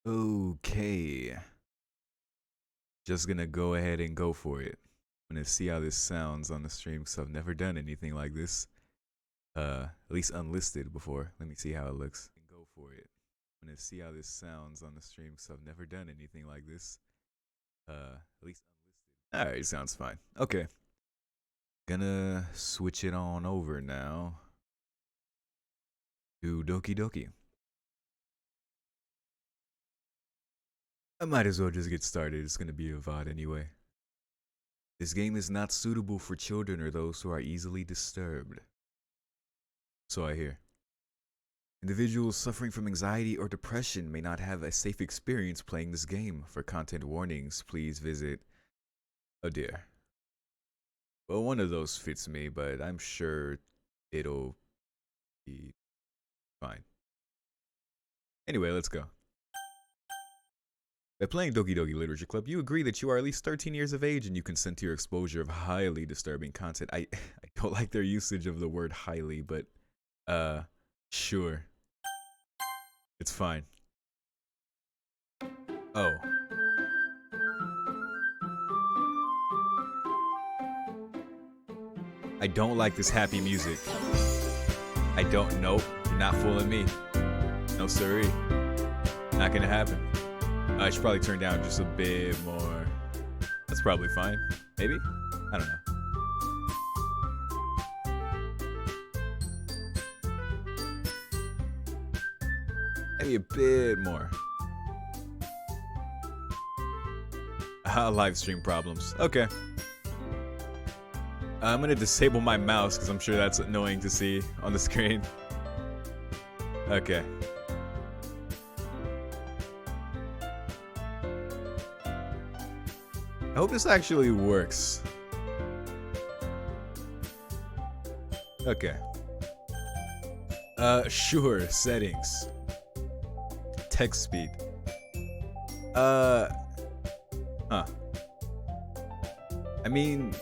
Okay, just gonna go ahead and go for it. I'm gonna see how this sounds on the stream because I've never done anything like this. At least unlisted before. Let me see how it looks. Go for it. I'm gonna see how this sounds on the stream because I've never done anything like this. At least unlisted. All right, sounds fine. Okay, gonna switch it on over now to Doki Doki. I might as well just get started. It's gonna be a VOD anyway. This game is not suitable for children or those who are easily disturbed. So I hear. Individuals suffering from anxiety or depression may not have a safe experience playing this game. For content warnings, please visit. Oh dear. Well, one of those fits me, but I'm sure it'll be fine. Anyway, let's go. By playing Doki Doki Literature Club, you agree that you are at least 13 years of age and you consent to your exposure of highly disturbing content. I don't like their usage of the word highly, but sure. It's fine. Oh. I don't like this happy music. I don't, nope, you're not fooling me. No siree. Not gonna happen. I should probably turn down just a bit more. That's probably fine. Maybe? I don't know. Maybe a bit more. Live stream problems. Okay. I'm gonna disable my mouse because I'm sure that's annoying to see on the screen. Okay. I hope this actually works. Okay. Sure, settings. Text speed. Huh. I mean,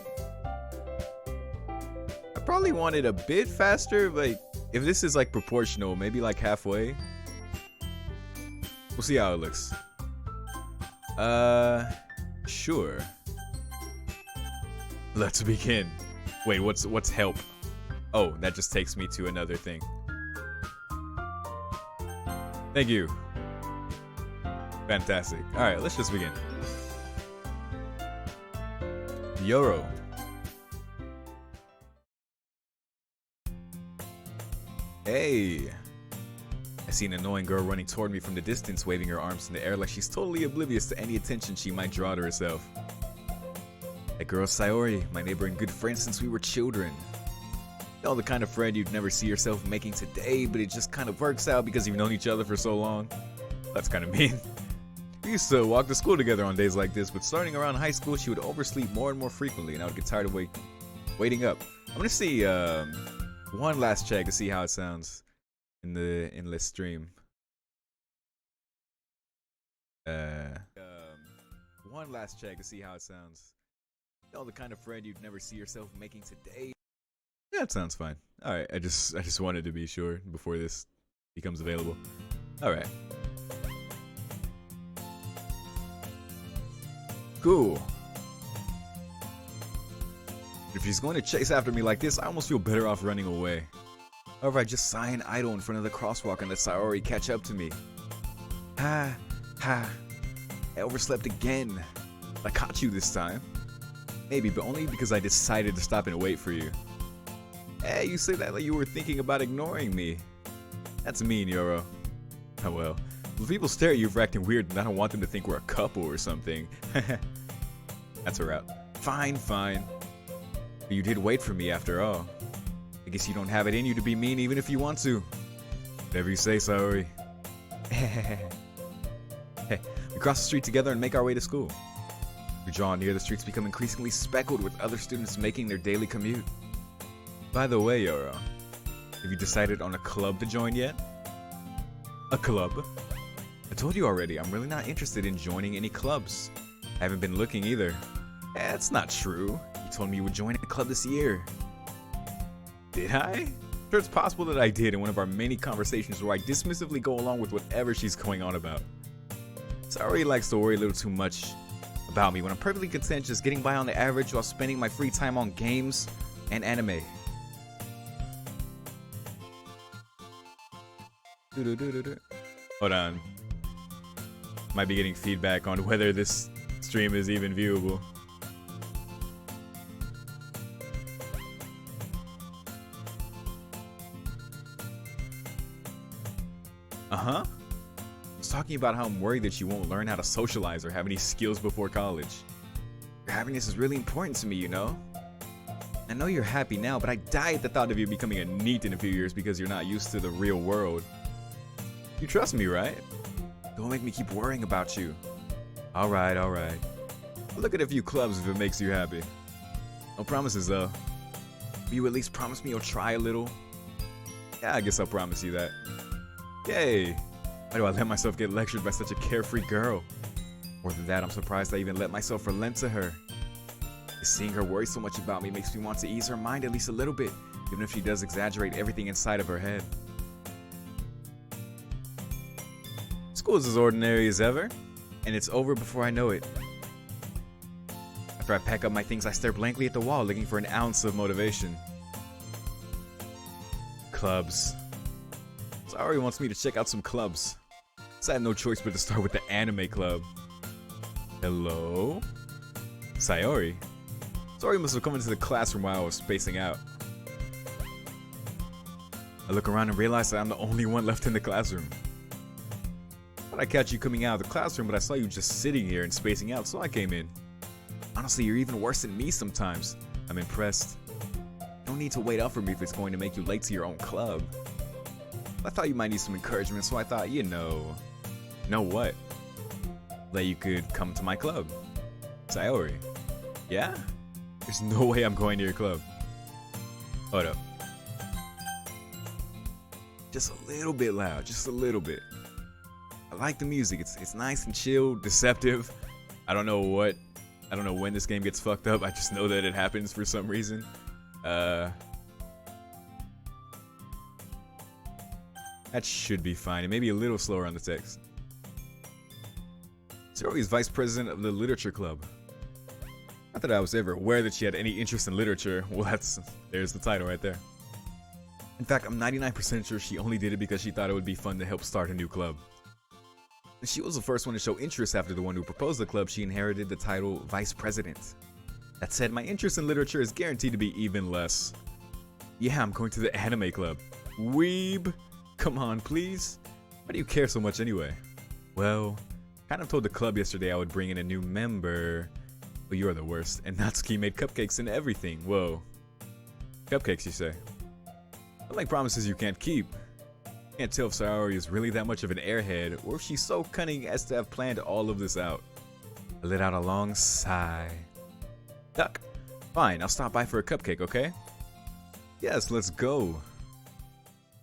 I probably want it a bit faster, like, if this is like proportional, maybe like halfway. We'll see how it looks. Sure. Let's begin. Wait, what's help? Oh, that just takes me to another thing. Thank you. Fantastic. Alright, let's just begin. Yoro. Hey. I see an annoying girl running toward me from the distance, waving her arms in the air like she's totally oblivious to any attention she might draw to herself. That girl's Sayori, my neighbor and good friend since we were children. You know, the kind of friend you'd never see yourself making today, but it just kind of works out because you've known each other for so long. That's kind of mean. We used to walk to school together on days like this, but starting around high school, she would oversleep more and more frequently, and I would get tired of waiting up. I'm gonna see one last check to see how it sounds in the stream. One last check to see how it sounds. You know, the kind of friend you'd never see yourself making today. Yeah, it sounds fine. All right, I just wanted to be sure before this becomes available. All right. Cool. If he's going to chase after me like this, I almost feel better off running away. However, I just sigh and idle in front of the crosswalk and let Sayori catch up to me. Ha. I overslept again. I caught you this time. Maybe, but only because I decided to stop and wait for you. Hey, you say that like you were thinking about ignoring me. That's mean, Yoro. Oh well. When people stare at you for acting weird, and I don't want them to think we're a couple or something. That's a wrap. Fine. But you did wait for me after all. I guess you don't have it in you to be mean even if you want to. Whatever you say, Sayori. We cross the street together and make our way to school. We draw near, the streets become increasingly speckled with other students making their daily commute. By the way, Yoro, have you decided on a club to join yet? A club? I told you already, I'm really not interested in joining any clubs. I haven't been looking either. That's not true. You told me you would join a club this year. Did I? Sure, it's possible that I did in one of our many conversations where I dismissively go along with whatever she's going on about. Sayori likes to worry a little too much about me when I'm perfectly content just getting by on the average while spending my free time on games and anime. Hold on. Might be getting feedback on whether this stream is even viewable. Uh-huh. I was talking about how I'm worried that you won't learn how to socialize or have any skills before college. Your happiness is really important to me, you know? I know you're happy now, but I die at the thought of you becoming a NEET in a few years because you're not used to the real world. You trust me, right? Don't make me keep worrying about you. Alright, alright. I'll look at a few clubs if it makes you happy. No promises though. Will you at least promise me you'll try a little? Yeah, I guess I'll promise you that. Yay! Why do I let myself get lectured by such a carefree girl? More than that, I'm surprised I even let myself relent to her. Seeing her worry so much about me makes me want to ease her mind at least a little bit, even if she does exaggerate everything inside of her head. School's as ordinary as ever, and it's over before I know it. After I pack up my things, I stare blankly at the wall, looking for an ounce of motivation. Clubs. Sayori wants me to check out some clubs. So I had no choice but to start with the anime club. Hello? Sayori? Sayori must have come into the classroom while I was spacing out. I look around and realize that I'm the only one left in the classroom. Thought I'd catch you coming out of the classroom, but I saw you just sitting here and spacing out, so I came in. Honestly, you're even worse than me sometimes. I'm impressed. You don't need to wait up for me if it's going to make you late to your own club. I thought you might need some encouragement, so I thought, you know what? That you could come to my club. Sayori. Yeah? There's no way I'm going to your club. Hold up. Just a little bit loud, just a little bit. I like the music. It's nice and chill, deceptive. I don't know when this game gets fucked up. I just know that it happens for some reason. That should be fine. It may be a little slower on the text. Sayori's vice president of the literature club. Not that I was ever aware that she had any interest in literature. Well, there's the title right there. In fact, I'm 99% sure she only did it because she thought it would be fun to help start a new club. And she was the first one to show interest after the one who proposed the club. She inherited the title vice president. That said, my interest in literature is guaranteed to be even less. Yeah, I'm going to the anime club. Weeb! Come on, please. Why do you care so much anyway? Well, kind of told the club yesterday I would bring in a new member. But you're the worst, and Natsuki made cupcakes and everything. Whoa. Cupcakes, you say? I like promises you can't keep. Can't tell if Sayori is really that much of an airhead, or if she's so cunning as to have planned all of this out. I let out a long sigh. Duck. Fine, I'll stop by for a cupcake, okay? Yes, let's go.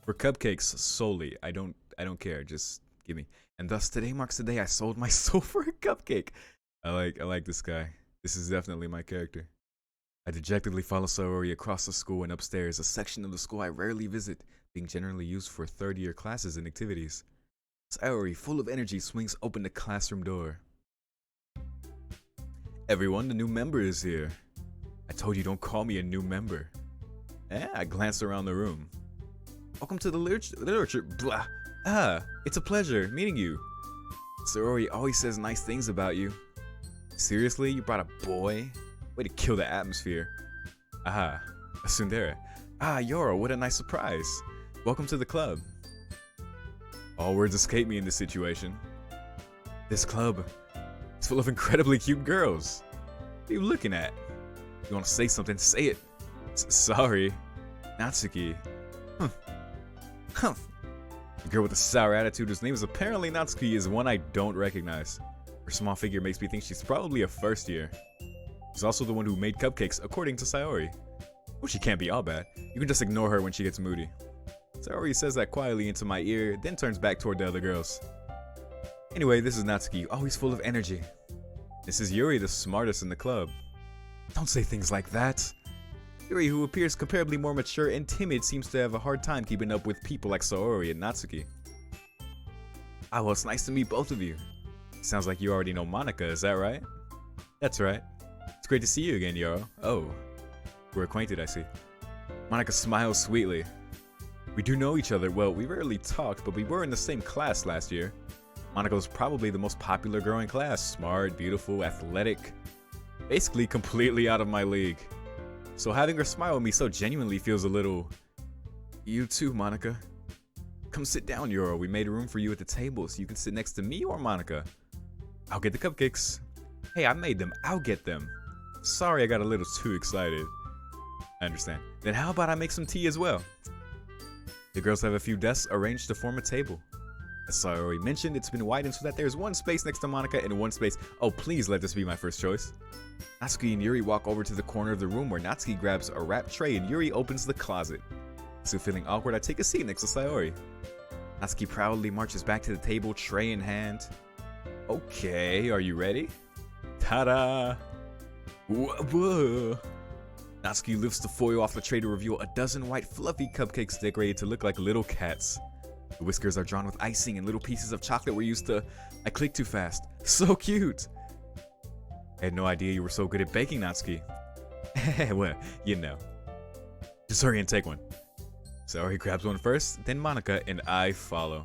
For cupcakes solely. I don't care, just give me. And thus today marks the day I sold my soul for a cupcake. I like this guy. This is definitely my character. I dejectedly follow Sayori across the school and upstairs, a section of the school I rarely visit, being generally used for third-year classes and activities. Sayori, full of energy, swings open the classroom door. Everyone, the new member is here. I told you don't call me a new member. I glanced around the room. Welcome to the literature. Blah. It's a pleasure meeting you. Sayori always says nice things about you. Seriously, you brought a boy? Way to kill the atmosphere. Aha, a tsundere. Yoro, what a nice surprise. Welcome to the club. All words escape me in this situation. This club is full of incredibly cute girls. What are you looking at? You want to say something, say it. Sorry. Natsuki. The girl with the sour attitude whose name is apparently Natsuki is one I don't recognize. Her small figure makes me think she's probably a first year. She's also the one who made cupcakes, according to Sayori. Well, she can't be all bad. You can just ignore her when she gets moody. Sayori says that quietly into my ear, then turns back toward the other girls. Anyway, this is Natsuki, always full of energy. This is Yuri, the smartest in the club. Don't say things like that. Yuri, who appears comparably more mature and timid, seems to have a hard time keeping up with people like Sayori and Natsuki. Well, it's nice to meet both of you. Sounds like you already know Monica, is that right? That's right. It's great to see you again, Yoro. Oh, we're acquainted, I see. Monica smiles sweetly. We do know each other. Well, we rarely talked, but we were in the same class last year. Monica was probably the most popular girl in class. Smart, beautiful, athletic. Basically completely out of my league. So having her smile at me so genuinely feels a little... You too, Monica. Come sit down, Yoro. We made room for you at the table so you can sit next to me or Monica. I'll get the cupcakes. Hey, I made them. I'll get them. Sorry I got a little too excited. I understand. Then how about I make some tea as well? The girls have a few desks arranged to form a table. As I already mentioned, it's been widened so that there's one space next to Monica and one space... Oh, please let this be my first choice. Natsuki and Yuri walk over to the corner of the room where Natsuki grabs a wrapped tray and Yuri opens the closet. Still feeling awkward, I take a seat next to Sayori. Natsuki proudly marches back to the table, tray in hand. Okay, are you ready? Ta-da! Whoa! Natsuki lifts the foil off the tray to reveal a dozen white fluffy cupcakes decorated to look like little cats. The whiskers are drawn with icing and little pieces of chocolate were used to... I clicked too fast. So cute! I had no idea you were so good at baking, Natsuki. Well, you know. Just hurry and take one. Sayori grabs one first, then Monica, and I follow.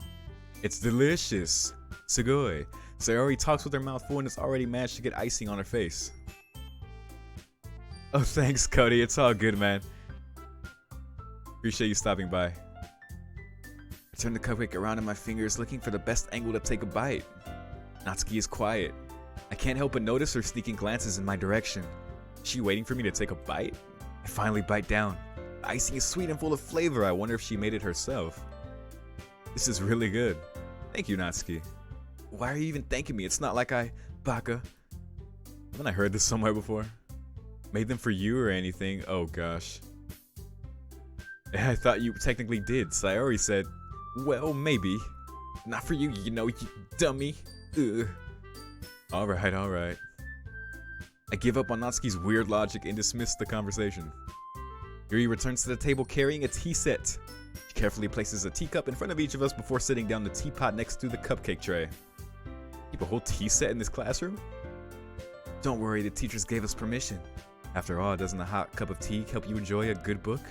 It's delicious. Sugoi. Sayori talks with her mouth full and has already managed to get icing on her face. Oh, thanks, Cody. It's all good, man. Appreciate you stopping by. I turn the cupcake around in my fingers, looking for the best angle to take a bite. Natsuki is quiet. I can't help but notice her sneaking glances in my direction. Is she waiting for me to take a bite? I finally bite down. The icing is sweet and full of flavor. I wonder if she made it herself. This is really good. Thank you, Natsuki. Why are you even thanking me? It's not like I... Baka. Haven't I heard this somewhere before? Made them for you or anything? Oh gosh. I thought you technically did. Sayori said, well, maybe. Not for you, you know, you dummy. Ugh. Alright, alright. I give up on Natsuki's weird logic and dismiss the conversation. Yuri returns to the table carrying a tea set. She carefully places a teacup in front of each of us before setting down the teapot next to the cupcake tray. Keep a whole tea set in this classroom? Don't worry, the teachers gave us permission. After all, doesn't a hot cup of tea help you enjoy a good book?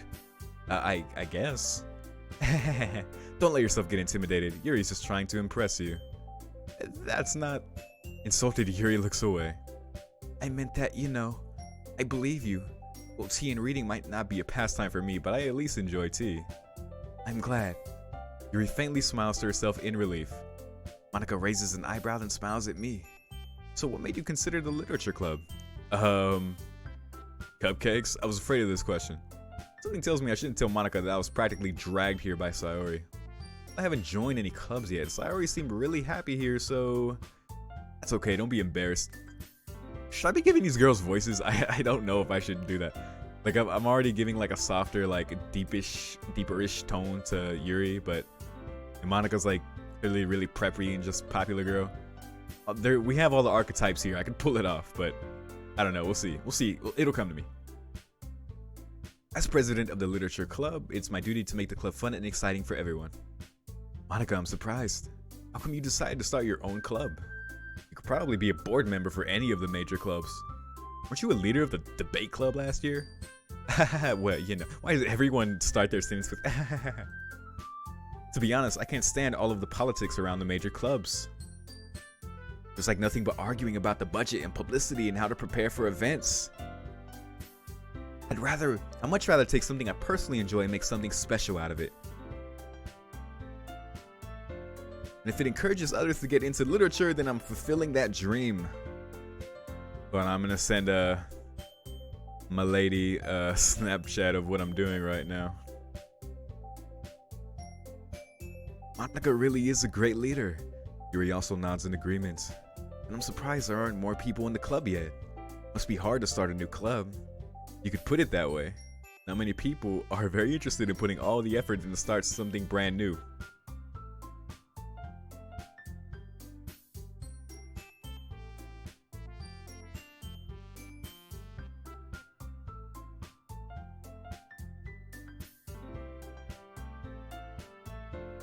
I guess. Don't let yourself get intimidated. Yuri's just trying to impress you. That's not... Insulted, Yuri looks away. I meant that, you know, I believe you. Well, tea and reading might not be a pastime for me, but I at least enjoy tea. I'm glad. Yuri faintly smiles to herself in relief. Monica raises an eyebrow and smiles at me. So what made you consider the literature club? Cupcakes? I was afraid of this question. Something tells me I shouldn't tell Monica that I was practically dragged here by Sayori. I haven't joined any clubs yet. Sayori seemed really happy here, so... That's okay, don't be embarrassed. Should I be giving these girls voices? I don't know if I should do that. Like, I'm already giving like a softer, like deeper-ish tone to Yuri, but Monica's like really, really preppy and just popular girl. We have all the archetypes here. I can pull it off, but I don't know. We'll see. We'll see. It'll come to me. As president of the literature club, it's my duty to make the club fun and exciting for everyone. Monica, I'm surprised. How come you decided to start your own club? You could probably be a board member for any of the major clubs. Weren't you a leader of the debate club last year? Well, you know, why does everyone start their sentence with To be honest, I can't stand all of the politics around the major clubs. There's like nothing but arguing about the budget and publicity and how to prepare for events. I'd much rather take something I personally enjoy and make something special out of it. And if it encourages others to get into literature, then I'm fulfilling that dream. But I'm gonna send my lady a Snapchat of what I'm doing right now. Monica really is a great leader. Yuri also nods in agreement. And I'm surprised there aren't more people in the club yet. Must be hard to start a new club. You could put it that way. Not many people are very interested in putting all the effort into start something brand new.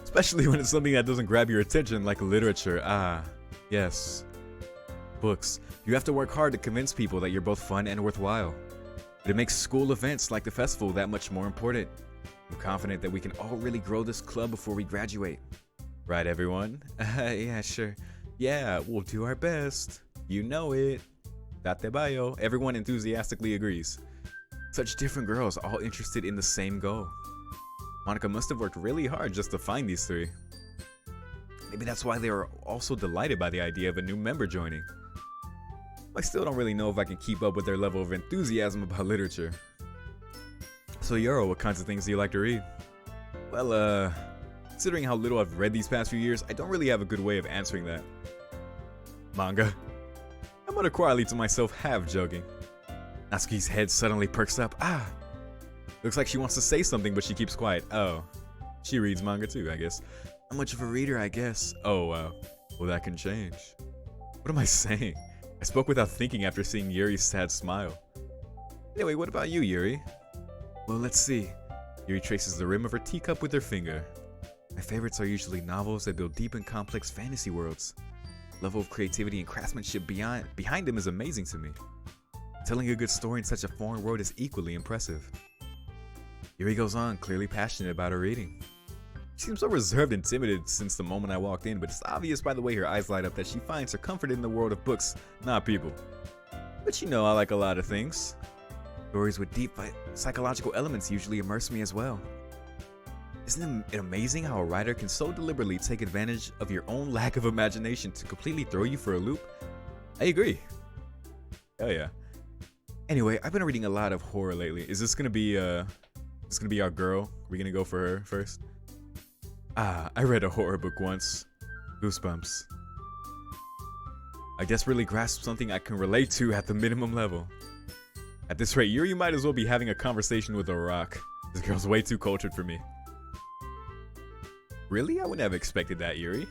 Especially when it's something that doesn't grab your attention like literature. Ah, yes. books. You have to work hard to convince people that you're both fun and worthwhile. But it makes school events like the festival that much more important. I'm confident that we can all really grow this club before we graduate. Right, everyone? Yeah, sure. Yeah, we'll do our best. You know it. Date bayo. Everyone enthusiastically agrees. Such different girls, all interested in the same goal. Monica must have worked really hard just to find these three. Maybe that's why they were also delighted by the idea of a new member joining. I still don't really know if I can keep up with their level of enthusiasm about literature. So Yoro, what kinds of things do you like to read? Well, considering how little I've read these past few years, I don't really have a good way of answering that. Manga. I mutter quietly to myself, half joking. Natsuki's head suddenly perks up. Looks like she wants to say something, but she keeps quiet. Oh, she reads manga too, I guess. Not much of a reader, I guess. Oh, wow. Well, that can change. What am I saying? I spoke without thinking after seeing Yuri's sad smile. Anyway, what about you, Yuri? Well, let's see. Yuri traces the rim of her teacup with her finger. My favorites are usually novels that build deep and complex fantasy worlds. The level of creativity and craftsmanship behind them is amazing to me. Telling a good story in such a foreign world is equally impressive. Yuri goes on, clearly passionate about her reading. She seems so reserved and timid since the moment I walked in, but it's obvious by the way her eyes light up that she finds her comfort in the world of books, not people. But you know I like a lot of things. Stories with deep psychological elements usually immerse me as well. Isn't it amazing how a writer can so deliberately take advantage of your own lack of imagination to completely throw you for a loop? I agree. Hell yeah. Anyway, I've been reading a lot of horror lately. Is this gonna be our girl? Are we gonna go for her first? I read a horror book once. Goosebumps. I desperately grasped something I can relate to at the minimum level. At this rate, Yuri might as well be having a conversation with a rock. This girl's way too cultured for me. Really? I wouldn't have expected that, Yuri.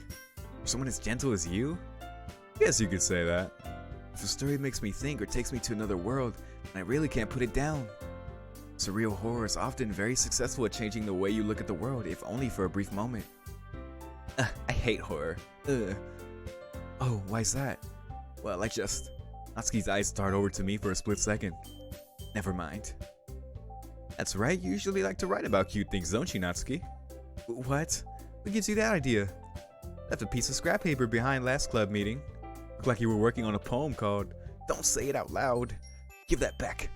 For someone as gentle as you? Yes, you could say that. If a story makes me think or takes me to another world, then I really can't put it down. Surreal horror is often very successful at changing the way you look at the world, if only for a brief moment. I hate horror. Oh, why's that? Well, Natsuki's eyes dart over to me for a split second. Never mind. That's right, you usually like to write about cute things, don't you, Natsuki? What? What gives you that idea? Left a piece of scrap paper behind last club meeting. Looked like you were working on a poem called Don't Say It Out Loud. Give that back.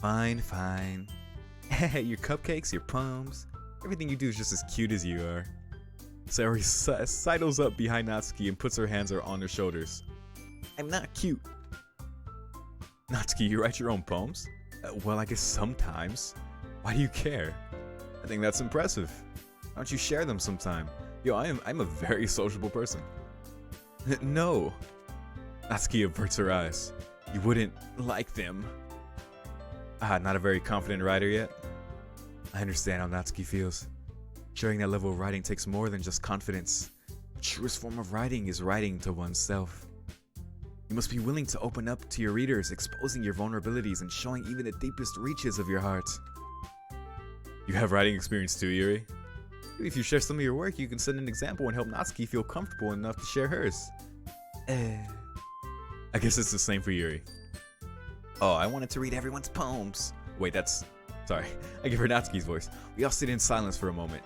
Fine. Your cupcakes, your poems, everything you do is just as cute as you are. Sayori sidles up behind Natsuki and puts her hands on her shoulders. I'm not cute. Natsuki, you write your own poems? Well, I guess sometimes. Why do you care? I think that's impressive. Why don't you share them sometime? Yo, I'm a very sociable person. No. Natsuki averts her eyes. You wouldn't like them. Not a very confident writer yet? I understand how Natsuki feels. Sharing that level of writing takes more than just confidence. The truest form of writing is writing to oneself. You must be willing to open up to your readers, exposing your vulnerabilities and showing even the deepest reaches of your heart. You have writing experience too, Yuri? If you share some of your work, you can set an example and help Natsuki feel comfortable enough to share hers. I guess it's the same for Yuri. Oh, I wanted to read everyone's poems. Wait, sorry. I give her Natsuki's voice. We all sit in silence for a moment.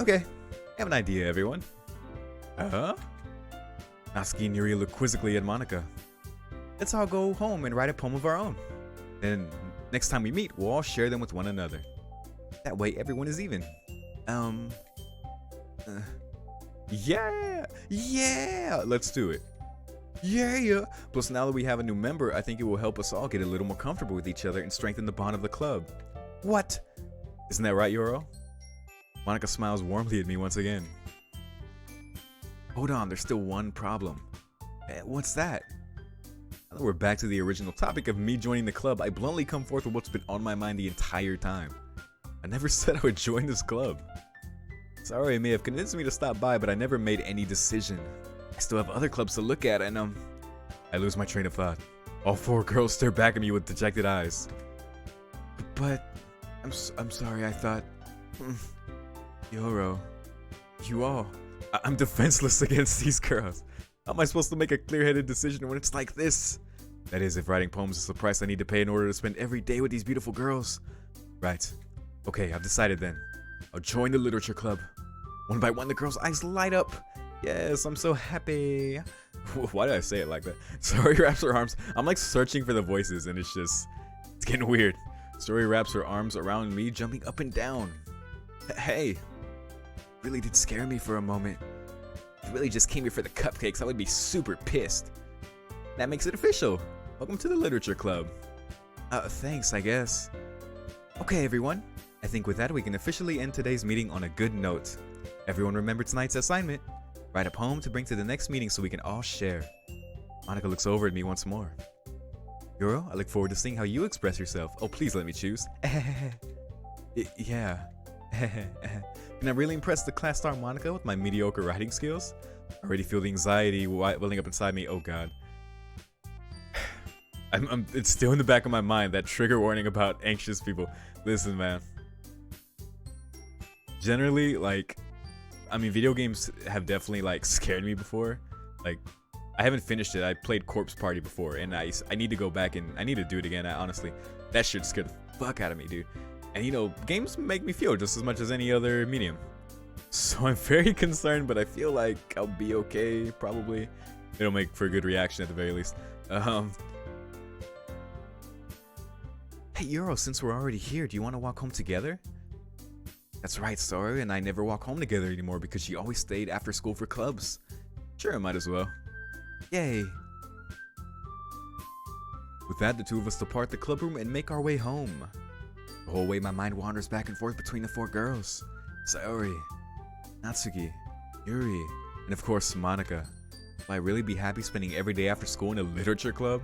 Okay, I have an idea, everyone. Natsuki and Yuri look quizzically at Monica. Let's all go home and write a poem of our own. Then, next time we meet, we'll all share them with one another. That way, everyone is even. Yeah, let's do it. Yeah. Plus, now that we have a new member, I think it will help us all get a little more comfortable with each other and strengthen the bond of the club. What? Isn't that right, Yoro? Monica smiles warmly at me once again. Hold on, there's still one problem. What's that? Now that we're back to the original topic of me joining the club, I bluntly come forth with what's been on my mind the entire time. I never said I would join this club. Sorry, it may have convinced me to stop by, but I never made any decision. I still have other clubs to look at, and I lose my train of thought. All four girls stare back at me with dejected eyes. But I'm sorry, I thought... Yoro, you all... I'm defenseless against these girls. How am I supposed to make a clear-headed decision when it's like this? That is, if writing poems is the price I need to pay in order to spend every day with these beautiful girls. Right. Okay, I've decided then. I'll join the literature club. One by one, the girls' eyes light up. Yes, I'm so happy. Why did I say it like that? Story wraps her arms. I'm like searching for the voices and it's getting weird. Story wraps her arms around me, jumping up and down. Hey, really did scare me for a moment. If you really just came here for the cupcakes, I would be super pissed. That makes it official. Welcome to the literature club. Thanks, I guess. Okay, everyone. I think with that, we can officially end today's meeting on a good note. Everyone remember tonight's assignment. Write a poem to bring to the next meeting so we can all share. Monica looks over at me once more. Yuro, I look forward to seeing how you express yourself. Oh, please let me choose. Yeah. Can I really impress the class star Monica with my mediocre writing skills? I already feel the anxiety welling up inside me. Oh god. It's still in the back of my mind, that trigger warning about anxious people. Listen, man. Generally, like, I mean, video games have definitely, like, scared me before. Like, I haven't finished it. I played Corpse Party before, and I need to go back and I need to do it again. Honestly, that shit scared the fuck out of me, dude. And you know, games make me feel just as much as any other medium. So I'm very concerned, but I feel like I'll be okay, probably. It'll make for a good reaction at the very least. Hey, Yuro, since we're already here, do you want to walk home together? That's right, Saru and I never walk home together anymore because she always stayed after school for clubs. Sure, I might as well. Yay. With that, the two of us depart the clubroom and make our way home. The whole way my mind wanders back and forth between the four girls. Sayori, Natsuki, Yuri, and of course Monica. Will I really be happy spending every day after school in a literature club?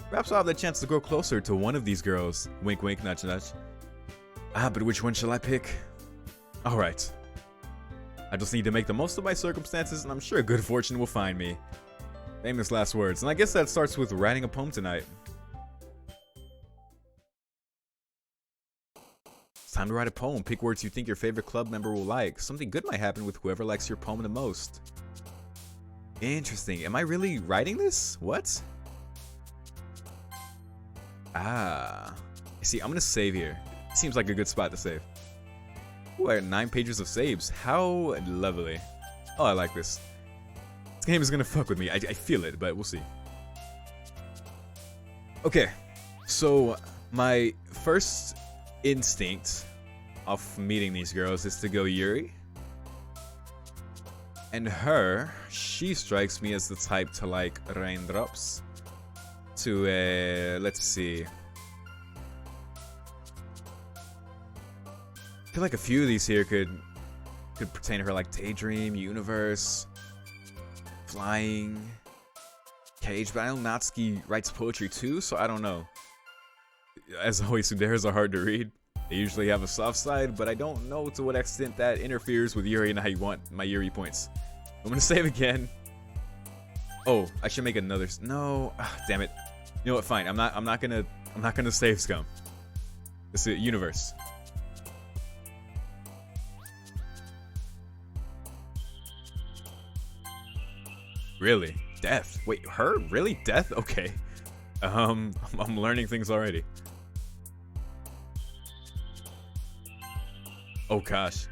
Perhaps I'll have the chance to grow closer to one of these girls. Wink wink, nudge nudge. But which one shall I pick? Alright. I just need to make the most of my circumstances and I'm sure good fortune will find me. Famous last words. And I guess that starts with writing a poem tonight. It's time to write a poem. Pick words you think your favorite club member will like. Something good might happen with whoever likes your poem the most. Interesting. Am I really writing this? What? See, I'm gonna save here. Seems like a good spot to save. Ooh, I got 9 pages of saves. How lovely. Oh, I like this. This game is gonna fuck with me. I feel it, but we'll see. Okay, so my first instinct of meeting these girls is to go Yuri. And her, she strikes me as the type to like raindrops. To, let's see. I feel like a few of these here could pertain to her, like Daydream, Universe, Flying, Cage, but I know Natsuki writes poetry too, so I don't know. As always, theirs are hard to read. They usually have a soft side, but I don't know to what extent that interferes with Yuri and I want my Yuri points. I'm gonna save again. Oh, I should make another. No, damn it. You know what? Fine. I'm not gonna save scum. This is Universe. Really? Death? Wait, her? Really? Death? Okay. I'm learning things already. Oh gosh.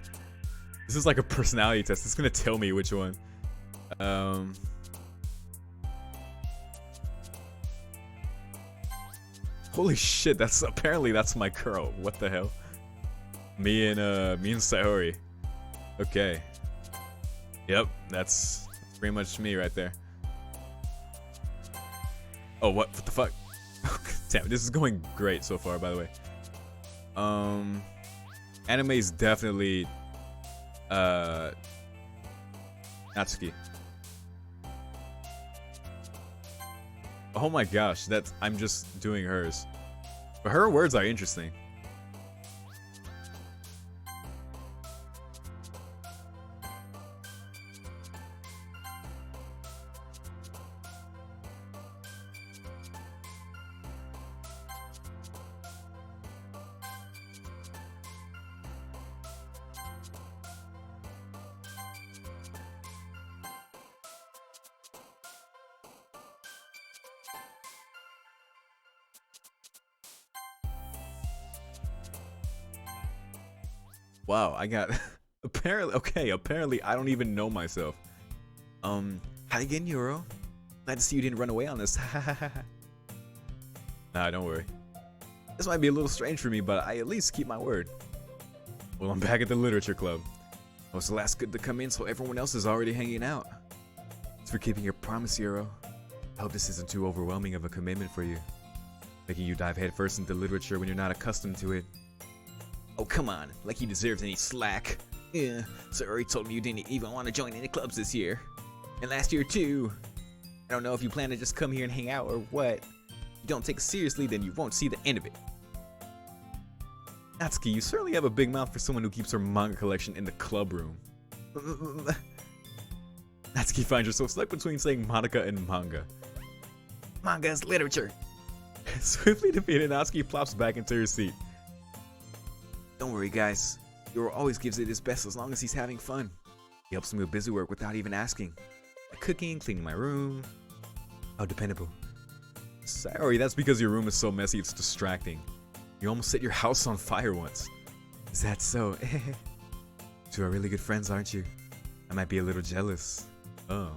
This is like a personality test. It's gonna tell me which one. Holy shit, that's my girl. What the hell? Me and Sayori. Okay. Yep, that's pretty much me right there. Oh, what the fuck? Damn, this is going great so far, by the way. Anime is definitely Natsuki. Oh my gosh, I'm just doing hers. But her words are interesting. Wow, I got apparently I don't even know myself. Hi again, Euro. Glad to see you didn't run away on this. Nah, don't worry. This might be a little strange for me, but I at least keep my word. Well, I'm back at the literature club. I was the last good to come in, so everyone else is already hanging out. Thanks for keeping your promise, Euro. I hope this isn't too overwhelming of a commitment for you, making you dive headfirst into literature when you're not accustomed to it. Oh, come on, like he deserves any slack. Yeah, so already told me you didn't even want to join any clubs this year. And last year too. I don't know if you plan to just come here and hang out or what. If you don't take it seriously, then you won't see the end of it. Natsuki, you certainly have a big mouth for someone who keeps her manga collection in the club room. Natsuki finds herself stuck between saying Monica and manga. Manga is literature. Swiftly defeated, Natsuki plops back into her seat. Don't worry, guys. Yoro always gives it his best as long as he's having fun. He helps me with busy work without even asking. Like cooking, cleaning my room. How dependable. Sorry, that's because your room is so messy it's distracting. You almost set your house on fire once. Is that so? Two are really good friends, aren't you? I might be a little jealous. Oh.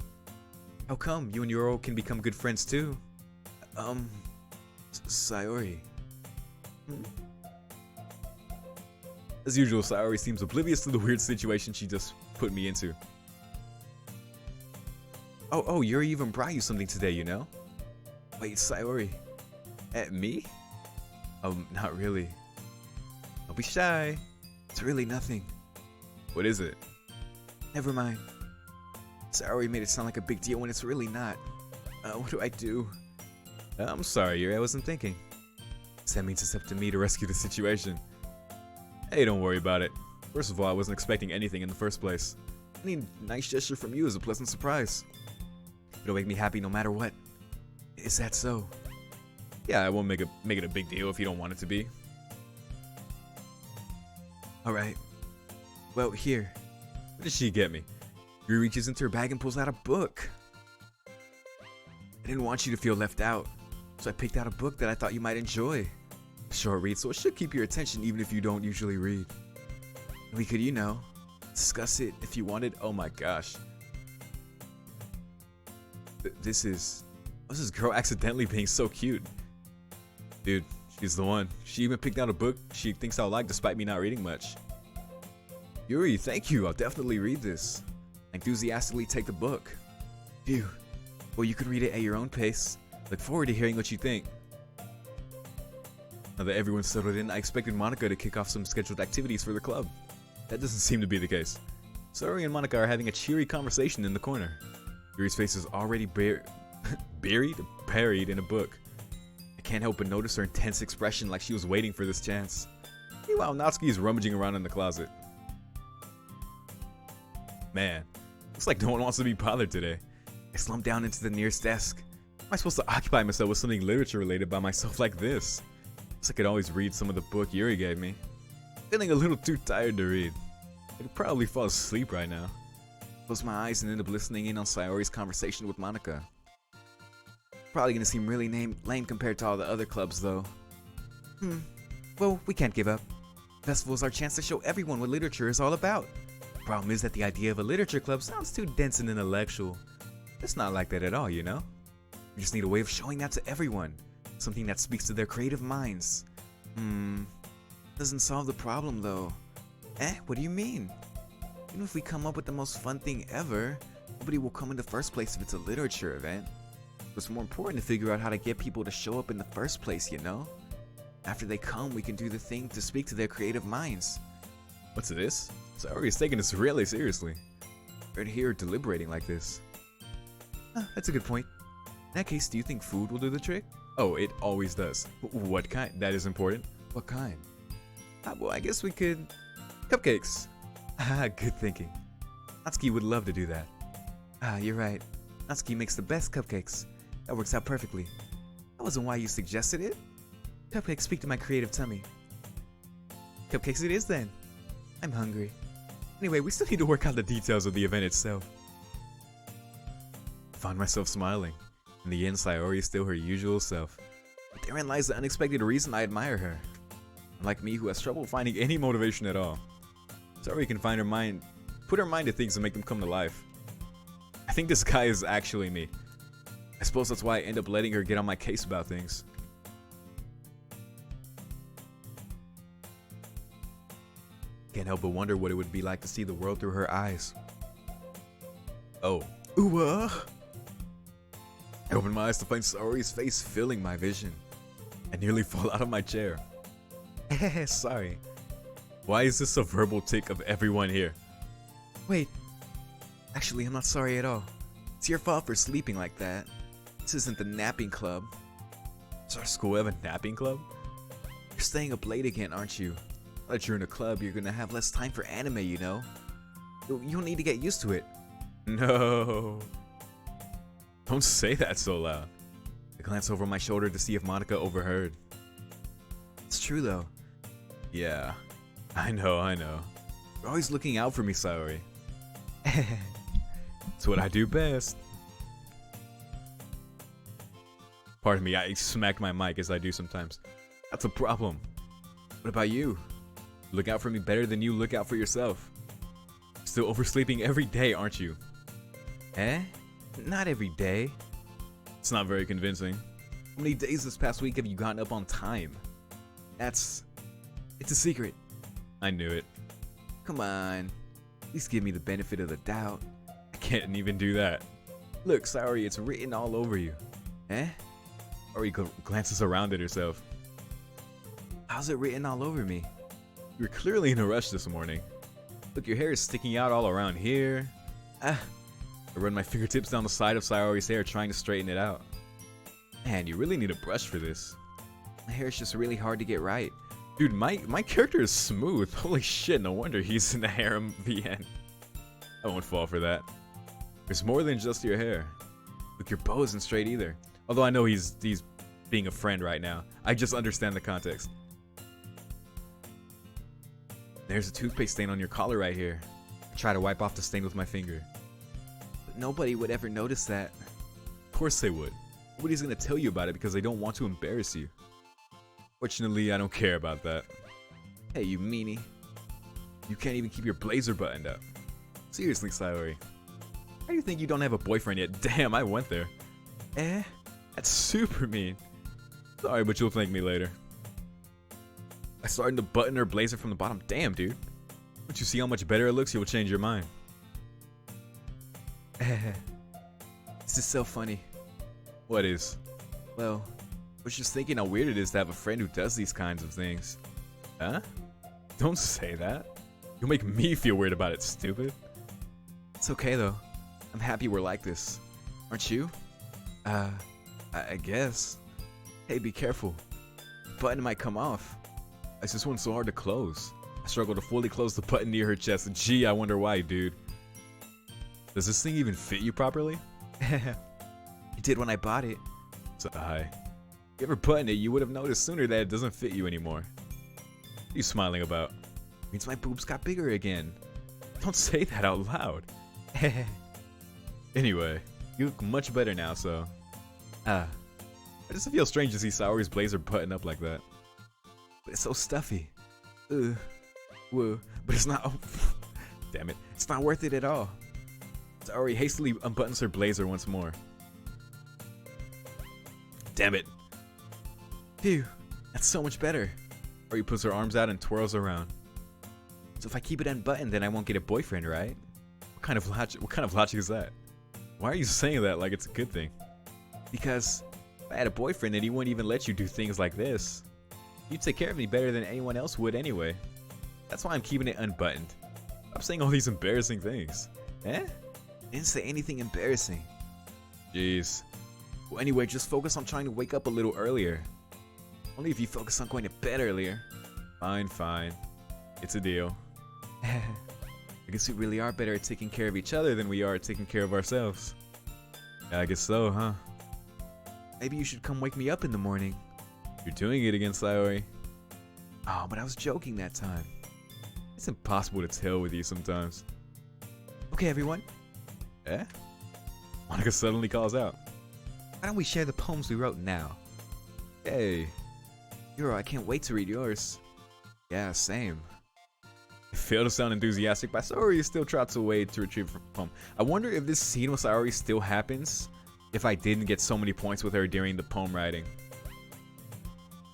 How come? You and Yoro can become good friends too? Sayori. As usual, Sayori seems oblivious to the weird situation she just put me into. Oh, Yuri even brought you something today, you know? Wait, Sayori. Me? Not really. Don't be shy. It's really nothing. What is it? Never mind. Sayori made it sound like a big deal when it's really not. What do I do? I'm sorry, Yuri, I wasn't thinking. So that means it's up to me to rescue the situation. Hey, don't worry about it. First of all, I wasn't expecting anything in the first place. Any nice gesture from you is a pleasant surprise. It'll make me happy no matter what. Is that so? Yeah, I won't make it a big deal if you don't want it to be. Alright. Well, here. What did she get me? Yuri reaches into her bag and pulls out a book. I didn't want you to feel left out, so I picked out a book that I thought you might enjoy. A short read, so it should keep your attention even if you don't usually read. And we could, you know, discuss it if you wanted. Oh my gosh. This is this girl accidentally being so cute. Dude, she's the one. She even picked out a book she thinks I'll like despite me not reading much. Yuri, thank you. I'll definitely read this. I enthusiastically take the book. Phew. Well, you can read it at your own pace. Look forward to hearing what you think. Now that everyone's settled in, I expected Monica to kick off some scheduled activities for the club. That doesn't seem to be the case. Sayori and Monica are having a cheery conversation in the corner. Yuri's face is already buried in a book. I can't help but notice her intense expression like she was waiting for this chance. Meanwhile, Natsuki is rummaging around in the closet. Man, looks like no one wants to be bothered today. I slumped down into the nearest desk. How am I supposed to occupy myself with something literature related by myself like this? Guess I could always read some of the book Yuri gave me. Feeling a little too tired to read. I could probably fall asleep right now. Close my eyes and end up listening in on Sayori's conversation with Monica. Probably gonna seem really lame compared to all the other clubs though. Well, we can't give up. Festival's our chance to show everyone what literature is all about. Problem is that the idea of a literature club sounds too dense and intellectual. It's not like that at all, you know? We just need a way of showing that to everyone. Something that speaks to their creative minds. Doesn't solve the problem though. What do you mean? Even if we come up with the most fun thing ever, nobody will come in the first place if it's a literature event. It's more important to figure out how to get people to show up in the first place, you know? After they come, we can do the thing to speak to their creative minds. What's this? Sayori is taking this really seriously. Right here deliberating like this. That's a good point. In that case, do you think food will do the trick? Oh, it always does. What kind? That is important. What kind? Well, I guess we could... Cupcakes. Good thinking. Natsuki would love to do that. You're right. Natsuki makes the best cupcakes. That works out perfectly. That wasn't why you suggested it. Cupcakes speak to my creative tummy. Cupcakes it is then. I'm hungry. Anyway, we still need to work out the details of the event itself. I found myself smiling. In the end, Sayori is still her usual self. But therein lies the unexpected reason I admire her. Unlike me, who has trouble finding any motivation at all. Sayori can find her mind, put her mind to things and make them come to life. I think this guy is actually me. I suppose that's why I end up letting her get on my case about things. Can't help but wonder what it would be like to see the world through her eyes. Oh. Ooh, I opened my eyes to find Sayori's face filling my vision. I nearly fall out of my chair. Sorry. Why is this a verbal tick of everyone here? Wait. Actually, I'm not sorry at all. It's your fault for sleeping like that. This isn't the napping club. Does our school have a napping club? You're staying up late again, aren't you? Now that you're in a club, you're gonna have less time for anime, you know? You'll need to get used to it. No. Don't say that so loud. I glance over my shoulder to see if Monica overheard. It's true though. Yeah, I know. You're always looking out for me, Sayori. It's what I do best. Pardon me, I smack my mic as I do sometimes. That's a problem. What about you? Look out for me better than you look out for yourself. Still oversleeping every day, aren't you? Not every day. It's not very convincing. How many days this past week have you gotten up on time? It's a secret. I knew it. Come on. At least give me the benefit of the doubt. I can't even do that. Look, Sayori, it's written all over you. Sayori glances around at herself. How's it written all over me? You're clearly in a rush this morning. Look, your hair is sticking out all around here. I run my fingertips down the side of Sayori's hair trying to straighten it out. Man, you really need a brush for this. My hair is just really hard to get right. Dude, my character is smooth. Holy shit, no wonder he's in the harem VN. I won't fall for that. There's more than just your hair. Look, your bow isn't straight either. Although I know he's being a friend right now. I just understand the context. There's a toothpaste stain on your collar right here. I try to wipe off the stain with my finger. But nobody would ever notice that. Of course they would. Nobody's gonna tell you about it because they don't want to embarrass you. Fortunately, I don't care about that. Hey, you meanie. You can't even keep your blazer buttoned up. Seriously, Sayori. How do you think you don't have a boyfriend yet? Damn, I went there. That's super mean. Sorry, but you'll thank me later. I started to button her blazer from the bottom. Damn, dude. Once you see how much better it looks, you'll change your mind. This is so funny. What is? Well, I was just thinking how weird it is to have a friend who does these kinds of things. Huh? Don't say that. You'll make me feel weird about it, stupid. It's okay though. I'm happy we're like this. Aren't you? I guess. Hey, be careful. The button might come off. It's this one's so hard to close. I struggle to fully close the button near her chest. Gee, I wonder why, dude. Does this thing even fit you properly? It did when I bought it. So, if you ever button it, you would have noticed sooner that it doesn't fit you anymore. What are you smiling about? It means my boobs got bigger again. Don't say that out loud. Anyway, you look much better now, so... I just feel strange to see Sayori's blazer button up like that. But it's so stuffy. Whoa. But it's not... Oh, damn it. It's not worth it at all. Sayori hastily unbuttons her blazer once more. Damn it. Phew. That's so much better. Sayori puts her arms out and twirls around. So if I keep it unbuttoned, then I won't get a boyfriend, right? What kind of logic is that? Why are you saying that like it's a good thing? Because if I had a boyfriend, then he wouldn't even let you do things like this. You'd take care of me better than anyone else would anyway. That's why I'm keeping it unbuttoned. Stop saying all these embarrassing things. I didn't say anything embarrassing. Jeez. Well, anyway, just focus on trying to wake up a little earlier. Only if you focus on going to bed earlier. Fine. It's a deal. I guess we really are better at taking care of each other than we are at taking care of ourselves. Yeah, I guess so, huh? Maybe you should come wake me up in the morning. You're doing it again, Sayori. Oh, but I was joking that time. It's impossible to tell with you sometimes. Okay, everyone. Monica suddenly calls out. Why don't we share the poems we wrote now? Hey. Yuro, I can't wait to read yours. Yeah, same. failed to sound enthusiastic, but Sayori still trots away to retrieve her poem. I wonder if this scene with Sayori still happens if I didn't get so many points with her during the poem writing.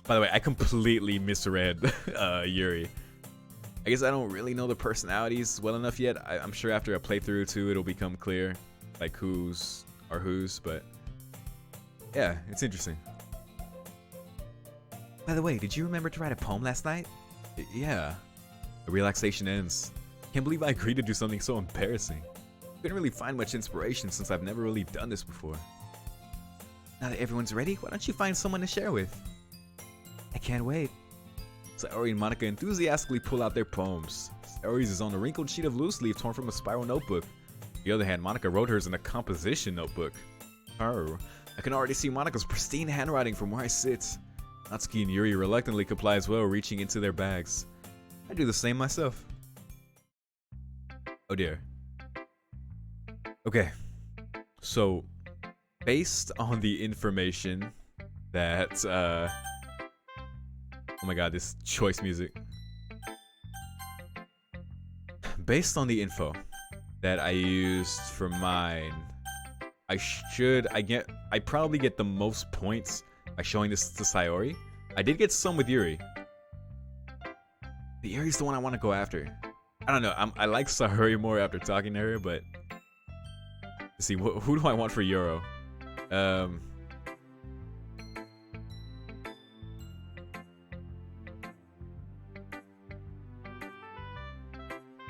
By the way, I completely misread Yuri. I guess I don't really know the personalities well enough yet. I'm sure after a playthrough too, it'll become clear, like who's are who's, but yeah, it's interesting. By the way, did you remember to write a poem last night? Yeah. The relaxation ends. Can't believe I agreed to do something so embarrassing. Couldn't really find much inspiration since I've never really done this before. Now that everyone's ready, why don't you find someone to share with? I can't wait. Sayori and Monica enthusiastically pull out their poems. Sayori's is on a wrinkled sheet of loose leaf torn from a spiral notebook. On the other hand, Monica wrote hers in a composition notebook. Oh, I can already see Monica's pristine handwriting from where I sit. Natsuki and Yuri reluctantly comply as well, reaching into their bags. I do the same myself. Oh dear. Okay. So, based on the information that, oh my god, this choice music. Based on the info that I used for mine, I probably get the most points by showing this to Sayori. I did get some with Yuri. The Yuri's the one I want to go after. I don't know, I like Sayori more after talking to her, but let's see, who do I want for Yoro?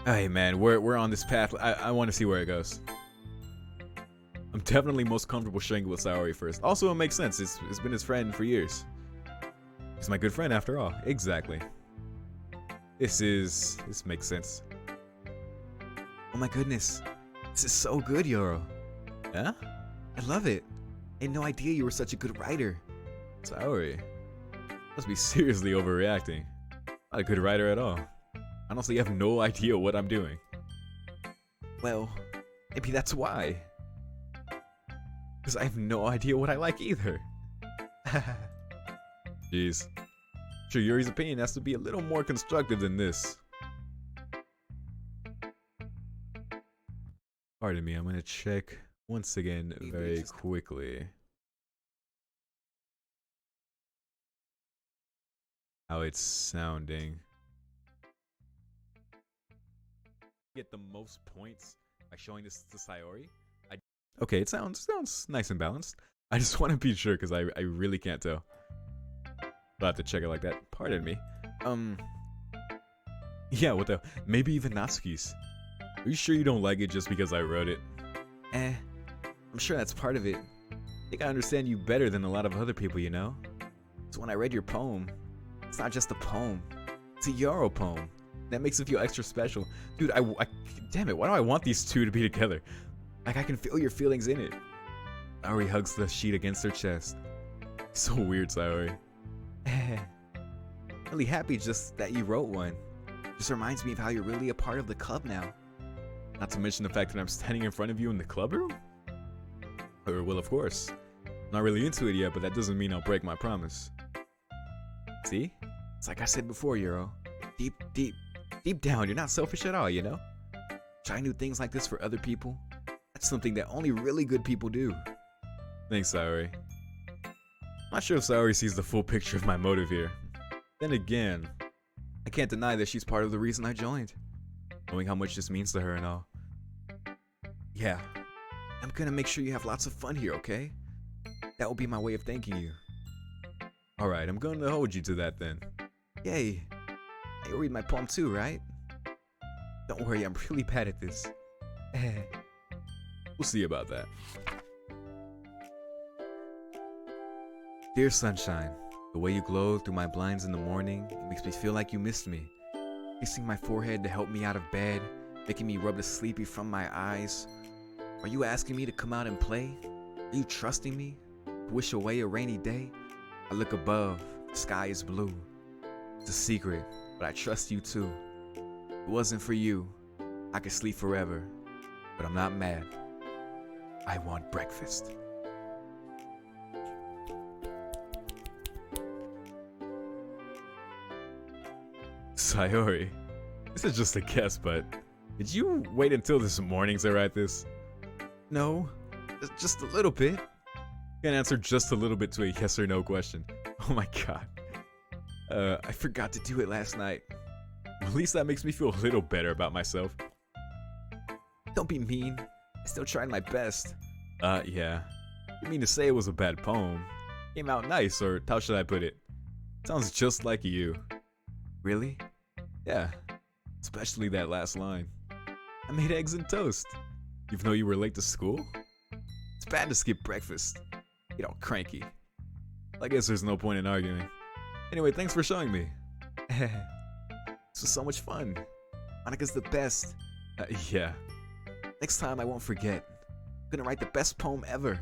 Hey man, we're on this path. I want to see where it goes. I'm definitely most comfortable sharing it with Sayori first. Also, it makes sense. It's been his friend for years. He's my good friend after all. Exactly. This makes sense. Oh my goodness. This is so good, Yoro. Yeah? I love it. I had no idea you were such a good writer. Sayori. Must be seriously overreacting. Not a good writer at all. Honestly, I have no idea what I'm doing. Well, maybe that's why. Because I have no idea what I like either. Jeez. Sure, Yuri's opinion has to be a little more constructive than this. Pardon me, I'm gonna check once again very quickly how it's sounding. Get the most points by showing this to Sayori. Okay, it sounds nice and balanced. I just want to be sure because I really can't tell. I'll have to check it like that. Pardon me. Yeah, what the? Maybe even Natsuki's. Are you sure you don't like it just because I wrote it? I'm sure that's part of it. I think I understand you better than a lot of other people, you know? So when I read your poem, it's not just a poem. It's a Yoro poem. That makes it feel extra special. Dude, damn it, why do I want these two to be together? Like, I can feel your feelings in it. Sayori hugs the sheet against her chest. So weird, Sayori. Really happy just that you wrote one. Just reminds me of how you're really a part of the club now. Not to mention the fact that I'm standing in front of you in the club room? Or, well, of course. I'm not really into it yet, but that doesn't mean I'll break my promise. See? It's like I said before, Yoro. Deep down, you're not selfish at all, you know? Try new things like this for other people. That's something that only really good people do. Thanks, Sayori. I'm not sure if Sayori sees the full picture of my motive here. Then again, I can't deny that she's part of the reason I joined. Knowing how much this means to her and all. Yeah, I'm gonna make sure you have lots of fun here, okay? That will be my way of thanking you. Alright, I'm gonna hold you to that then. Yay. You'll read my poem too, right? Don't worry, I'm really bad at this. We'll see about that. Dear sunshine, the way you glow through my blinds in the morning, it makes me feel like you missed me. Kissing my forehead to help me out of bed, making me rub the sleepy from my eyes. Are you asking me to come out and play? Are you trusting me? To wish away a rainy day? I look above, the sky is blue. It's a secret, but I trust you too. If it wasn't for you, I could sleep forever, but I'm not mad. I want breakfast. Sayori, This is just a guess, but did you wait until this morning to write this? No, just a little bit. Can't answer just a little bit to a yes or no question. Oh my god. I forgot to do it last night. At least that makes me feel a little better about myself. Don't be mean. I still tried my best. Yeah. You mean to say it was a bad poem? Came out nice, or how should I put it? Sounds just like you. Really? Yeah. Especially that last line. I made eggs and toast. Even though you were late to school? It's bad to skip breakfast. Get all cranky. I guess there's no point in arguing. Anyway, thanks for showing me. This was so much fun. Monica's the best. Yeah. Next time I won't forget. I'm gonna write the best poem ever.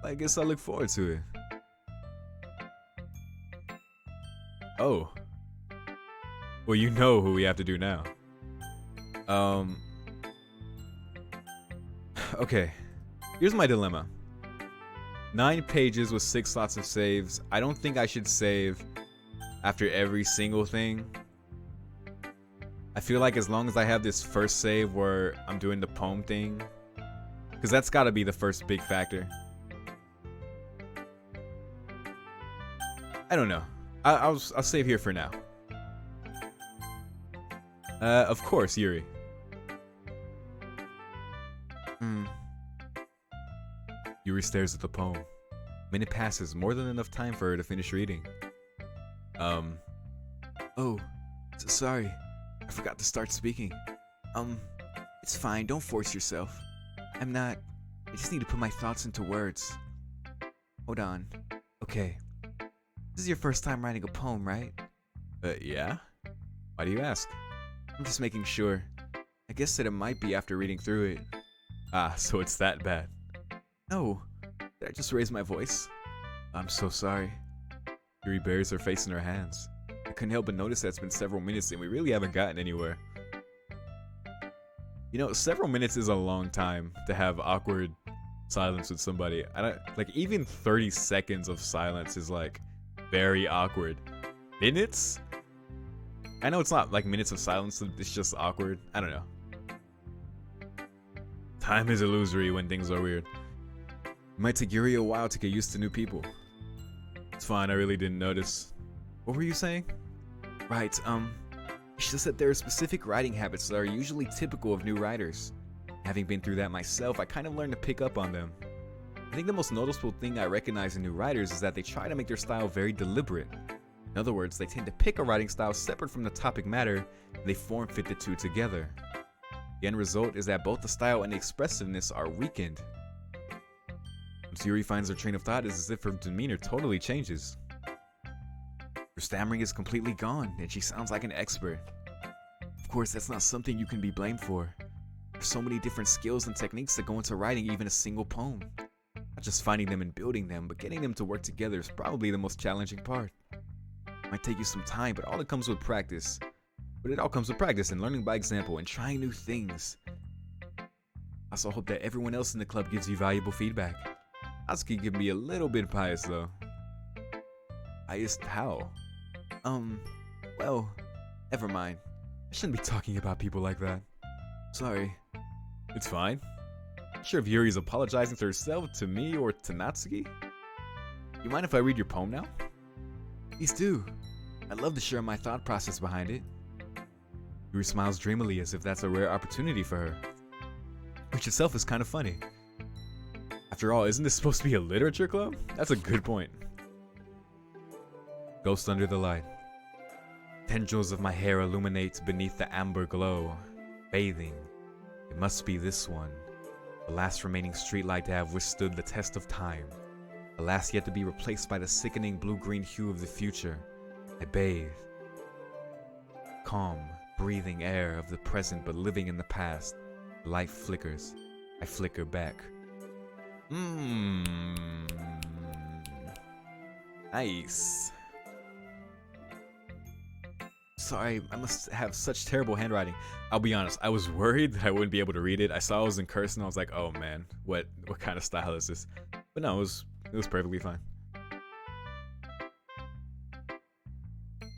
I guess I look forward to it. Oh. Well, you know who we have to do now. Okay. Here's my dilemma. 9 pages with 6 slots of saves. I don't think I should save after every single thing. I feel like as long as I have this first save where I'm doing the poem thing, because that's got to be the first big factor. I don't know. I'll save here for now. Of course, Yuri. Yuri stares at the poem. Minute passes, more than enough time for her to finish reading. Oh, sorry. I forgot to start speaking. It's fine, don't force yourself. I just need to put my thoughts into words. Hold on. Okay. This is your first time writing a poem, right? Yeah? Why do you ask? I'm just making sure. I guess that it might be after reading through it. Ah, so it's that bad. No. Did I just raise my voice? I'm so sorry. Yuri buries her face in her hands. I couldn't help but notice that it's been several minutes and we really haven't gotten anywhere. You know, several minutes is a long time to have awkward silence with somebody. Even 30 seconds of silence is like very awkward. Minutes? I know it's not like minutes of silence, it's just awkward. I don't know. Time is illusory when things are weird. It might take Yuri a while to get used to new people. It's fine, I really didn't notice. What were you saying? Right, it's just that there are specific writing habits that are usually typical of new writers. Having been through that myself, I kind of learned to pick up on them. I think the most noticeable thing I recognize in new writers is that they try to make their style very deliberate. In other words, they tend to pick a writing style separate from the topic matter, and they form fit the two together. The end result is that both the style and the expressiveness are weakened. Once Yuri finds her train of thought, it's as if her demeanor totally changes. Her stammering is completely gone, and she sounds like an expert. Of course, that's not something you can be blamed for. There's so many different skills and techniques that go into writing even a single poem. Not just finding them and building them, but getting them to work together is probably the most challenging part. It might take you some time, but it all comes with practice and learning by example and trying new things. I also hope that everyone else in the club gives you valuable feedback. Atsuki can be a little bit biased though. Biased how? Well, never mind. I shouldn't be talking about people like that. Sorry. It's fine. Not sure if Yuri's apologizing to herself, to me, or to Natsuki. You mind if I read your poem now? Please do. I'd love to share my thought process behind it. Yuri smiles dreamily as if that's a rare opportunity for her. Which itself is kind of funny. After all, isn't this supposed to be a literature club? That's a good point. Ghost under the light. Tendrils of my hair illuminate beneath the amber glow. Bathing. It must be this one. The last remaining streetlight to have withstood the test of time. The last yet to be replaced by the sickening blue-green hue of the future. I bathe. Calm, breathing air of the present but living in the past. The light flickers. I flicker back. Nice. Sorry, I must have such terrible handwriting. I'll be honest, I was worried that I wouldn't be able to read it. I saw it was in cursive and I was like, oh man, what kind of style is this? But no, it was perfectly fine.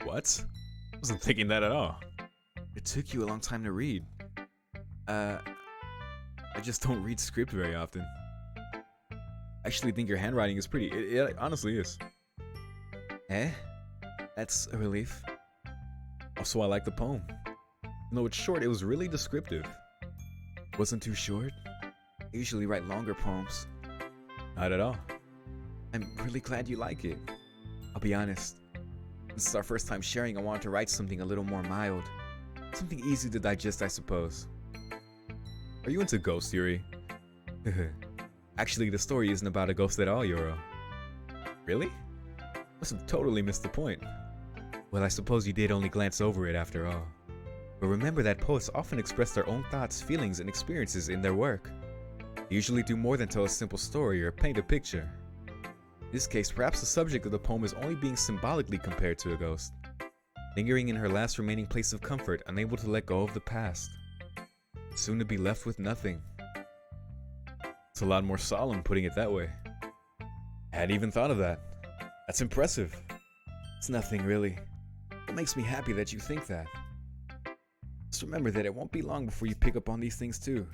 What? I wasn't thinking that at all. It took you a long time to read. I just don't read script very often. I actually think your handwriting is pretty. It honestly is. Eh? That's a relief. Also, I like the poem. No, it's short. It was really descriptive. Wasn't too short. I usually write longer poems. Not at all. I'm really glad you like it. I'll be honest. This is our first time sharing. I wanted to write something a little more mild. Something easy to digest, I suppose. Are you into ghost theory? Actually, the story isn't about a ghost at all, Yoro. Really? Must have totally missed the point. Well, I suppose you did only glance over it after all. But remember that poets often express their own thoughts, feelings, and experiences in their work. They usually do more than tell a simple story or paint a picture. In this case, perhaps the subject of the poem is only being symbolically compared to a ghost, lingering in her last remaining place of comfort, unable to let go of the past, soon to be left with nothing. It's a lot more solemn putting it that way. I hadn't even thought of that. That's impressive. It's nothing really. It makes me happy that you think that. Just remember that it won't be long before you pick up on these things too.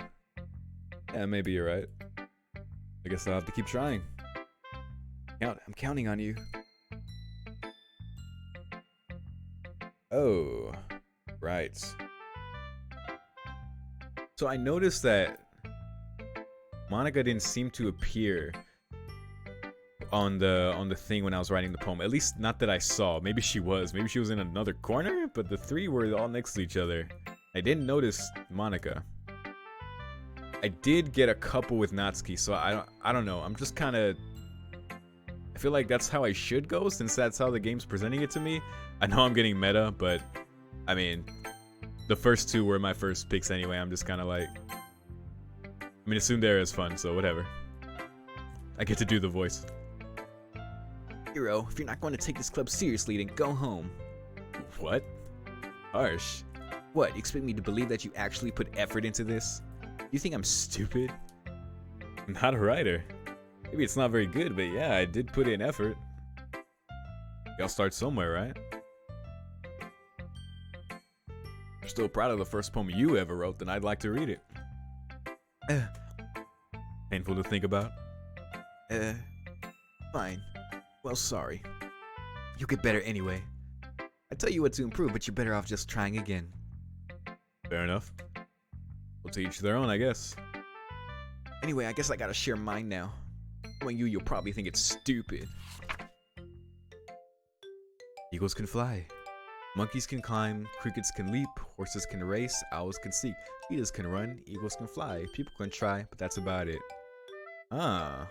Yeah, maybe you're right. I guess I'll have to keep trying. I'm counting on you. Oh, right. So I noticed that Monica didn't seem to appear on the thing when I was writing the poem. At least not that I saw. Maybe she was. Maybe she was in another corner, but the three were all next to each other. I didn't notice Monica. I did get a couple with Natsuki, so I don't know. I'm just kind of... I feel like that's how I should go, since that's how the game's presenting it to me. I know I'm getting meta, but I mean, the first two were my first picks anyway. I'm just kind of like... I mean, Tsundere is fun, so whatever. I get to do the voice. Hero, if you're not going to take this club seriously, then go home. What? Harsh. What, you expect me to believe that you actually put effort into this? You think I'm stupid? I'm not a writer. Maybe it's not very good, but yeah, I did put in effort. Y'all start somewhere, right? If you're still proud of the first poem you ever wrote, then I'd like to read it. Painful to think about. Fine. Well, sorry. You'll get better anyway. I tell you what to improve, but you're better off just trying again. Fair enough. We'll to each their own, I guess. Anyway, I guess I gotta share mine now. Knowing you'll probably think it's stupid. Eagles can fly. Monkeys can climb. Crickets can leap. Horses can race. Owls can seek. Cheetahs can run. Eagles can fly. People can try, but that's about it. Ah.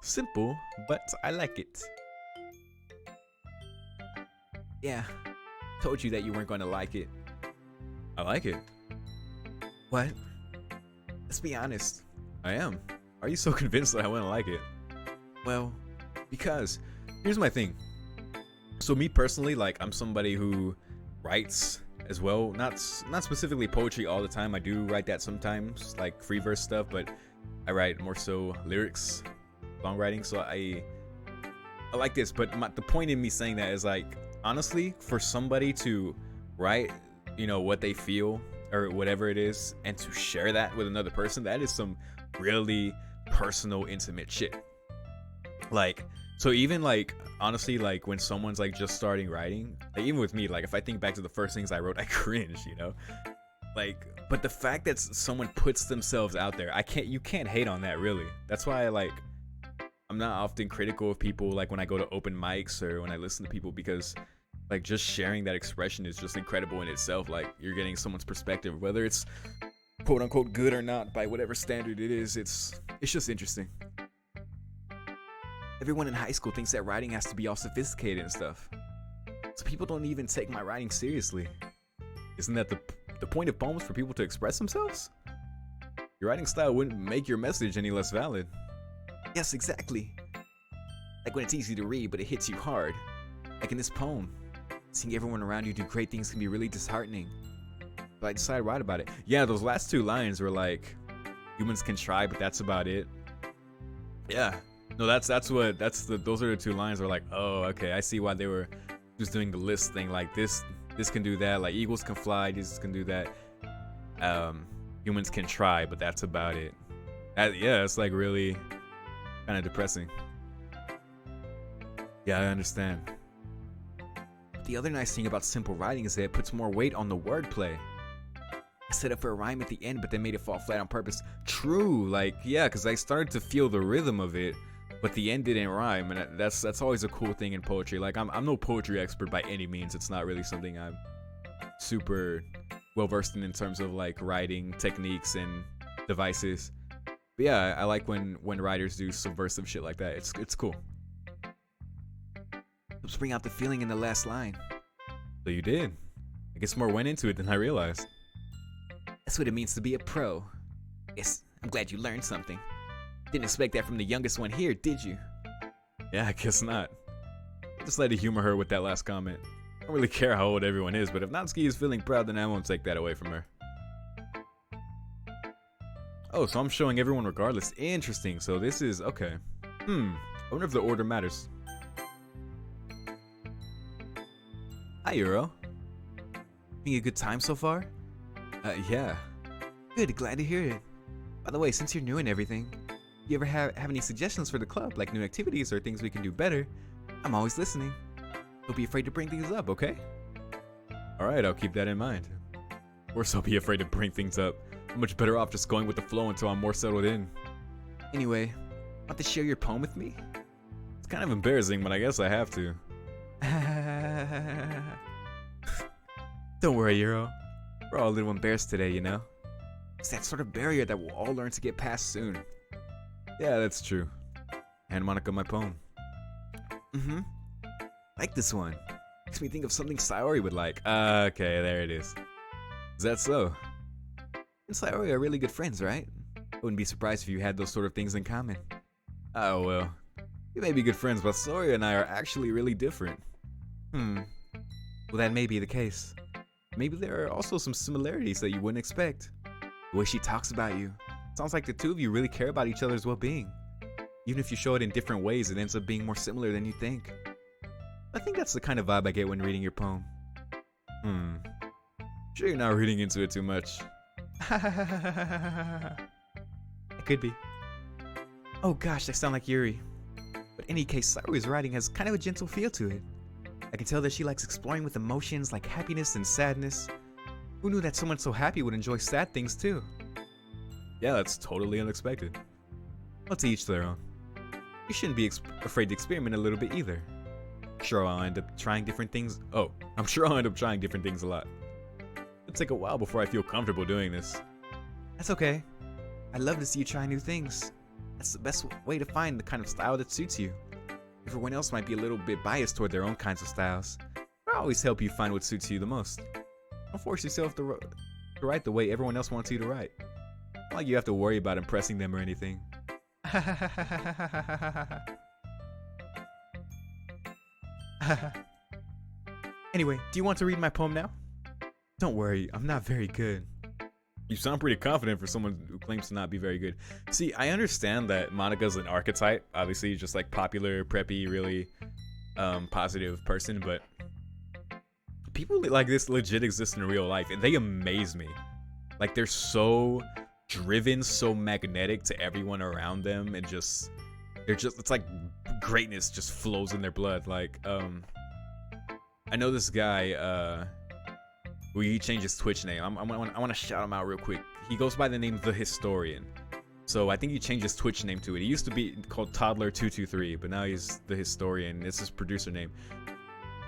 Simple, but I like it. Yeah. Told you that you weren't going to like it. I like it. What? Let's be honest. I am. Are you so convinced that I want to like it? Well, because here's my thing. So me personally, like, I'm somebody who writes as well. Not specifically poetry all the time. I do write that sometimes, like free verse stuff, but I write more so lyrics, songwriting. So I like this, but the point in me saying that is, like, honestly, for somebody to write, you know, what they feel or whatever it is, and to share that with another person, that is some really personal, intimate shit. Like, so even, like, honestly, like, when someone's, like, just starting writing, like, even with me, like, if I think back to the first things I wrote, I cringe, you know? Like, but the fact that someone puts themselves out there, you can't hate on that, really. That's why I'm not often critical of people, like, when I go to open mics or when I listen to people, because, like, just sharing that expression is just incredible in itself. Like, you're getting someone's perspective, whether it's quote unquote good or not, by whatever standard it is. It's just interesting. Everyone in high school thinks that writing has to be all sophisticated and stuff, so people don't even take my writing seriously. Isn't that the point of poems, for people to express themselves? Your writing style wouldn't make your message any less valid. Yes, exactly. Like when it's easy to read, but it hits you hard. Like in this poem, seeing everyone around you do great things can be really disheartening. But I decided to write about it. Yeah, those last two lines were like, humans can try, but that's about it. Yeah. No, those are the two lines where, like, oh, okay, I see why they were Just doing the list thing, like this can do that, like eagles can fly, this can do that. Humans can try, but that's about it. Yeah, it's like really kind of depressing. Yeah, I understand. The other nice thing about simple writing is that it puts more weight on the wordplay. I set up for a rhyme at the end, but then made it fall flat on purpose. True, like, yeah, because I started to feel the rhythm of it, but the end didn't rhyme, and that's always a cool thing in poetry. Like, I'm no poetry expert by any means. It's not really something I'm super well versed in terms of like writing techniques and devices. But yeah, I like when writers do subversive shit like that. It's cool. Helps bring out the feeling in the last line. So you did. I guess more went into it than I realized. That's what it means to be a pro. Yes, I'm glad you learned something. Didn't expect that from the youngest one here, did you? Yeah, I guess not. Just let to humor her with that last comment. I don't really care how old everyone is, but if Natsuki is feeling proud, then I won't take that away from her. Oh, so I'm showing everyone regardless. Interesting, so this is, okay. I wonder if the order matters. Hi, Euro. Having a good time so far? Yeah. Good, glad to hear it. By the way, since you're new and everything, you ever have any suggestions for the club, like new activities or things we can do better? I'm always listening. Don't be afraid to bring things up, okay? Alright, I'll keep that in mind. Of course I'll be afraid to bring things up. I'm much better off just going with the flow until I'm more settled in. Anyway, want to share your poem with me? It's kind of embarrassing, but I guess I have to. Don't worry, Euro. We're all a little embarrassed today, you know? It's that sort of barrier that we'll all learn to get past soon. Yeah, that's true. Hand Monica my poem. Like this one. Makes me think of something Sayori would like. Okay, there it is. Is that so? And Sayori are really good friends, right? I wouldn't be surprised if you had those sort of things in common. Oh, well. We may be good friends, but Sayori and I are actually really different. Well, that may be the case. Maybe there are also some similarities that you wouldn't expect. The way she talks about you. Sounds like the two of you really care about each other's well-being. Even if you show it in different ways, it ends up being more similar than you think. I think that's the kind of vibe I get when reading your poem. Sure you're not reading into it too much. It could be. Oh gosh, I sound like Yuri. But in any case, Sayori's writing has kind of a gentle feel to it. I can tell that she likes exploring with emotions like happiness and sadness. Who knew that someone so happy would enjoy sad things too? Yeah, that's totally unexpected. Well, to each their own. You shouldn't be afraid to experiment a little bit either. Sure, I'll end up trying different things. Oh, I'm sure I'll end up trying different things a lot. It'll take a while before I feel comfortable doing this. That's okay. I love to see you try new things. That's the best way to find the kind of style that suits you. Everyone else might be a little bit biased toward their own kinds of styles. I'll always help you find what suits you the most. Don't force yourself to write the way everyone else wants you to write. Not like you have to worry about impressing them or anything. Anyway, do you want to read my poem now? Don't worry, I'm not very good. You sound pretty confident for someone who claims to not be very good. See, I understand that Monica's an archetype, obviously, just like popular, preppy, really positive person, but people like this legit exist in real life, and they amaze me. Like, they're so driven, so magnetic to everyone around them, and just, it's like greatness just flows in their blood. Like, I know this guy, he changed his Twitch name. I want to shout him out real quick. He goes by the name The Historian. So I think he changed his Twitch name to it. He used to be called Toddler223, but now he's The Historian. It's his producer name.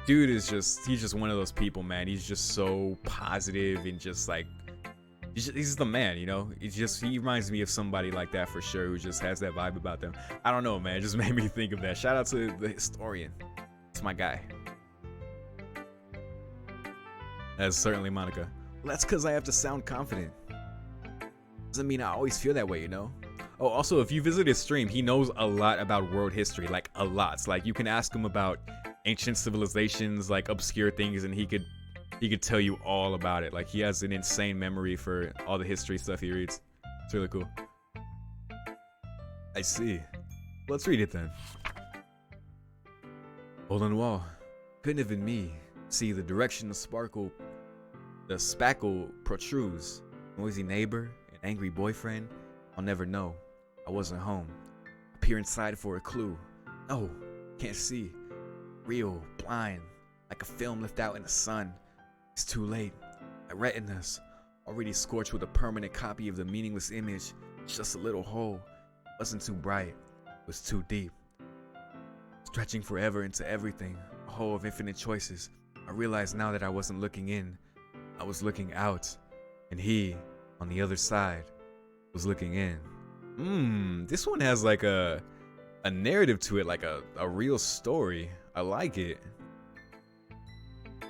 Dude is he's just one of those people, man. He's just so positive and just like, he's the man, you know? He reminds me of somebody like that for sure, who just has that vibe about them. I don't know, man. It just made me think of that. Shout out to The Historian. It's my guy. That's certainly Monica. Well, that's because I have to sound confident. Doesn't mean I always feel that way, you know? Oh, also, if you visit his stream, he knows a lot about world history, like a lot. So, like, you can ask him about ancient civilizations, like obscure things, and he could tell you all about it. Like, he has an insane memory for all the history stuff he reads. It's really cool. I see. Let's read it then. Hole in the wall. Couldn't have been me. See, the direction the spackle protrudes. Noisy neighbor, an angry boyfriend. I'll never know. I wasn't home. I peer inside for a clue. No, can't see. Real, blind, like a film left out in the sun. It's too late. My retinas, already scorched with a permanent copy of the meaningless image. It's just a little hole. It wasn't too bright. It was too deep. Stretching forever into everything. A hole of infinite choices. I realized now that I wasn't looking in. I was looking out. And he, on the other side, was looking in. This one has like a narrative to it, like a real story. I like it.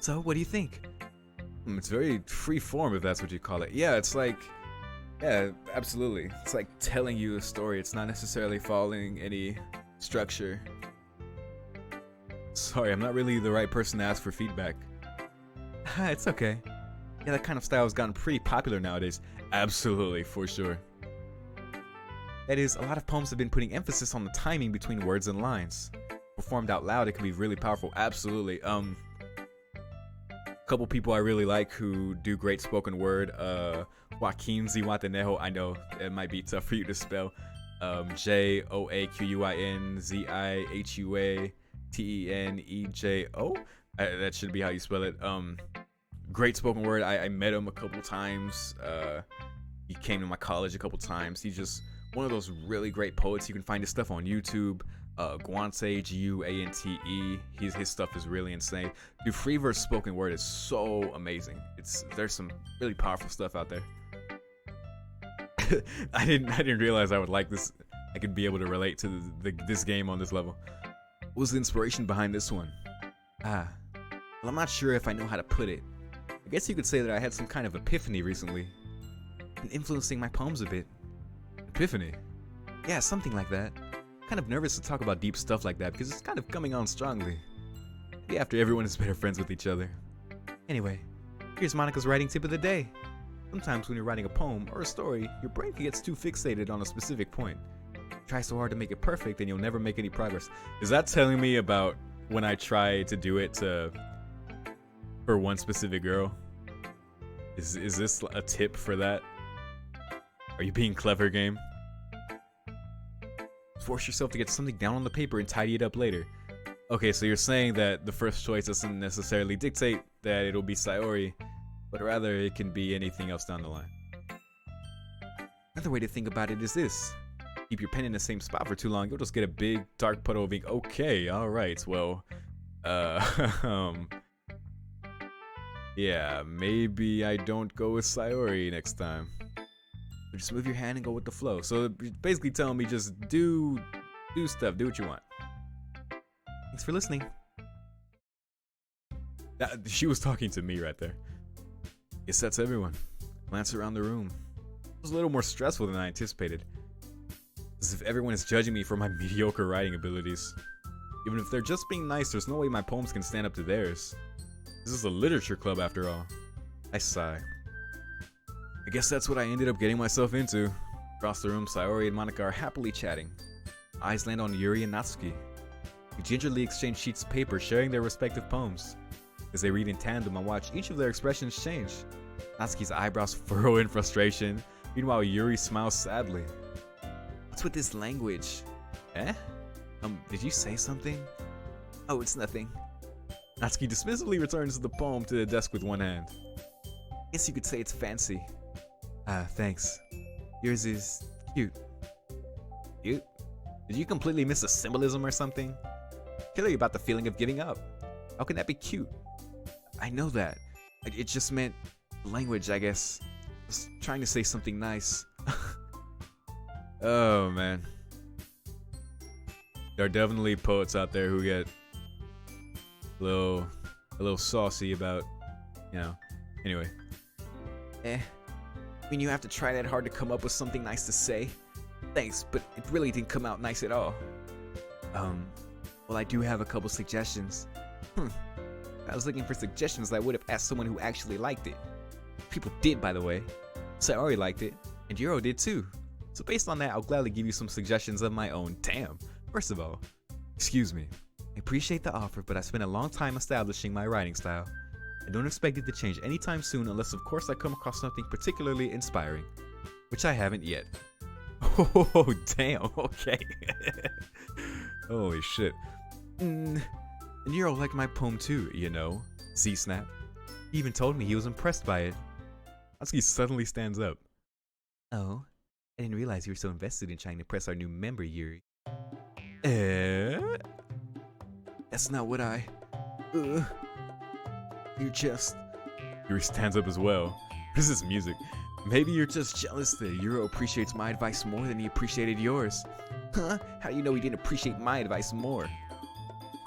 So, what do you think? It's very free form, if that's what you call it. Yeah, it's like, yeah, absolutely. It's like telling you a story. It's not necessarily following any structure. Sorry, I'm not really the right person to ask for feedback. It's okay. Yeah, that kind of style has gotten pretty popular nowadays. Absolutely, for sure. That is, a lot of poems have been putting emphasis on the timing between words and lines. Performed out loud, it can be really powerful. Absolutely. Couple people I really like who do great spoken word. Joaquin Zihuatanejo. I know it might be tough for you to spell. JOAQUINZIHUATENEJO. That should be how you spell it. Great spoken word. I met him a couple times. He came to my college a couple times. He's just one of those really great poets. You can find his stuff on YouTube. Guante, Guante. His stuff is really insane. Dude, free verse spoken word is so amazing. There's some really powerful stuff out there. I didn't realize I would like this. I could be able to relate to this game on this level. What was the inspiration behind this one? Well, I'm not sure if I know how to put it. I guess you could say that I had some kind of epiphany recently, and influencing my poems a bit. Epiphany? Yeah, something like that. Kind of nervous to talk about deep stuff like that because it's kind of coming on strongly. Maybe after everyone is better friends with each other. Anyway, here's Monica's writing tip of the day. Sometimes when you're writing a poem or a story, your brain gets too fixated on a specific point. Try so hard to make it perfect and you'll never make any progress. Is that telling me about when I try to do it for one specific girl? Is this a tip for that? Are you being clever, game? Force yourself to get something down on the paper and tidy it up later. Okay, so you're saying that the first choice doesn't necessarily dictate that it'll be Sayori, but rather it can be anything else down the line. Another way to think about it is this. Keep your pen in the same spot for too long, you'll just get a big dark puddle of ink. Okay, alright, well, yeah, maybe I don't go with Sayori next time. Just move your hand and go with the flow. So basically telling me just do stuff, do what you want. Thanks for listening. She was talking to me right there. Guess that's everyone. Glance around the room. It was a little more stressful than I anticipated. As if everyone is judging me for my mediocre writing abilities. Even if they're just being nice, there's no way my poems can stand up to theirs. This is a literature club after all. I sigh. I guess that's what I ended up getting myself into. Across the room, Sayori and Monica are happily chatting. Eyes land on Yuri and Natsuki. They gingerly exchange sheets of paper, sharing their respective poems. As they read in tandem, I watch each of their expressions change. Natsuki's eyebrows furrow in frustration. Meanwhile, Yuri smiles sadly. What's with this language? Eh? Did you say something? Oh, it's nothing. Natsuki dismissively returns the poem to the desk with one hand. Guess you could say it's fancy. Thanks. Yours is cute. Cute? Did you completely miss a symbolism or something? Clearly about the feeling of giving up. How can that be cute? I know that. It just meant language, I guess. I was trying to say something nice. Oh, man. There are definitely poets out there who get a little saucy about, you know. Anyway. I mean, you have to try that hard to come up with something nice to say. Thanks, but it really didn't come out nice at all. Well, I do have a couple suggestions. If I was looking for suggestions, I would have asked someone who actually liked it. People did, by the way. Sayori liked it, and Yuro did too. So based on that, I'll gladly give you some suggestions of my own. Damn. First of all, excuse me. I appreciate the offer, but I spent a long time establishing my writing style. I don't expect it to change anytime soon unless of course I come across something particularly inspiring. Which I haven't yet. Oh, damn, okay. Holy shit. And Nero liked my poem too, you know. Z-Snap. He even told me he was impressed by it. Natsuki suddenly stands up. Oh, I didn't realize you were so invested in trying to impress our new member, Yuri. That's not what I... You're just... Yuri stands up as well. This is music. Maybe you're just jealous that Yuro appreciates my advice more than he appreciated yours. Huh? How do you know he didn't appreciate my advice more?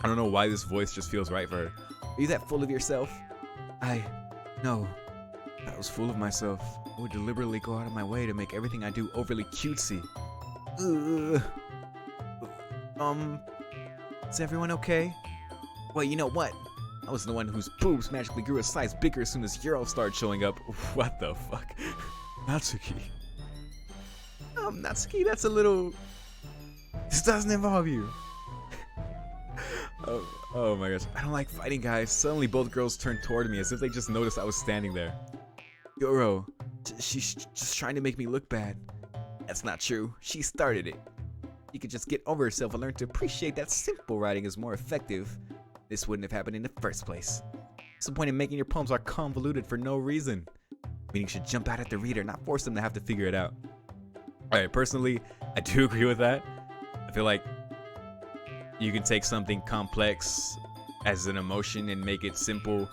I don't know why this voice just feels right for her. Are you that full of yourself? No. I was full of myself. I would deliberately go out of my way to make everything I do overly cutesy. Is everyone okay? Well, you know what? I was the one whose boobs magically grew a size bigger as soon as Euro started showing up. What the fuck? Natsuki. Natsuki, that's a little... This doesn't involve you. Oh my gosh. I don't like fighting, guys. Suddenly both girls turned toward me as if they just noticed I was standing there. Euro, she's just trying to make me look bad. That's not true. She started it. You could just get over herself and learn to appreciate that simple writing is more effective. This wouldn't have happened in the first place. What's the point in making your poems are convoluted for no reason? Meaning should jump out at the reader, not force them to have to figure it out. Alright, personally, I do agree with that. I feel like you can take something complex as an emotion and make it simple.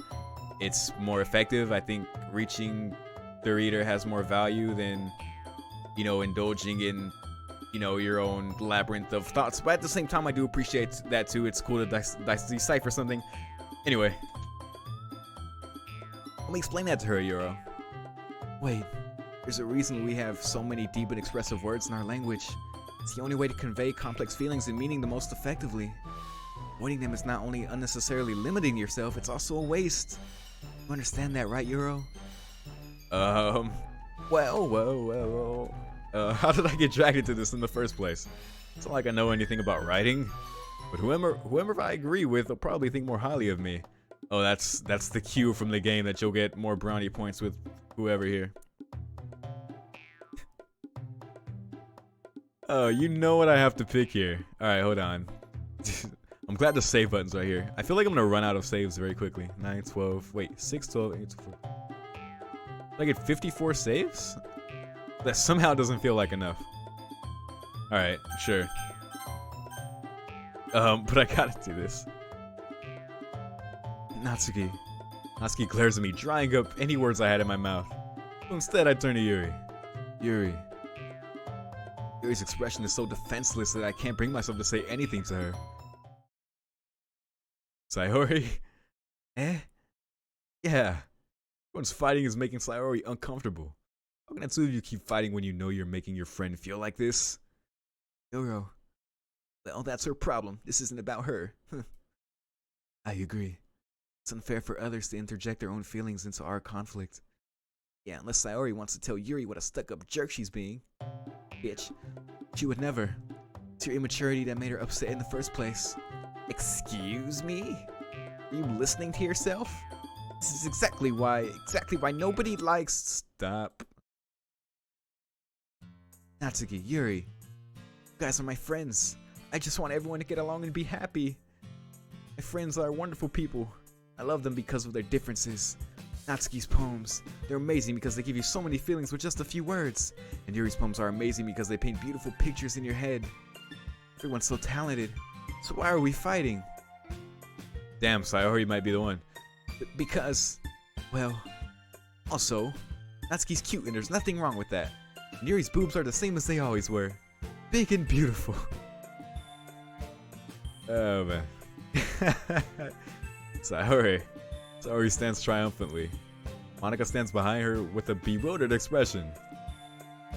It's more effective. I think reaching the reader has more value than, you know, indulging in, you know, your own labyrinth of thoughts. But at the same time, I do appreciate that too. It's cool to decipher something. Anyway, let me explain that to her, Euro. Wait, there's a reason we have so many deep and expressive words in our language. It's the only way to convey complex feelings and meaning the most effectively. Avoiding them is not only unnecessarily limiting yourself, it's also a waste. You understand that, right, Euro? Well. How did I get dragged into this in the first place? It's not like I know anything about writing, but whoever I agree with will probably think more highly of me. Oh, that's the cue from the game that you'll get more brownie points with whoever here. Oh, you know what I have to pick here. Alright, hold on. I'm glad the save button's right here. I feel like I'm gonna run out of saves very quickly. 9, 12, wait, 6, 12, 8, 4. Did I get 54 saves? That somehow doesn't feel like enough. Alright, sure. But I gotta do this. Natsuki. Natsuki glares at me, drying up any words I had in my mouth. So instead, I turn to Yuri. Yuri's expression is so defenseless that I can't bring myself to say anything to her. Sayori? Eh? Yeah. Everyone's fighting is making Sayori uncomfortable. How can the two of you keep fighting when you know you're making your friend feel like this? Yoro. Well, that's her problem. This isn't about her. I agree. It's unfair for others to interject their own feelings into our conflict. Yeah, unless Sayori wants to tell Yuri what a stuck-up jerk she's being. Bitch. She would never. It's your immaturity that made her upset in the first place. Excuse me? Are you listening to yourself? This is exactly why nobody likes... Stop. Natsuki, Yuri. You guys are my friends. I just want everyone to get along and be happy. My friends are wonderful people. I love them because of their differences. Natsuki's poems, they're amazing because they give you so many feelings with just a few words. And Yuri's poems are amazing because they paint beautiful pictures in your head. Everyone's so talented. So why are we fighting? Damn, Sayori might be the one. Because, well, also, Natsuki's cute and there's nothing wrong with that. And Yuri's boobs are the same as they always were. Big and beautiful. Oh man. Sayori stands triumphantly. Monica stands behind her with a bewildered expression.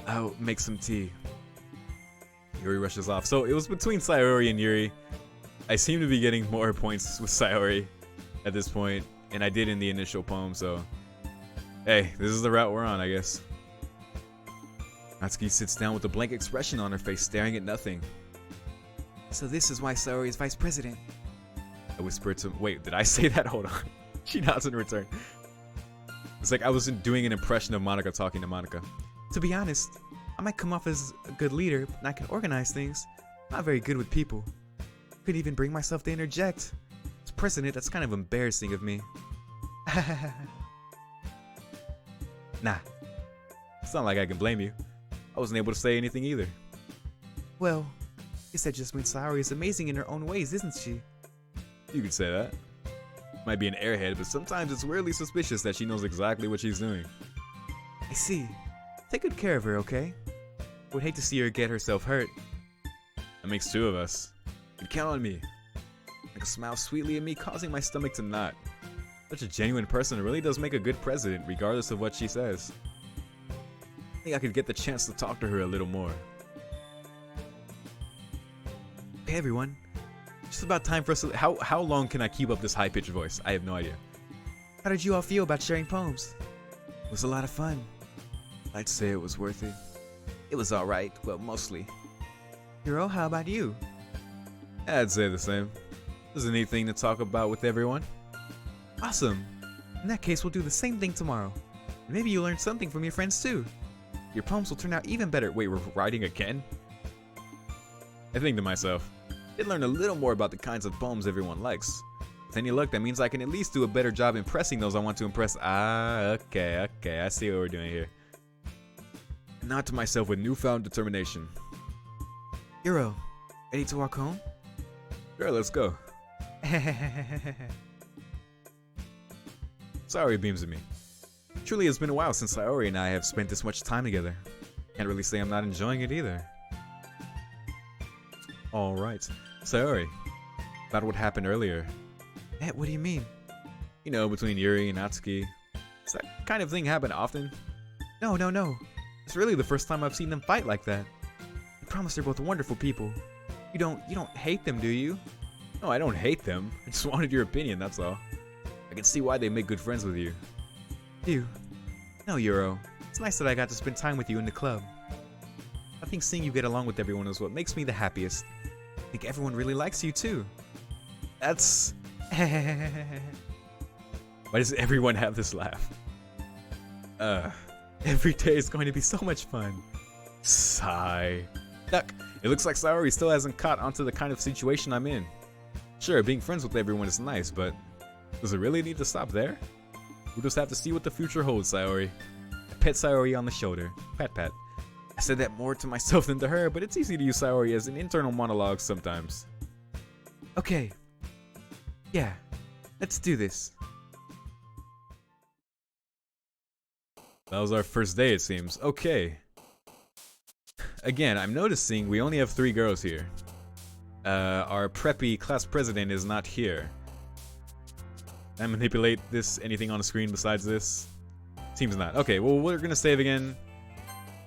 I'll make some tea. Yuri rushes off. So it was between Sayori and Yuri. I seem to be getting more points with Sayori at this point, and I did in the initial poem, so hey, this is the route we're on, I guess. Natsuki sits down with a blank expression on her face, staring at nothing. So this is why Sayori is vice president. I whispered to wait, did I say that? Hold on. She nods in return. It's like I wasn't doing an impression of Monica talking to Monica. To be honest, I might come off as a good leader, but I can organize things. I'm not very good with people. Couldn't even bring myself to interject. As president, that's kind of embarrassing of me. Nah. It's not like I can blame you. I wasn't able to say anything either. Well, I guess that just means Sayori is amazing in her own ways, isn't she? You could say that. Might be an airhead, but sometimes it's weirdly suspicious that she knows exactly what she's doing. I see. Take good care of her, okay? Would hate to see her get herself hurt. That makes two of us. You can count on me. Like a smile sweetly at me, causing my stomach to knot. Such a genuine person really does make a good president, regardless of what she says. I think I could get the chance to talk to her a little more. Hey everyone. Just about time for us to... How long can I keep up this high-pitched voice? I have no idea. How did you all feel about sharing poems? It was a lot of fun. I'd say it was worth it. It was alright, well, mostly. Hiro, how about you? I'd say the same. It was a neat thing to talk about with everyone. Awesome. In that case, we'll do the same thing tomorrow. Maybe you'll learn something from your friends too. Your poems will turn out even better. Wait, we're writing again? I think to myself, I'd learn a little more about the kinds of poems everyone likes. With any luck, that means I can at least do a better job impressing those I want to impress. Okay, I see what we're doing here. Not to myself with newfound determination. Hiro, ready to walk home? Sure, let's go. Sayori beams at me. Truly, it's been a while since Sayori and I have spent this much time together. Can't really say I'm not enjoying it either. Alright, Sayori, about what happened earlier. What do you mean? You know, between Yuri and Natsuki. Does that kind of thing happen often? No. It's really the first time I've seen them fight like that. I promise they're both wonderful people. You don't hate them, do you? No, I don't hate them. I just wanted your opinion, that's all. I can see why they make good friends with you. No, Yuro. It's nice that I got to spend time with you in the club. I think seeing you get along with everyone is what makes me the happiest. I think everyone really likes you too. That's... Why does everyone have this laugh? Every day is going to be so much fun. Sigh. Duck. It looks like Sayori still hasn't caught onto the kind of situation I'm in. Sure, being friends with everyone is nice, but does it really need to stop there? We'll just have to see what the future holds, Sayori. I pet Sayori on the shoulder. Pat pat. I said that more to myself than to her, but it's easy to use Sayori as an internal monologue sometimes. Okay. Yeah. Let's do this. That was our first day, it seems. Okay. Again, I'm noticing we only have 3 girls here. Our preppy class president is not here. Can I manipulate this? Anything on the screen besides this? Seems not. Okay, well, we're gonna save again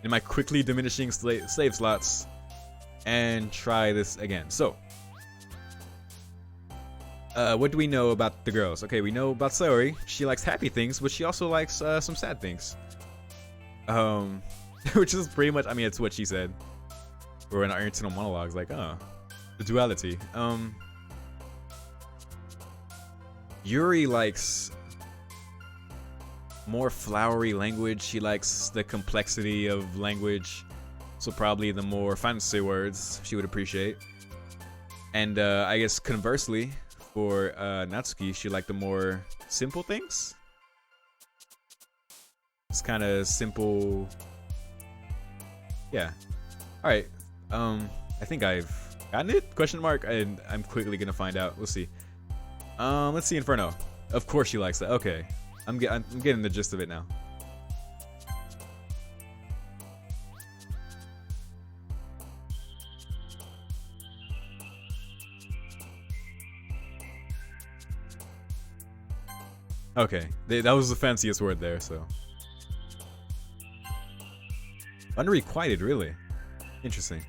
in my quickly diminishing save slots and try this again. So, what do we know about the girls? Okay, we know about Sayori. She likes happy things, but she also likes some sad things. Which is pretty much, I mean, it's what she said. Or in our internal monologues, like, the duality. Yuri likes more flowery language. She likes the complexity of language. So probably the more fancy words she would appreciate. And I guess conversely, for Natsuki, she liked the more simple things. It's kind of simple. Yeah. Alright. I think I've gotten it? Question mark? And I'm quickly gonna find out. We'll see. Let's see Inferno. Of course she likes that. Okay. I'm getting the gist of it now. Okay. That was the fanciest word there, so. Unrequited, really. Interesting.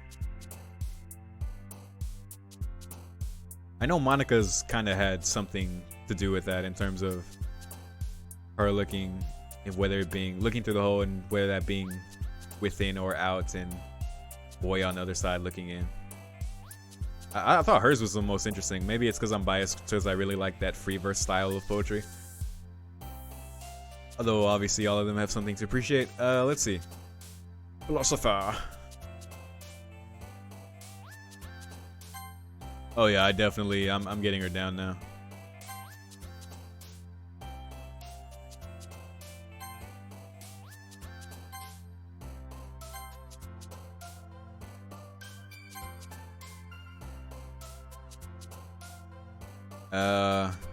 I know Monica's kind of had something to do with that in terms of her looking, whether it being looking through the hole and whether that being within or out, and boy on the other side looking in. I thought hers was the most interesting. Maybe it's because I'm biased because I really like that free verse style of poetry. Although obviously all of them have something to appreciate. Let's see. Philosopher. Oh yeah, I'm getting her down now.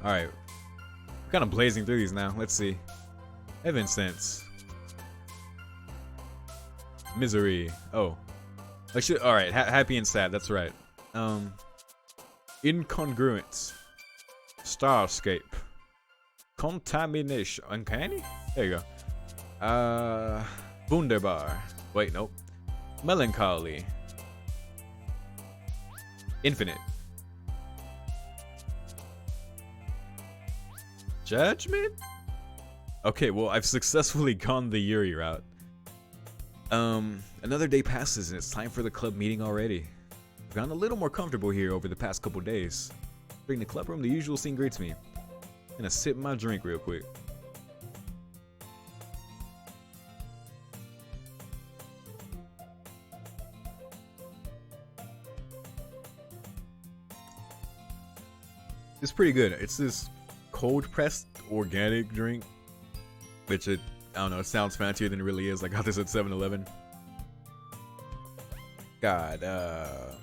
Alright. We're kind of blazing through these now. Let's see. Heaven sense. Misery. Oh. Alright, happy and sad, that's right. Incongruence. Starscape. Contamination. Uncanny? There you go. Wunderbar. Wait, nope. Melancholy. Infinite. Judgment? Okay, well, I've successfully gone the Yuri route. Another day passes and it's time for the club meeting already. I've gotten a little more comfortable here over the past couple days. During the club room, the usual scene greets me. I'm gonna sip my drink real quick. It's pretty good. It's this cold pressed organic drink, which I don't know, it sounds fancier than it really is. I got this at 7-Eleven. God, it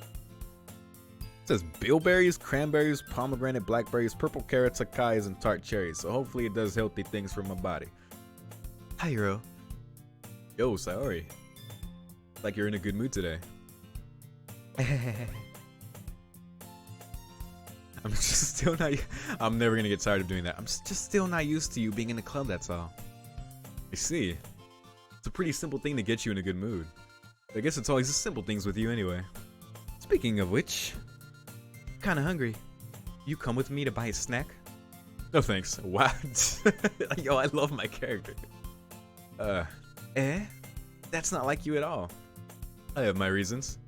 says bilberries, cranberries, pomegranate, blackberries, purple carrots, acai's, and tart cherries. So hopefully it does healthy things for my body. Hi, Hiro. Yo, Sayori. Like you're in a good mood today. I'm just still not. I'm never gonna get tired of doing that. I'm just still not used to you being in the club. That's all. I see. It's a pretty simple thing to get you in a good mood. I guess it's always the simple things with you anyway. Speaking of which, I'm kinda hungry. You come with me to buy a snack? No thanks. What? Yo, I love my character. That's not like you at all. I have my reasons.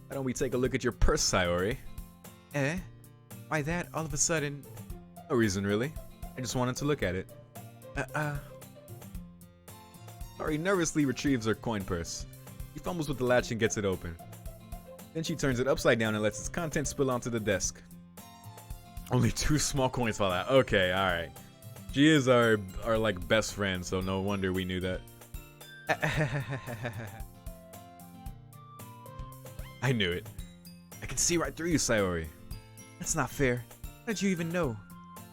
Why don't we take a look at your purse, Sayori? Why that all of a sudden? No reason really. I just wanted to look at it. Sayori nervously retrieves her coin purse. She fumbles with the latch and gets it open. Then she turns it upside down and lets its contents spill onto the desk. Only 2 small coins fall out. Okay, alright. She is our like best friend, so no wonder we knew that. I knew it. I can see right through you, Sayori. That's not fair. How did you even know?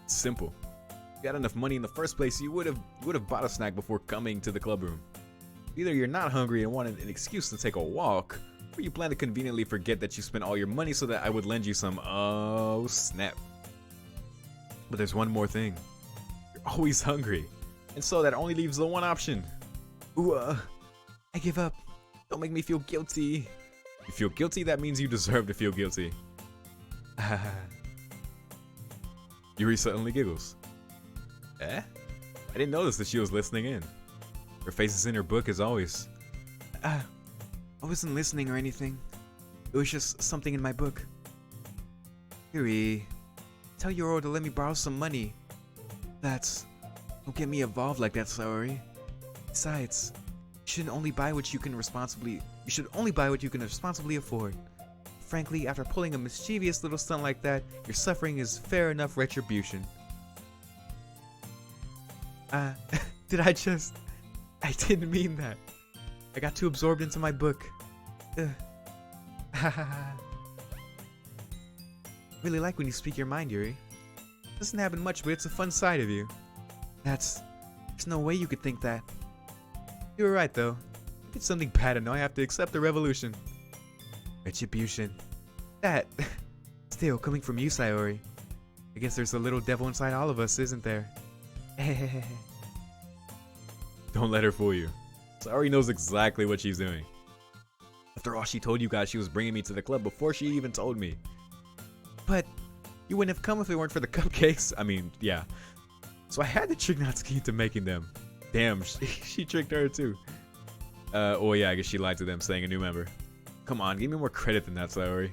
It's simple. If you had enough money in the first place, you would have bought a snack before coming to the club room. Either you're not hungry and wanted an excuse to take a walk, or you plan to conveniently forget that you spent all your money so that I would lend you some. Oh, snap. But there's one more thing. You're always hungry. And so that only leaves the one option. Ooh, I give up. Don't make me feel guilty. You feel guilty? That means you deserve to feel guilty. Yuri suddenly giggles. I didn't notice that she was listening in. Her face is in her book as always. I wasn't listening or anything. It was just something in my book. Yuri, tell Yoro to let me borrow some money. Don't get me involved like that, Sayori. Besides, you should only buy what you can responsibly afford. Frankly, after pulling a mischievous little stunt like that, your suffering is fair enough retribution. I didn't mean that. I got too absorbed into my book. Really like when you speak your mind, Yuri. Doesn't happen much, but it's a fun side of you. There's no way you could think that. You were right, though. If it's something bad, I know I have to accept the revolution. Retribution. That. Still, coming from you, Sayori. I guess there's a little devil inside all of us, isn't there? Don't let her fool you. Sayori knows exactly what she's doing. After all, she told you guys she was bringing me to the club before she even told me. But you wouldn't have come if it weren't for the cupcakes. I mean, yeah. So I had to trick Natsuki into making them. Damn, she tricked her too. Oh yeah, I guess she lied to them saying a new member. Come on, give me more credit than that, Sayori.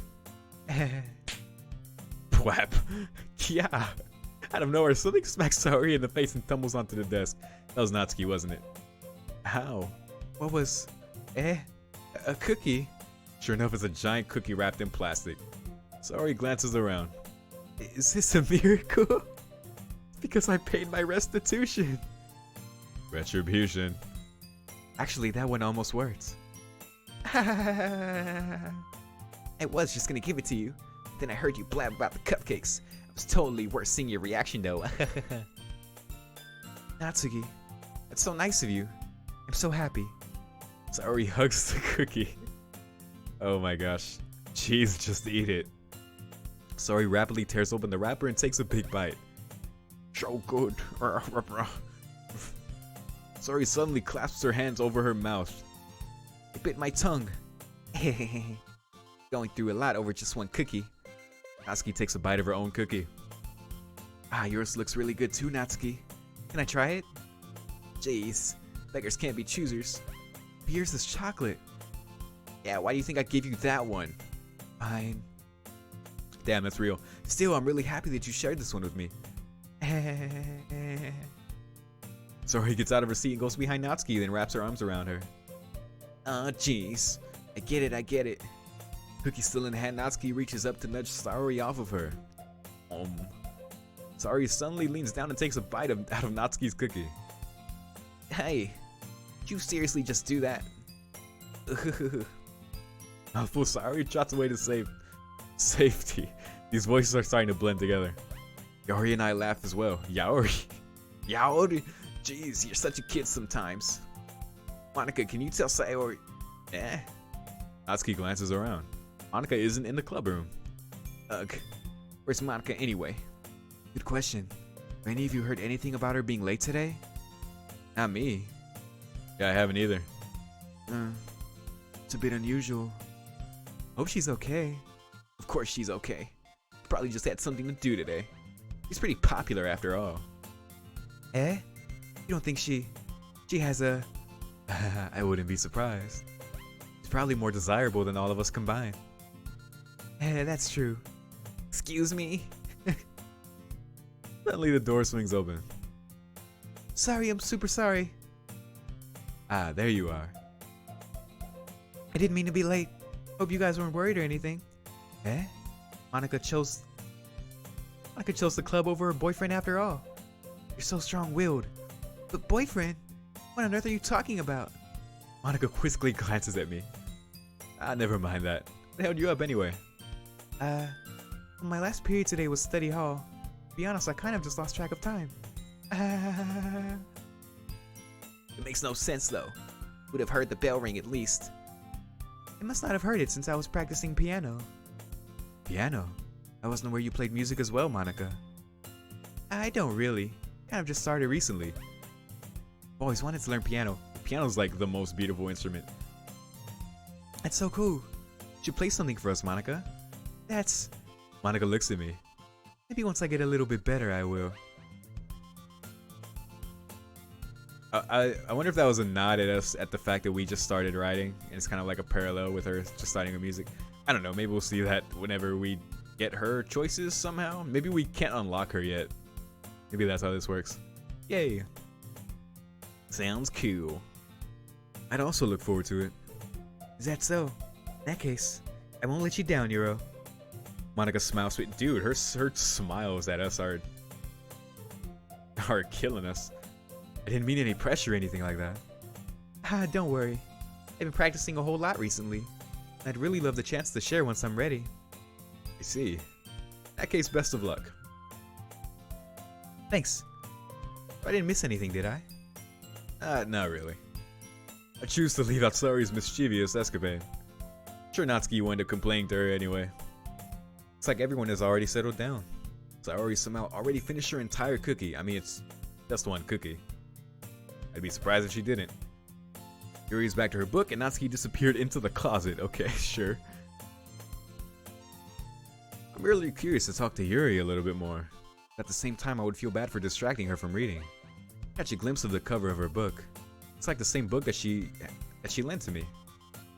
Pwap. Yeah. Out of nowhere, something smacks Saori in the face and tumbles onto the desk. That was Natsuki, wasn't it? How? What was... a cookie? Sure enough, it's a giant cookie wrapped in plastic. Saori glances around. Is this a miracle? Because I paid my restitution. Retribution. Actually, that one almost worked. I was just gonna give it to you. Then I heard you blab about the cupcakes. It was totally worth seeing your reaction though. Natsuki, that's so nice of you. I'm so happy. Saori hugs the cookie. Oh my gosh. Jeez, just eat it. Saori rapidly tears open the wrapper and takes a big bite. So good. Saori suddenly clasps her hands over her mouth. It bit my tongue. Going through a lot over just one cookie. Natsuki takes a bite of her own cookie. Ah, yours looks really good too, Natsuki. Can I try it? Jeez, beggars can't be choosers. But here's this chocolate. Yeah, why do you think I gave you that one? Fine. Damn, that's real. Still, I'm really happy that you shared this one with me. Saori gets out of her seat and goes behind Natsuki, then wraps her arms around her. Jeez. I get it. Cookie still in hand, Natsuki reaches up to nudge Saori off of her. Saori suddenly leans down and takes a bite out of Natsuki's cookie. Hey, did you seriously just do that? Mouthful, Saori trots away to safety. These voices are starting to blend together. Yaori and I laughed as well. Yaori? Jeez, you're such a kid sometimes. Monica, can you tell Saori? Natsuki glances around. Monica isn't in the club room. Ugh. Where's Monica anyway? Good question. Have any of you heard anything about her being late today? Not me. Yeah, I haven't either. It's a bit unusual. Hope she's okay. Of course she's okay. Probably just had something to do today. She's pretty popular after all. You don't think she has a... I wouldn't be surprised. She's probably more desirable than all of us combined. That's true. Excuse me? Suddenly the door swings open. Sorry, I'm super sorry. Ah, there you are. I didn't mean to be late. Hope you guys weren't worried or anything. Monica chose the club over her boyfriend after all. You're so strong-willed. But boyfriend? What on earth are you talking about? Monica quizzically glances at me. Never mind that. What held you up anyway? My last period today was study hall. To be honest, I kind of just lost track of time. It makes no sense though. Would have heard the bell ring at least. I must not have heard it since I was practicing piano. Piano? I wasn't aware you played music as well, Monica. I don't really. Kind of just started recently. I've always wanted to learn piano. Piano's like the most beautiful instrument. That's so cool. You should play something for us, Monica. That's... Monica looks at me. Maybe once I get a little bit better, I will. I wonder if that was a nod at us at the fact that we just started writing, and it's kind of like a parallel with her just starting with music. I don't know, maybe we'll see that whenever we get her choices somehow. Maybe we can't unlock her yet. Maybe that's how this works. Yay. Sounds cool. I'd also look forward to it. Is that so? In that case, I won't let you down, Euro. Monica smiles sweet. Dude, her smiles at us are killing us. I didn't mean any pressure or anything like that. Don't worry. I've been practicing a whole lot recently. And I'd really love the chance to share once I'm ready. I see. In that case, best of luck. Thanks. I didn't miss anything, did I? Not really. I choose to leave out Saori's mischievous escapade. Sure, Natsuki will end up complaining to her anyway. It's like everyone has already settled down. Saori somehow already finished her entire cookie. I mean, it's just one cookie. I'd be surprised if she didn't. Yuri's back to her book and Natsuki disappeared into the closet. Okay, sure. I'm really curious to talk to Yuri a little bit more. At the same time, I would feel bad for distracting her from reading. Catch a glimpse of the cover of her book. It's like the same book that she lent to me.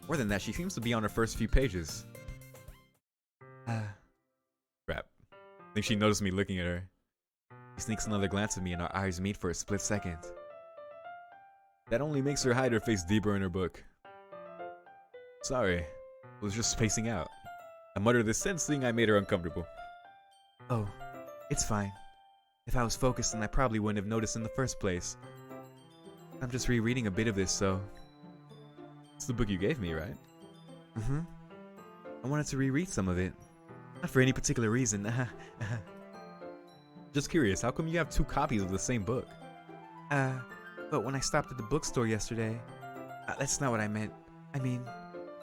More than that, she seems to be on her first few pages. Crap. I think she noticed me looking at her. She sneaks another glance at me and our eyes meet for a split second. That only makes her hide her face deeper in her book. Sorry, I was just spacing out. I muttered this sensing I made her uncomfortable. Oh, it's fine. If I was focused, then I probably wouldn't have noticed in the first place. I'm just rereading a bit of this, so... It's the book you gave me, right? Mm-hmm. I wanted to reread some of it. Not for any particular reason. Just curious, how come you have 2 copies of the same book? But when I stopped at the bookstore yesterday... that's not what I meant. I mean,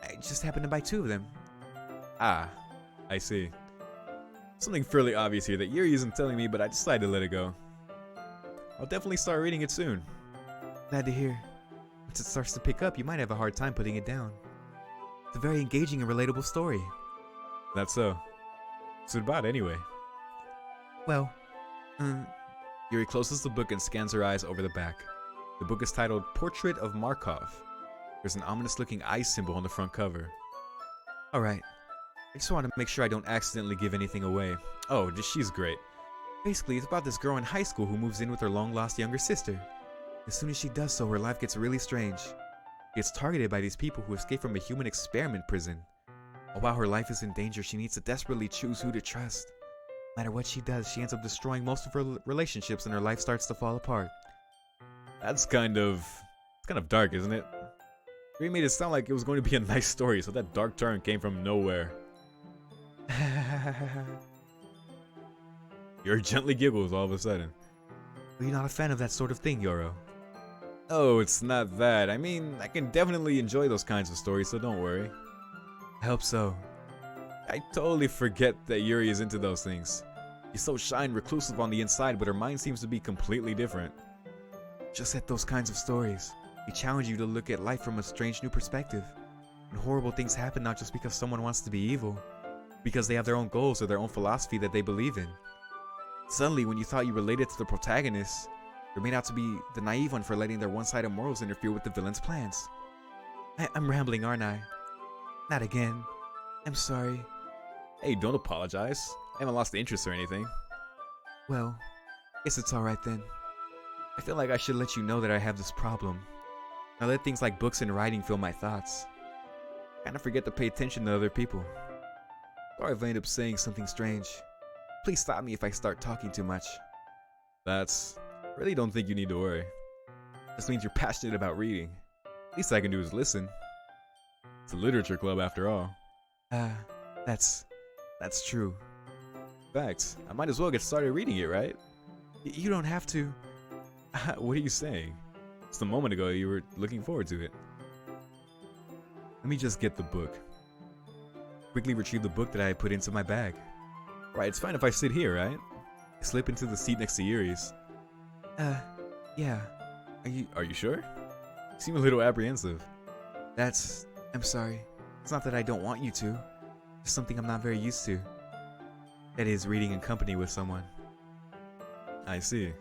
I just happened to buy 2 of them. Ah, I see. Something fairly obvious here that Yuri isn't telling me, but I decided to let it go. I'll definitely start reading it soon. Glad to hear. Once it starts to pick up, you might have a hard time putting it down. It's a very engaging and relatable story. That's so. What's it about anyway? Well, Yuri closes the book and scans her eyes over the back. The book is titled Portrait of Markov. There's an ominous looking eye symbol on the front cover. Alright. I just want to make sure I don't accidentally give anything away. Oh, she's great. Basically, it's about this girl in high school who moves in with her long-lost younger sister. As soon as she does so, her life gets really strange. She gets targeted by these people who escaped from a human experiment prison. While her life is in danger, she needs to desperately choose who to trust. No matter what she does, she ends up destroying most of her relationships and her life starts to fall apart. It's kind of dark, isn't it? You made it sound like it was going to be a nice story, so that dark turn came from nowhere. Yuri gently giggles all of a sudden. Are you not a fan of that sort of thing, Yoro? Oh, it's not that. I mean, I can definitely enjoy those kinds of stories, so don't worry. I hope so. I totally forget that Yuri is into those things. She's so shy and reclusive on the inside, but her mind seems to be completely different. Just at those kinds of stories, they challenge you to look at life from a strange new perspective. And horrible things happen not just because someone wants to be evil, because they have their own goals or their own philosophy that they believe in. Suddenly, when you thought you related to the protagonists, you're made out to be the naive one for letting their one-sided morals interfere with the villain's plans. I'm rambling, aren't I? Not again. I'm sorry. Hey, don't apologize. I haven't lost interest or anything. Well, guess it's alright then. I feel like I should let you know that I have this problem. I let things like books and writing fill my thoughts. I kind of forget to pay attention to other people. Sorry if I end up saying something strange. Please stop me if I start talking too much. I really don't think you need to worry. This means you're passionate about reading. Least I can do is listen. It's a literature club after all. That's true. In fact, I might as well get started reading it, right? You don't have to. What are you saying? Just a moment ago you were looking forward to it. Let me just get the book. Quickly retrieve the book that I put into my bag. Right, it's fine if I sit here, right? I slip into the seat next to Yuri's. Yeah. Are you sure? You seem a little apprehensive. I'm sorry. It's not that I don't want you to. It's something I'm not very used to. That is, reading in company with someone. I see.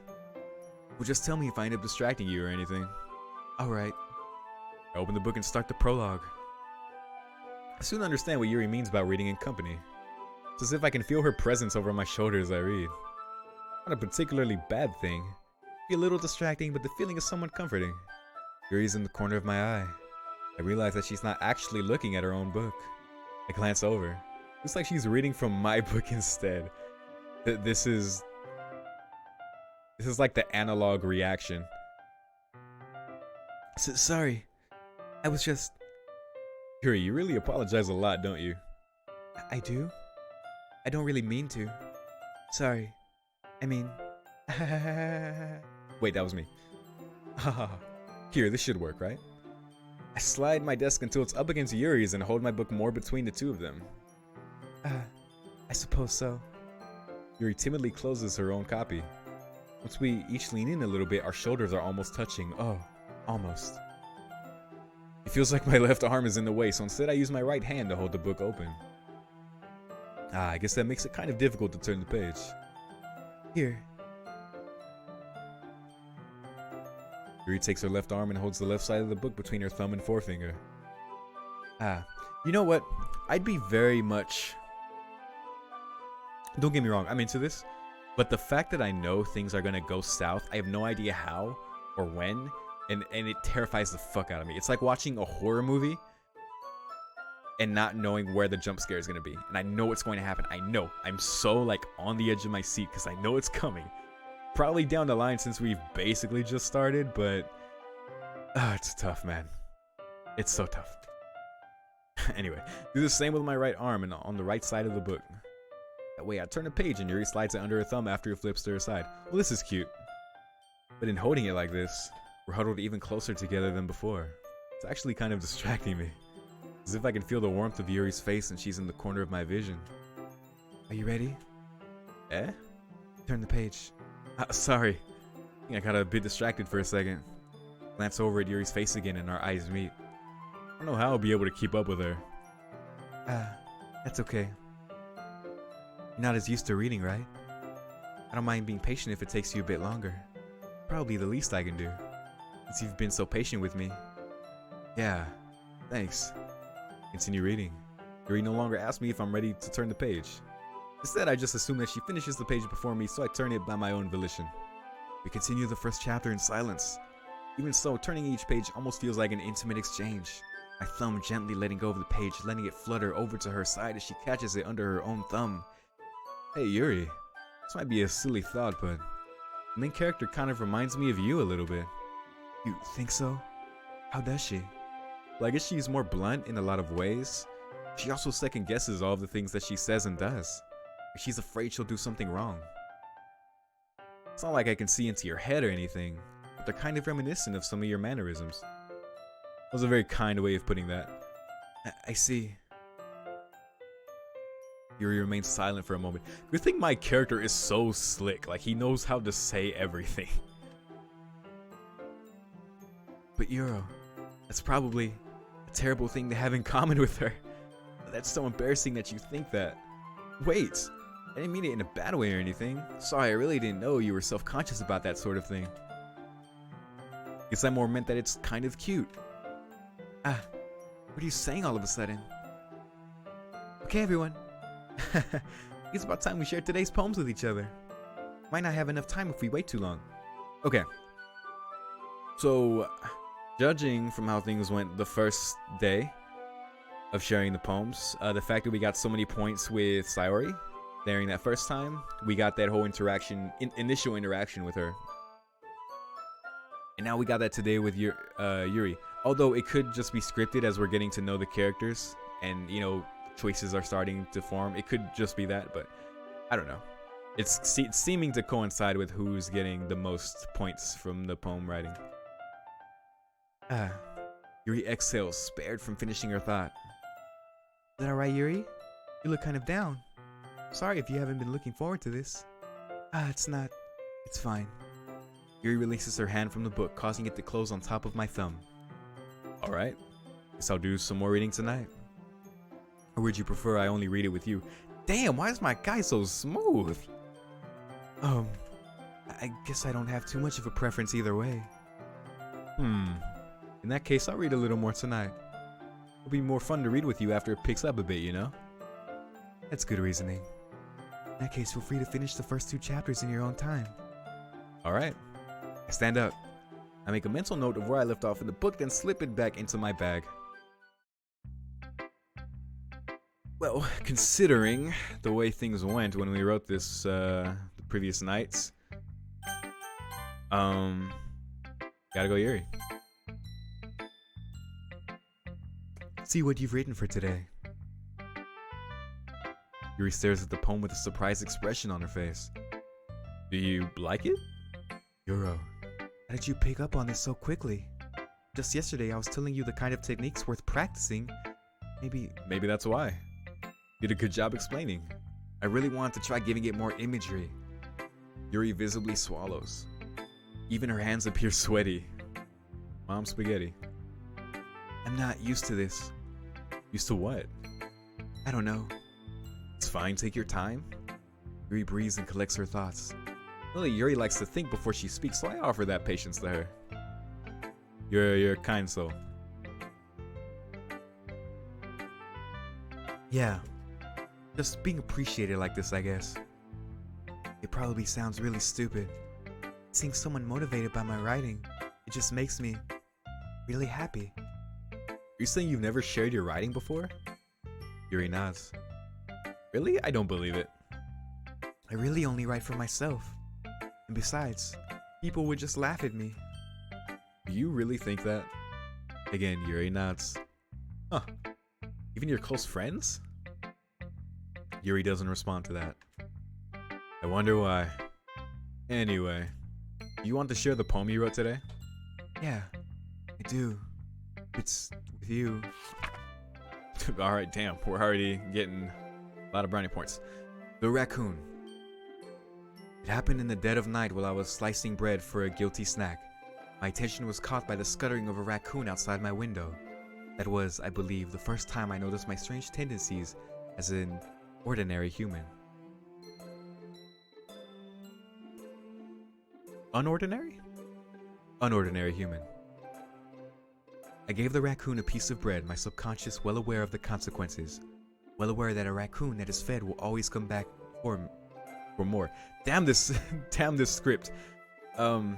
Well, just tell me if I end up distracting you or anything. Alright. I open the book and start the prologue. I soon understand what Yuri means about reading in company. It's as if I can feel her presence over my shoulder as I read. Not a particularly bad thing. It'd be a little distracting, but the feeling is somewhat comforting. Yuri's in the corner of my eye. I realize that she's not actually looking at her own book. I glance over. Looks like she's reading from my book instead. This is like the analog reaction. Sorry. I was just... Yuri, you really apologize a lot, don't you? I do? I don't really mean to. Sorry. I mean... Wait, that was me. Here, this should work, right? I slide my desk until it's up against Yuri's and hold my book more between the two of them. I suppose so. Yuri timidly closes her own copy. Once we each lean in a little bit, our shoulders are almost touching. Oh, almost. It feels like my left arm is in the way, so instead I use my right hand to hold the book open. I guess that makes it kind of difficult to turn the page. Here. Yuri takes her left arm and holds the left side of the book between her thumb and forefinger. You know what? I'd be very much Don't get me wrong, I'm into this. But the fact that I know things are gonna go south, I have no idea how or when, and it terrifies the fuck out of me. It's like watching a horror movie and not knowing where the jump scare is gonna be. And I know what's going to happen. I know. I'm so like on the edge of my seat because I know it's coming. Probably down the line since we've basically just started, but it's tough, man. It's so tough. Anyway, do the same with my right arm and on the right side of the book. That way I turn a page and Yuri slides it under her thumb after it flips to her side. Well, this is cute. But in holding it like this, we're huddled even closer together than before. It's actually kind of distracting me. As if I can feel the warmth of Yuri's face and she's in the corner of my vision. Are you ready? Eh? Turn the page. Sorry. I think I got a bit distracted for a second. Glance over at Yuri's face again and our eyes meet. I don't know how I'll be able to keep up with her. That's okay. You're not as used to reading, right? I don't mind being patient if it takes you a bit longer. Probably the least I can do, since you've been so patient with me. Yeah, thanks. Continue reading. Yuri no longer asks me if I'm ready to turn the page. Instead, I just assume that she finishes the page before me, so I turn it by my own volition. We continue the first chapter in silence. Even so, turning each page almost feels like an intimate exchange. My thumb gently letting go of the page, letting it flutter over to her side as she catches it under her own thumb. Hey Yuri, this might be a silly thought, but the main character kind of reminds me of you a little bit. You think so? How does she? Well, I guess she's more blunt in a lot of ways. She also second guesses all of the things that she says and does. She's afraid she'll do something wrong. It's not like I can see into your head or anything, but they're kind of reminiscent of some of your mannerisms. That was a very kind way of putting that. I see. Yuri remains silent for a moment. Good thing my character is so slick, like he knows how to say everything. But Yuro, that's probably a terrible thing to have in common with her. That's so embarrassing that you think that. Wait, I didn't mean it in a bad way or anything. Sorry, I really didn't know you were self-conscious about that sort of thing. Guess I more meant that it's kind of cute. What are you saying all of a sudden? Okay, everyone. It's about time we shared today's poems with each other. Might not have enough time if we wait too long. Okay. So, judging from how things went the first day of sharing the poems, the fact that we got so many points with Sayori during that first time, we got that whole initial interaction with her. And now we got that today with Yuri. Although it could just be scripted as we're getting to know the characters and, you know, choices are starting to form. It could just be that, but I don't know. It's seeming to coincide with who's getting the most points from the poem writing. Yuri exhales, spared from finishing her thought. Is that alright, Yuri? You look kind of down. Sorry if you haven't been looking forward to this. It's not. It's fine. Yuri releases her hand from the book, causing it to close on top of my thumb. Alright. Guess I'll do some more reading tonight. Or would you prefer I only read it with you? Damn, why is my guy so smooth? I guess I don't have too much of a preference either way. In that case, I'll read a little more tonight. It'll be more fun to read with you after it picks up a bit, you know? That's good reasoning. In that case, feel free to finish the first 2 chapters in your own time. Alright. I stand up. I make a mental note of where I left off in the book, then slip it back into my bag. Well, considering the way things went when we wrote this the previous nights, gotta go Yuri. See what you've written for today. Yuri stares at the poem with a surprised expression on her face. Do you like it? Yuro, how did you pick up on this so quickly? Just yesterday I was telling you the kind of techniques worth practicing. Maybe that's why. You did a good job explaining. I really wanted to try giving it more imagery. Yuri visibly swallows. Even her hands appear sweaty. Mom spaghetti. I'm not used to this. Used to what? I don't know. It's fine, take your time. Yuri breathes and collects her thoughts. Really, Yuri likes to think before she speaks, so I offer that patience to her. You're a kind soul. Yeah. Just being appreciated like this, I guess. It probably sounds really stupid. Seeing someone motivated by my writing, it just makes me really happy. Are you saying you've never shared your writing before? Yuri nods. Really? I don't believe it. I really only write for myself. And besides, people would just laugh at me. Do you really think that? Again, Yuri nods. Huh. Even your close friends? Yuri doesn't respond to that. I wonder why. Anyway, do you want to share the poem you wrote today? Yeah, I do. It's with you. Alright, damn. We're already getting a lot of brownie points. The Raccoon. It happened in the dead of night while I was slicing bread for a guilty snack. My attention was caught by the scuttering of a raccoon outside my window. That was, I believe, the first time I noticed my strange tendencies as an ordinary human. Unordinary? Unordinary human. I gave the raccoon a piece of bread, my subconscious well aware of the consequences. Well aware that a raccoon that is fed will always come back for more. Damn this script. The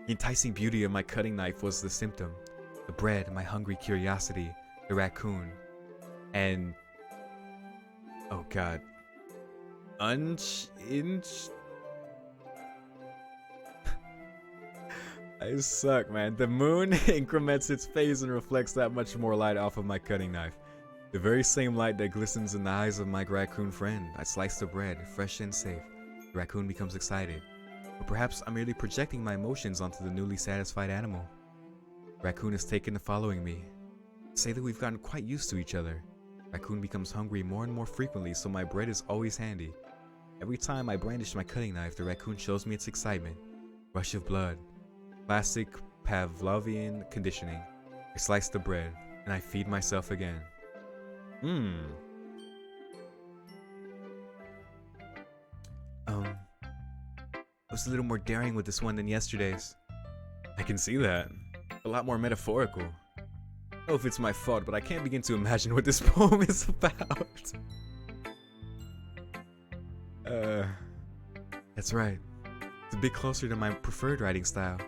enticing beauty of my cutting knife was the symptom. The bread, my hungry curiosity, the raccoon, and oh god. I suck, man. The moon increments its phase and reflects that much more light off of my cutting knife. The very same light that glistens in the eyes of my raccoon friend. I slice the bread, fresh and safe. The raccoon becomes excited. Or perhaps I'm merely projecting my emotions onto the newly satisfied animal. Raccoon is taken to following me. Say that we've gotten quite used to each other. Raccoon becomes hungry more and more frequently, so my bread is always handy. Every time I brandish my cutting knife, the raccoon shows me its excitement. Rush of blood. Classic Pavlovian conditioning. I slice the bread, and I feed myself again. I was a little more daring with this one than yesterday's. I can see that. A lot more metaphorical. I don't know if it's my fault, but I can't begin to imagine what this poem is about. That's right. It's a bit closer to my preferred writing style.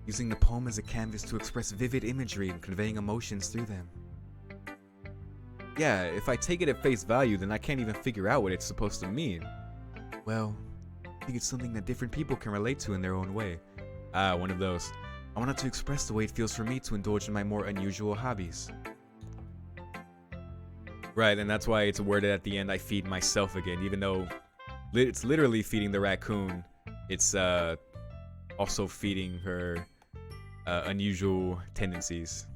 Using the poem as a canvas to express vivid imagery and conveying emotions through them. Yeah, if I take it at face value, then I can't even figure out what it's supposed to mean. Well, I think it's something that different people can relate to in their own way. One of those. I wanted to express the way it feels for me to indulge in my more unusual hobbies. Right, and that's why it's worded at the end, I feed myself again, even though it's literally feeding the raccoon. It's also feeding her unusual tendencies.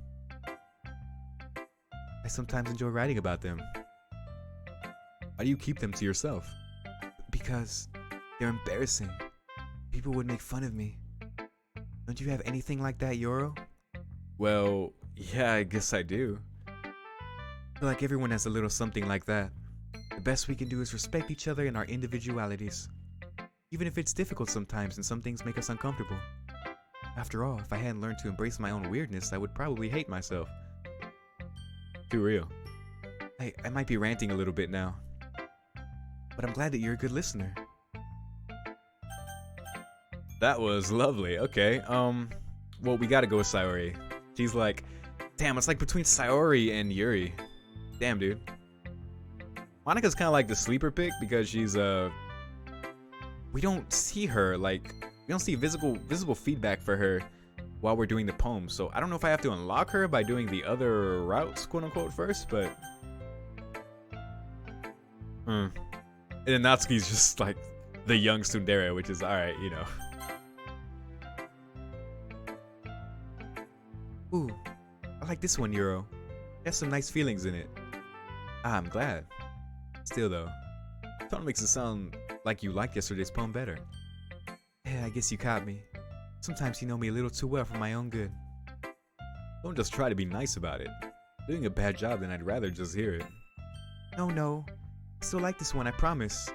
I sometimes enjoy writing about them. Why do you keep them to yourself? Because they're embarrassing. People would make fun of me. Don't you have anything like that, Yoro? Well, yeah, I guess I do. I feel like everyone has a little something like that. The best we can do is respect each other and our individualities. Even if it's difficult sometimes and some things make us uncomfortable. After all, if I hadn't learned to embrace my own weirdness, I would probably hate myself. Too real. I might be ranting a little bit now. But I'm glad that you're a good listener. That was lovely. Okay, well, we gotta go with Sayori. She's like, damn, it's like between Sayori and Yuri. Damn, dude. Monika's kind of like the sleeper pick because she's, we don't see her, like, we don't see visible feedback for her while we're doing the poem. So I don't know if I have to unlock her by doing the other routes, quote unquote, first, but... And then Natsuki's just like the young tsundere, which is alright, you know. Ooh, I like this one, Yuro. It has some nice feelings in it. I'm glad. Still though, tone makes it sound like you liked yesterday's poem better. Yeah, I guess you caught me. Sometimes you know me a little too well for my own good. Don't just try to be nice about it. Doing a bad job, then I'd rather just hear it. No. I still like this one, I promise.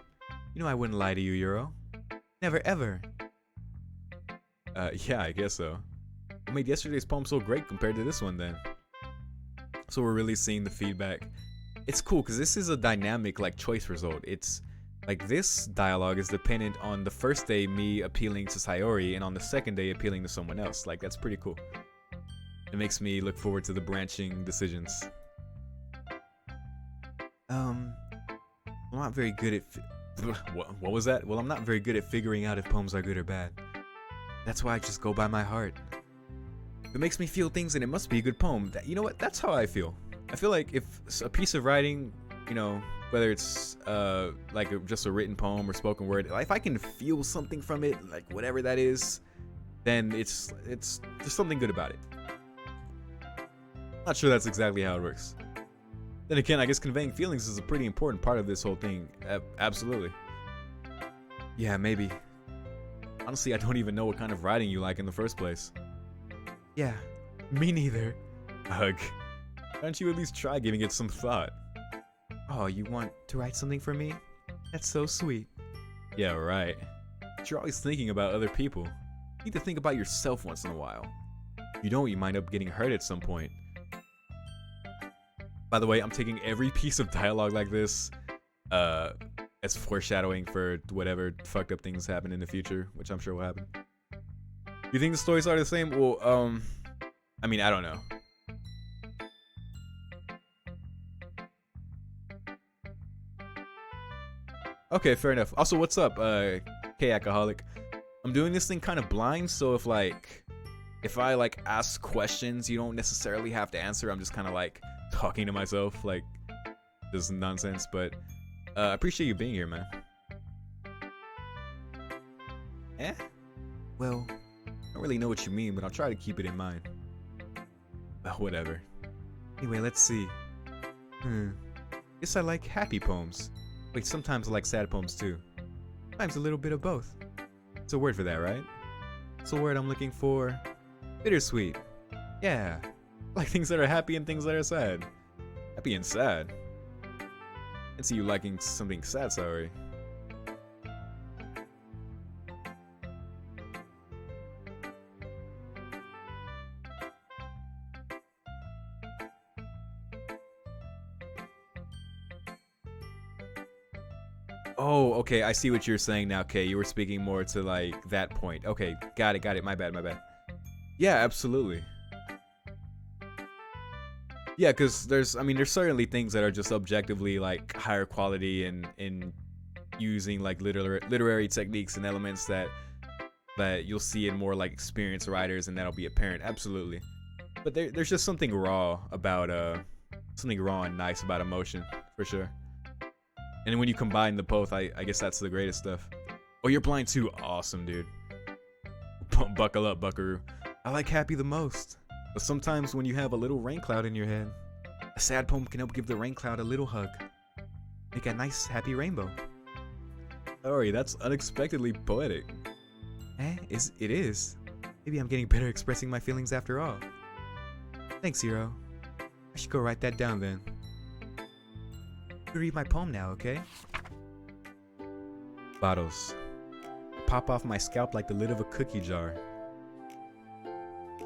You know I wouldn't lie to you, Yuro. Never ever. Yeah, I guess so. What made yesterday's poem so great compared to this one then? So we're really seeing the feedback it's cool because this is a dynamic like choice result. It's like this dialogue is dependent on the first day me appealing to Sayori and on the second day appealing to someone else. Like that's pretty cool. It makes me look forward to the branching decisions. I'm not very good at what was that? Well, I'm not very good at figuring out if poems are good or bad. That's why I just go by my heart. If it makes me feel things, and it must be a good poem. You know what? That's how I feel. I feel like if a piece of writing, you know, whether it's like just a written poem or spoken word, if I can feel something from it, like whatever that is, then it's there's something good about it. Not sure that's exactly how it works. Then again, I guess conveying feelings is a pretty important part of this whole thing. Absolutely. Yeah, maybe. Honestly, I don't even know what kind of writing you like in the first place. Yeah, me neither. Ugh. Why don't you at least try giving it some thought? Oh, you want to write something for me? That's so sweet. Yeah, right. But you're always thinking about other people. You need to think about yourself once in a while. If you don't, you might end up getting hurt at some point. By the way, I'm taking every piece of dialogue like this as foreshadowing for whatever fucked up things happen in the future, which I'm sure will happen. You think the stories are the same? Well, I mean, I don't know. Okay, fair enough. Also, what's up, K-Alcoholic? I'm doing this thing kind of blind, so if I like ask questions you don't necessarily have to answer, I'm just kind of like talking to myself, like this is nonsense, but I appreciate you being here, man. Well, I don't really know what you mean, but I'll try to keep it in mind. Whatever. Anyway, let's see. Guess I like happy poems. Wait, sometimes I like sad poems too. Sometimes a little bit of both. It's a word for that, right? It's a word I'm looking for. Bittersweet. Yeah. Like things that are happy and things that are sad. Happy and sad. I can see you liking something sad, sorry. Oh, okay, I see what you're saying now, Kay. You were speaking more to like that point. Okay, got it. My bad. Yeah, absolutely. Yeah, because there's certainly things that are just objectively like higher quality in using like literary techniques and elements that you'll see in more like experienced writers, and that'll be apparent. Absolutely. But there's just something raw about something raw and nice about emotion, for sure. And when you combine the both, I guess that's the greatest stuff. Oh, you're blind too? Awesome, dude. Buckle up, buckaroo. I like happy the most. But sometimes when you have a little rain cloud in your head, a sad poem can help give the rain cloud a little hug. Make a nice, happy rainbow. Sorry, that's unexpectedly poetic. It is. Maybe I'm getting better at expressing my feelings after all. Thanks, Hero. I should go write that down then. You read my poem now, okay? Bottles. Pop off my scalp like the lid of a cookie jar.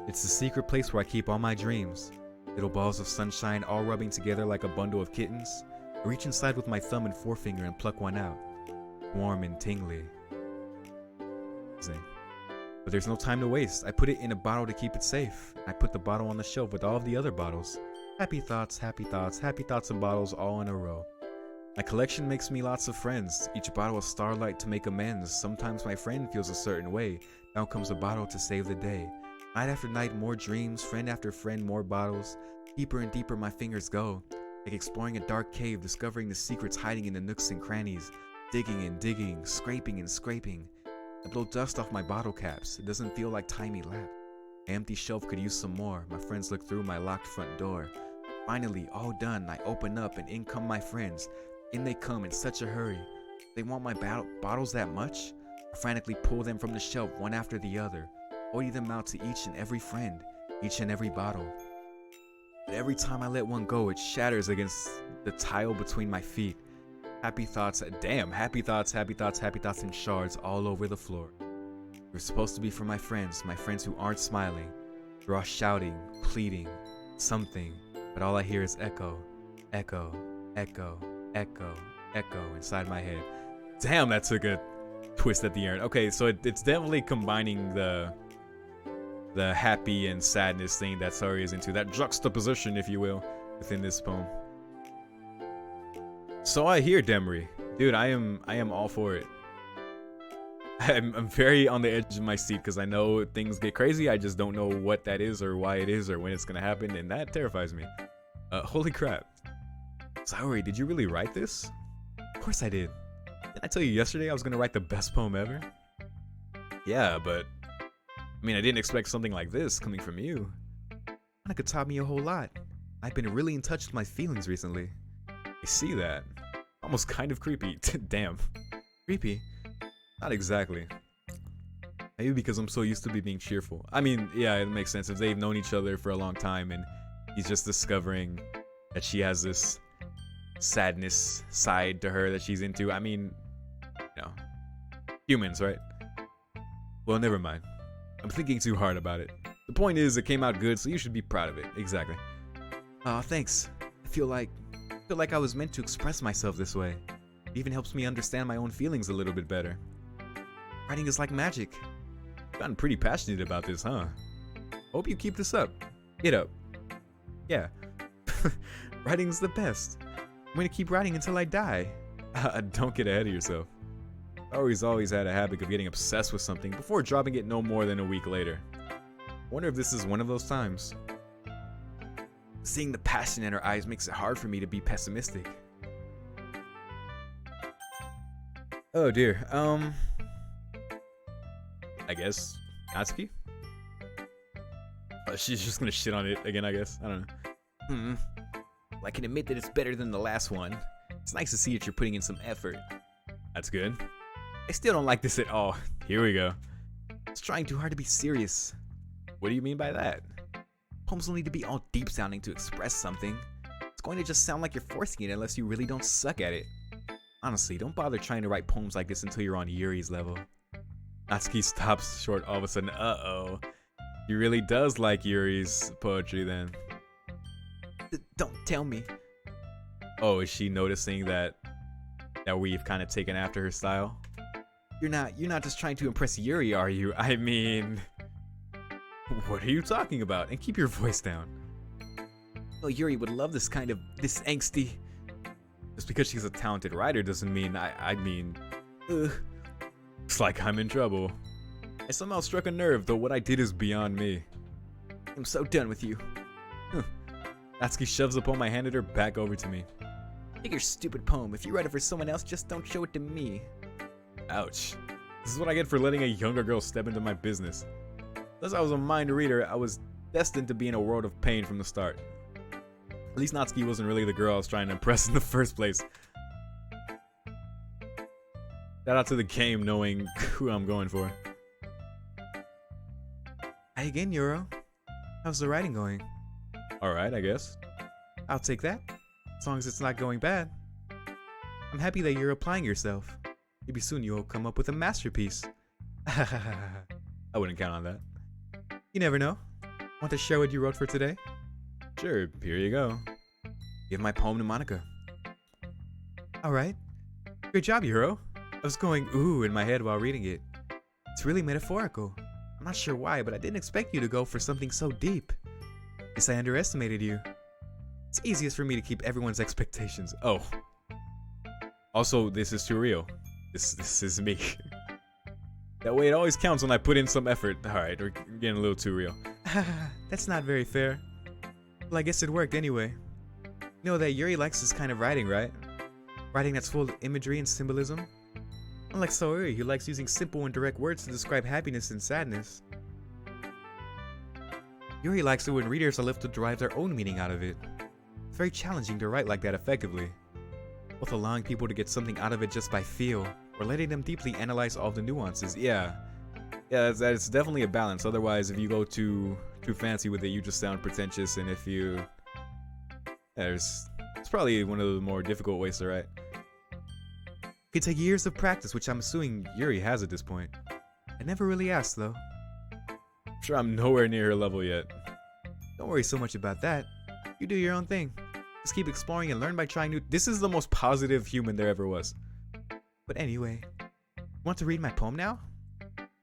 It's the secret place where I keep all my dreams. Little balls of sunshine all rubbing together like a bundle of kittens. I reach inside with my thumb and forefinger and pluck one out. Warm and tingly. But there's no time to waste. I put it in a bottle to keep it safe. I put the bottle on the shelf with all of the other bottles. Happy thoughts, happy thoughts, happy thoughts and bottles all in a row. My collection makes me lots of friends. Each bottle a starlight to make amends. Sometimes my friend feels a certain way. Now comes a bottle to save the day. Night after night, more dreams. Friend after friend, more bottles. Deeper and deeper my fingers go. Like exploring a dark cave, discovering the secrets hiding in the nooks and crannies. Digging and digging, scraping and scraping. I blow dust off my bottle caps. It doesn't feel like time elapsed. My empty shelf could use some more. My friends look through my locked front door. Finally, all done, I open up and in come my friends. In they come in such a hurry. They want my bottles that much? I frantically pull them from the shelf one after the other, holding them out to each and every friend, each and every bottle. But every time I let one go, it shatters against the tile between my feet. Happy thoughts, damn, happy thoughts in shards all over the floor. They're supposed to be for my friends who aren't smiling. They're all shouting, pleading, something, but all I hear is echo, echo, Echo, echo, echo inside my head. Damn, that took a twist at the end. Okay, so it's definitely combining the happy and sadness thing that Saori is into. That juxtaposition, if you will, within this poem. So I hear Demri. Dude, I am all for it. I'm very on the edge of my seat because I know things get crazy. I just don't know what that is or why it is or when it's gonna happen, and that terrifies me. Holy crap. Saori, did you really write this? Of course I did. Didn't I tell you yesterday I was gonna write the best poem ever? Yeah, but I mean, I didn't expect something like this coming from you. Monica taught me a whole lot. I've been really in touch with my feelings recently. I see that. Almost kind of creepy. Damn. Creepy? Not exactly. Maybe because I'm so used to being cheerful. I mean, yeah, it makes sense if they've known each other for a long time and he's just discovering that she has this sadness side to her that she's into. I mean, you know, humans, right? Well, never mind. I'm thinking too hard about it. The point is, it came out good, so you should be proud of it. Exactly. Aw, thanks. I feel like I was meant to express myself this way. It even helps me understand my own feelings a little bit better. Writing is like magic. You've gotten pretty passionate about this, huh? Hope you keep this up. Get up. Yeah. Writing's the best. I'm gonna keep writing until I die. Don't get ahead of yourself. I always had a habit of getting obsessed with something before dropping it no more than a week later. Wonder if this is one of those times. Seeing the passion in her eyes makes it hard for me to be pessimistic. Oh dear, I guess Natsuki? She's just gonna shit on it again, I guess. I don't know. I can admit that it's better than the last one. It's nice to see that you're putting in some effort. That's good. I still don't like this at all. Here we go. It's trying too hard to be serious. What do you mean by that? Poems don't need to be all deep sounding to express something. It's going to just sound like you're forcing it unless you really don't suck at it. Honestly, don't bother trying to write poems like this until you're on Yuri's level. Natsuki stops short all of a sudden. Uh-oh. He really does like Yuri's poetry then. Don't tell me. Oh, is she noticing that we've kind of taken after her style? You're not just trying to impress Yuri, are you? I mean, what are you talking about? And keep your voice down. Well, Yuri would love this angsty. Just because she's a talented writer doesn't mean I mean, it's like I'm in trouble. I somehow struck a nerve, though what I did is beyond me. I'm so done with you. Natsuki shoves the poem I handed her back over to me. Take your stupid poem. If you write it for someone else, just don't show it to me. Ouch. This is what I get for letting a younger girl step into my business. Unless I was a mind reader, I was destined to be in a world of pain from the start. At least Natsuki wasn't really the girl I was trying to impress in the first place. Shout out to the game knowing who I'm going for. Hi again, Yuro. How's the writing going? Alright, I guess. I'll take that. As long as it's not going bad. I'm happy that you're applying yourself. Maybe soon you'll come up with a masterpiece. I wouldn't count on that. You never know. Want to share what you wrote for today? Sure, here you go. Give my poem to Monica. Alright. Great job, Yuro. I was going ooh in my head while reading it. It's really metaphorical. I'm not sure why, but I didn't expect you to go for something so deep. Guess I underestimated you. It's easiest for me to keep everyone's expectations. Oh. Also, this is too real. This is me. That way it always counts when I put in some effort. Alright, we're getting a little too real. That's not very fair. Well, I guess it worked anyway. You know that Yuri likes this kind of writing, right? Writing that's full of imagery and symbolism. Unlike Saori, who likes using simple and direct words to describe happiness and sadness. Yuri likes it when readers are left to derive their own meaning out of it. It's very challenging to write like that effectively. Both allowing people to get something out of it just by feel, or letting them deeply analyze all the nuances. Yeah, that's definitely a balance. Otherwise, if you go too fancy with it, you just sound pretentious. And if you, it's probably one of the more difficult ways to write. It could take years of practice, which I'm assuming Yuri has at this point. I never really asked though. I'm sure I'm nowhere near her level yet. Don't worry so much about that. You do your own thing. Just keep exploring and learn by trying new. This is the most positive human there ever was. But anyway, want to read my poem now?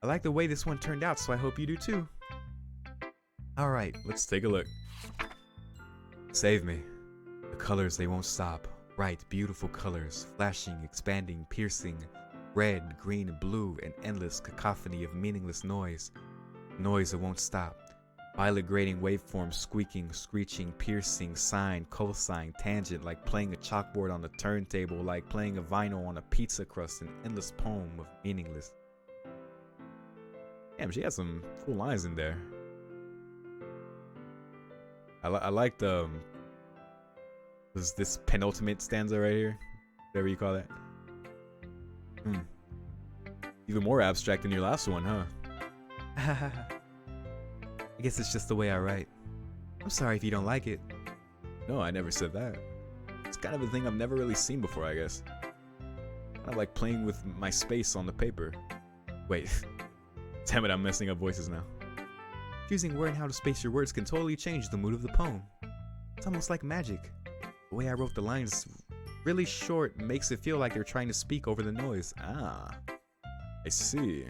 I like the way this one turned out, so I hope you do too. Alright, let's take a look. Save me. The colors, they won't stop. Bright, beautiful colors, flashing, expanding, piercing. Red, green, blue, an endless cacophony of meaningless noise. Noise that won't stop. Violet grading waveforms, squeaking, screeching, piercing, sine, cosine, tangent, like playing a chalkboard on a turntable, like playing a vinyl on a pizza crust, an endless poem of meaningless. Damn, she has some cool lines in there. I like the this penultimate stanza right here, whatever you call that. Even more abstract than your last one, huh? I guess it's just the way I write. I'm sorry if you don't like it. No, I never said that. It's kind of a thing I've never really seen before, I guess. Kind of like playing with my space on the paper. Wait. Damn it, I'm messing up voices now. Choosing where and how to space your words can totally change the mood of the poem. It's almost like magic. The way I wrote the lines really short makes it feel like they're trying to speak over the noise. Ah, I see.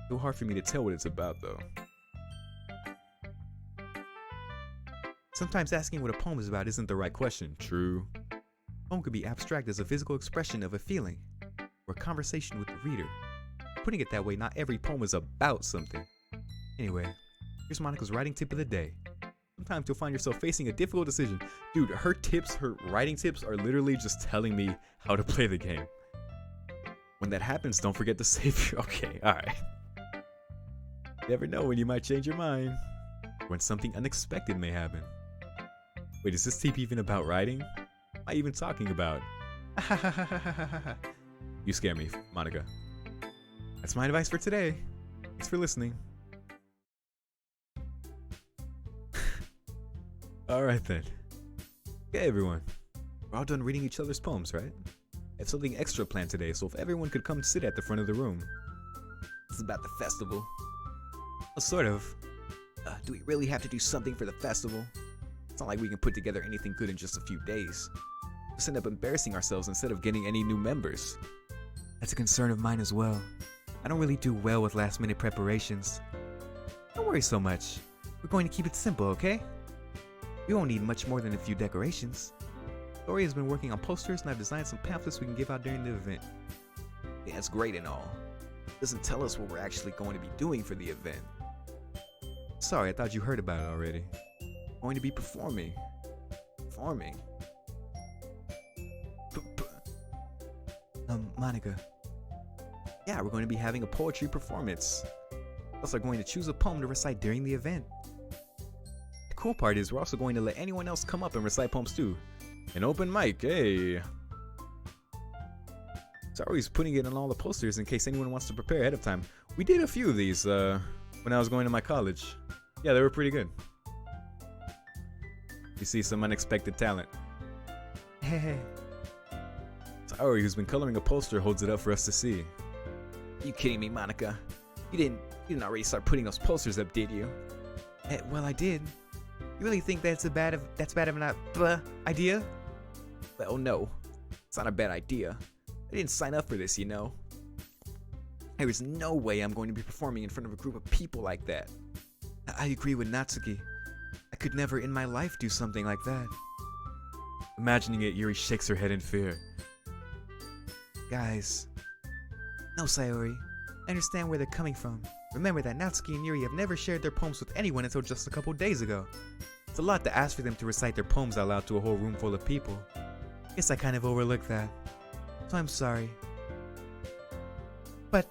So hard for me to tell what it's about though. Sometimes asking what a poem is about isn't the right question. True. A poem could be abstract as a physical expression of a feeling or a conversation with the reader. Putting it that way, not every poem is about something. Anyway, here's Monica's writing tip of the day. Sometimes you'll find yourself facing a difficult decision. Dude, her writing tips are literally just telling me how to play the game. When that happens, don't forget to save your... Okay, alright. You never know when you might change your mind. Or when something unexpected may happen. Wait, is this tip even about writing? What am I even talking about? You scare me, Monica. That's my advice for today. Thanks for listening. Alright then. Okay everyone. We're all done reading each other's poems, right? I have something extra planned today, so if everyone could come sit at the front of the room. This is about the festival. Well, sort of. Do we really have to do something for the festival? It's not like we can put together anything good in just a few days. Just end up embarrassing ourselves instead of getting any new members. That's a concern of mine as well. I don't really do well with last minute preparations. Don't worry so much. We're going to keep it simple, okay? We won't need much more than a few decorations. Dory has been working on posters and I've designed some pamphlets we can give out during the event. Yeah, that's great and all. It doesn't tell us what we're actually going to be doing for the event. Sorry, I thought you heard about it already. Going to be performing. Monica. Yeah, we're going to be having a poetry performance. Plus, we're going to choose a poem to recite during the event. The cool part is we're also going to let anyone else come up and recite poems too. An open mic, hey. Sorry, he's putting it on all the posters in case anyone wants to prepare ahead of time. We did a few of these when I was going to my college. Yeah, they were pretty good. You see some unexpected talent. Hey. Sorry, who's been coloring a poster, holds it up for us to see. You kidding me, Monica? You didn't already start putting those posters up, did you? Well, I did. You really think that's bad of an idea? Well, no. It's not a bad idea. I didn't sign up for this, you know. There is no way I'm going to be performing in front of a group of people like that. I agree with Natsuki. I could never in my life do something like that. Imagining it, Yuri shakes her head in fear. Guys. No, Sayori. I understand where they're coming from. Remember that Natsuki and Yuri have never shared their poems with anyone until just a couple days ago. It's a lot to ask for them to recite their poems out loud to a whole room full of people. Guess I kind of overlooked that. So I'm sorry. But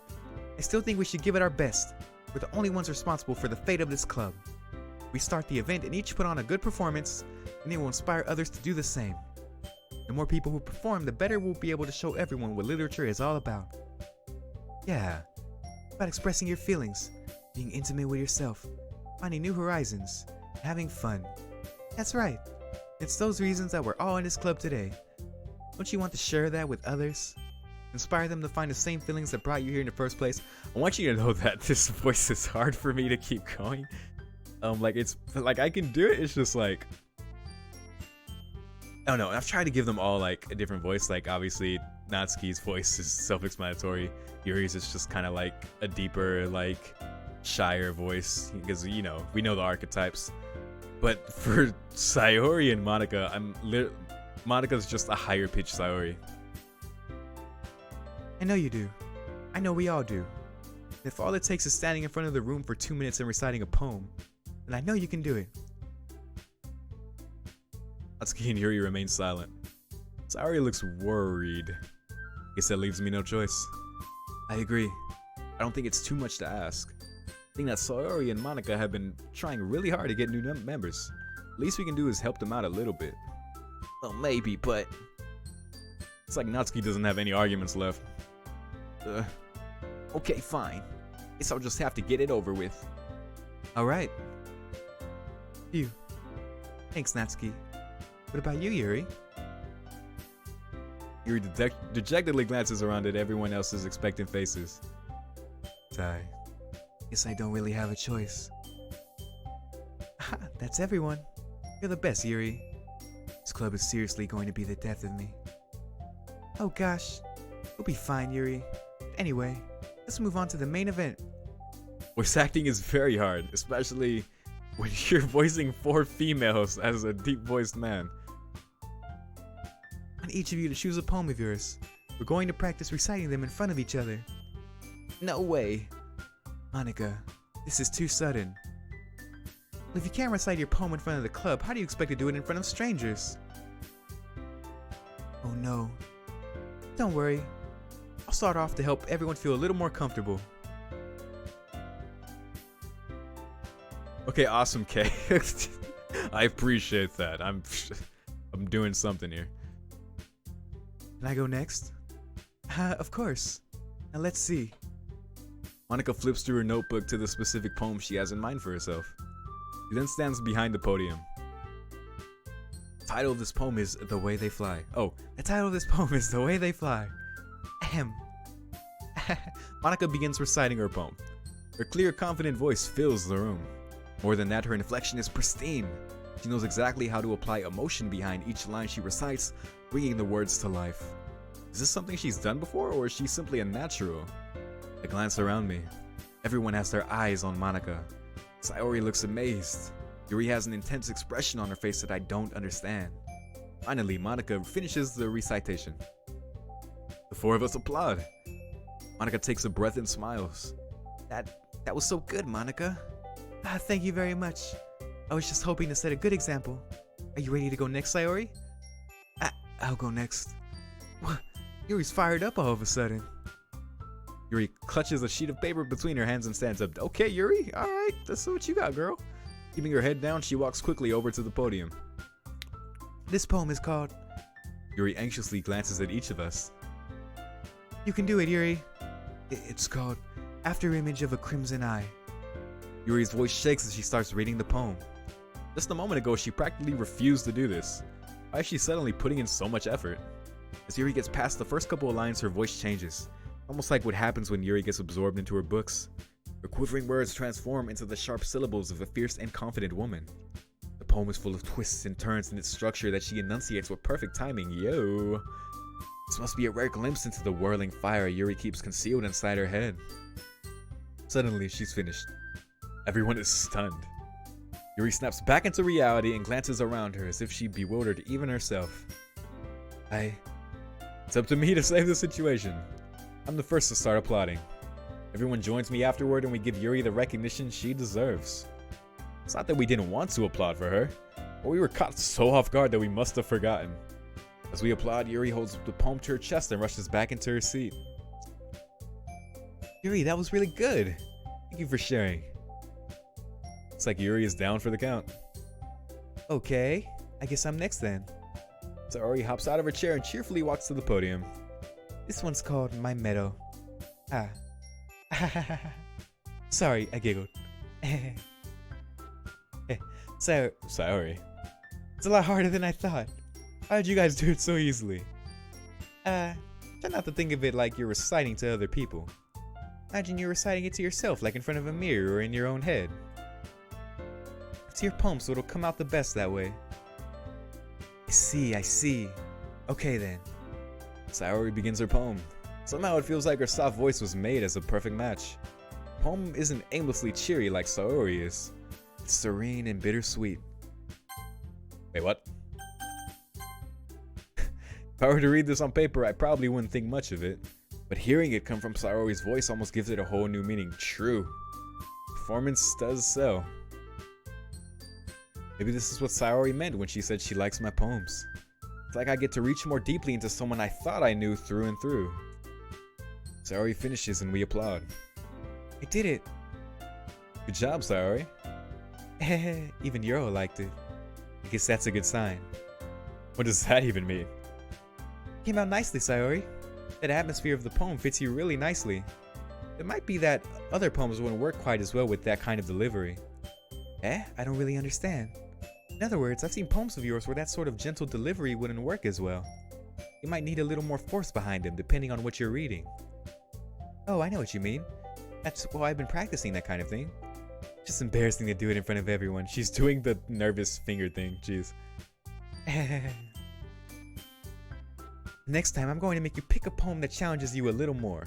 I still think we should give it our best. We're the only ones responsible for the fate of this club. We start the event and each put on a good performance, and it will inspire others to do the same. The more people who perform, the better we'll be able to show everyone what literature is all about. Yeah, about expressing your feelings, being intimate with yourself, finding new horizons, and having fun. That's right. It's those reasons that we're all in this club today. Don't you want to share that with others? Inspire them to find the same feelings that brought you here in the first place? I want you to know that this voice is hard for me to keep going. Like it's like I can do it. It's just like I don't know. I've tried to give them all like a different voice. Like obviously Natsuki's voice is self-explanatory. Yuri's is just kind of like a deeper, like shyer voice because you know we know the archetypes. But for Sayori and Monica, Monica's just a higher pitched Sayori. I know you do. I know we all do. If all it takes is standing in front of the room for 2 minutes and reciting a poem, then I know you can do it. Natsuki and Yuri remain silent. Sayori looks worried. Guess that leaves me no choice. I agree. I don't think it's too much to ask. I think that Sayori and Monica have been trying really hard to get new members. Least we can do is help them out a little bit. Well, maybe, but... It's like Natsuki doesn't have any arguments left. Okay, fine. Guess I'll just have to get it over with. Alright. Phew. Thanks, Natsuki. What about you, Yuri? Yuri dejectedly glances around at everyone else's expectant faces. Sigh. Guess I don't really have a choice. That's everyone. You're the best, Yuri. This club is seriously going to be the death of me. Oh gosh. We'll be fine, Yuri. Anyway, let's move on to the main event. Voice acting is very hard, especially when you're voicing 4 females as a deep-voiced man. I want each of you to choose a poem of yours. We're going to practice reciting them in front of each other. No way. Monica, this is too sudden. Well, if you can't recite your poem in front of the club, how do you expect to do it in front of strangers? Oh no. Don't worry. I'll start off to help everyone feel a little more comfortable. Okay, awesome, Kay. I appreciate that. I'm doing something here. Can I go next? Of course. Now let's see. Monica flips through her notebook to the specific poem she has in mind for herself. She then stands behind the podium. The title of this poem is The Way They Fly. Oh, the title of this poem is The Way They Fly. Ahem. Monica begins reciting her poem. Her clear, confident voice fills the room. More than that, her inflection is pristine. She knows exactly how to apply emotion behind each line she recites, bringing the words to life. Is this something she's done before, or is she simply a natural? I glance around me. Everyone has their eyes on Monica. Sayori looks amazed. Yuri has an intense expression on her face that I don't understand. Finally, Monica finishes the recitation. The 4 of us applaud. Monica takes a breath and smiles. That was so good, Monica. Thank you very much. I was just hoping to set a good example. Are you ready to go next, Sayori? I'll go next. What? Yuri's fired up all of a sudden. Yuri clutches a sheet of paper between her hands and stands up. Okay, Yuri, alright, that's what you got, girl. Keeping her head down, she walks quickly over to the podium. This poem is called... Yuri anxiously glances at each of us. You can do it, Yuri. It's called After Image of a Crimson Eye. Yuri's voice shakes as she starts reading the poem. Just a moment ago, she practically refused to do this. Why is she suddenly putting in so much effort? As Yuri gets past the first couple of lines, her voice changes. Almost like what happens when Yuri gets absorbed into her books. Her quivering words transform into the sharp syllables of a fierce and confident woman. The poem is full of twists and turns in its structure that she enunciates with perfect timing. Yo! This must be a rare glimpse into the whirling fire Yuri keeps concealed inside her head. Suddenly, she's finished. Everyone is stunned. Yuri snaps back into reality and glances around her as if she bewildered even herself. It's up to me to save the situation. I'm the first to start applauding. Everyone joins me afterward and we give Yuri the recognition she deserves. It's not that we didn't want to applaud for her, but we were caught so off guard that we must have forgotten. As we applaud, Yuri holds the poem to her chest and rushes back into her seat. Yuri, that was really good. Thank you for sharing. Looks like Yuri is down for the count. Okay, I guess I'm next then. Sayori hops out of her chair and cheerfully walks to the podium. This one's called My Meadow. Sorry, I giggled. Sayori. It's a lot harder than I thought. How did you guys do it so easily? Try not to think of it like you're reciting to other people. Imagine you're reciting it to yourself, like in front of a mirror or in your own head. It's your poem, so it'll come out the best that way. I see. Okay then. Sayori begins her poem. Somehow it feels like her soft voice was made as a perfect match. The poem isn't aimlessly cheery like Sayori is. It's serene and bittersweet. Wait, what? If I were to read this on paper, I probably wouldn't think much of it. But hearing it come from Sayori's voice almost gives it a whole new meaning. True. Performance does sell. Maybe this is what Sayori meant when she said she likes my poems. It's like I get to reach more deeply into someone I thought I knew through and through. Sayori finishes and we applaud. I did it. Good job, Sayori. Even Yoro liked it. I guess that's a good sign. What does that even mean? Came out nicely, Sayori. That atmosphere of the poem fits you really nicely. It might be that other poems wouldn't work quite as well with that kind of delivery. I don't really understand. In other words, I've seen poems of yours where that sort of gentle delivery wouldn't work as well. You might need a little more force behind them depending on what you're reading. Oh, I know what you mean. That's why I've been practicing that kind of thing. Just embarrassing to do it in front of everyone. She's doing the nervous finger thing, jeez. Next time, I'm going to make you pick a poem that challenges you a little more.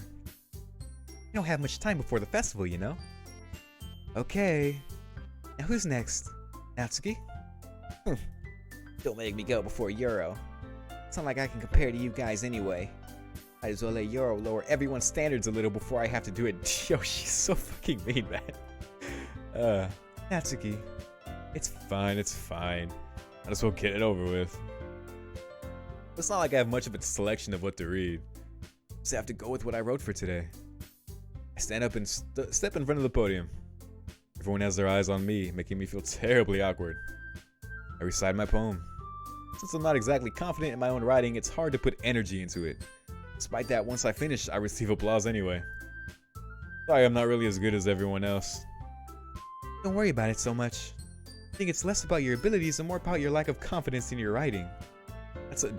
You don't have much time before the festival, you know? Okay. Now who's next? Natsuki? Don't make me go before Yoro. It's not like I can compare to you guys anyway. Might as well let Yoro lower everyone's standards a little before I have to do it. Yo, she's so fucking mean, man. Natsuki. It's fine, it's fine. Might as well get it over with. It's not like I have much of a selection of what to read. Just have to go with what I wrote for today. I stand up and step in front of the podium. Everyone has their eyes on me, making me feel terribly awkward. I recite my poem. Since I'm not exactly confident in my own writing, it's hard to put energy into it. Despite that, once I finish, I receive applause anyway. Sorry, I'm not really as good as everyone else. Don't worry about it so much. I think it's less about your abilities and more about your lack of confidence in your writing.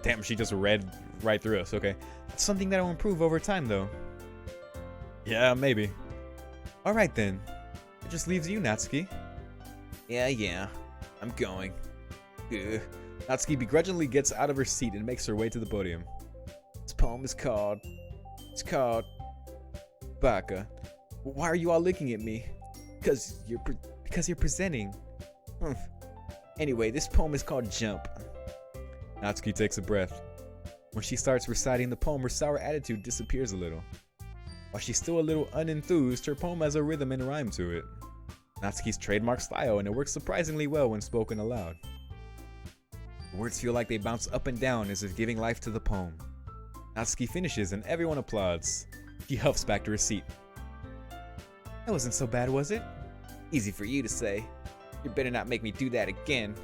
Damn, she just read right through us, okay. That's something that will improve over time, though. Yeah, maybe. Alright then. It just leaves you, Natsuki. Yeah. I'm going. Ugh. Natsuki begrudgingly gets out of her seat and makes her way to the podium. This poem is called... Baka. Why are you all looking at me? Because you're presenting. Anyway, this poem is called Jump. Natsuki takes a breath. When she starts reciting the poem, her sour attitude disappears a little. While she's still a little unenthused, her poem has a rhythm and rhyme to it. Natsuki's trademark style, and it works surprisingly well when spoken aloud. The words feel like they bounce up and down as if giving life to the poem. Natsuki finishes and everyone applauds. She huffs back to her seat. That wasn't so bad, was it? Easy for you to say. You better not make me do that again.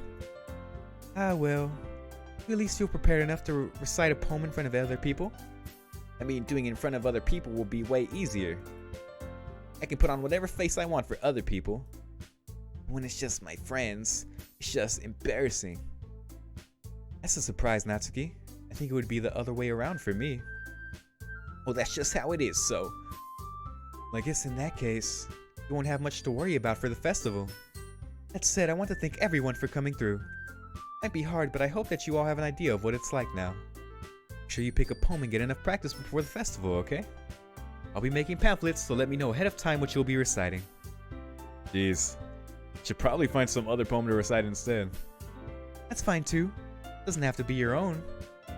Ah, well. You at least feel prepared enough to recite a poem in front of other people? I mean, doing it in front of other people will be way easier. I can put on whatever face I want for other people. When it's just my friends, it's just embarrassing. That's a surprise, Natsuki. I think it would be the other way around for me. Well, that's just how it is, so... I guess in that case, you won't have much to worry about for the festival. That said, I want to thank everyone for coming through. Might be hard, but I hope that you all have an idea of what it's like now. Make sure you pick a poem and get enough practice before the festival, okay? I'll be making pamphlets, so let me know ahead of time what you'll be reciting. Jeez. Should probably find some other poem to recite instead. That's fine too. Doesn't have to be your own.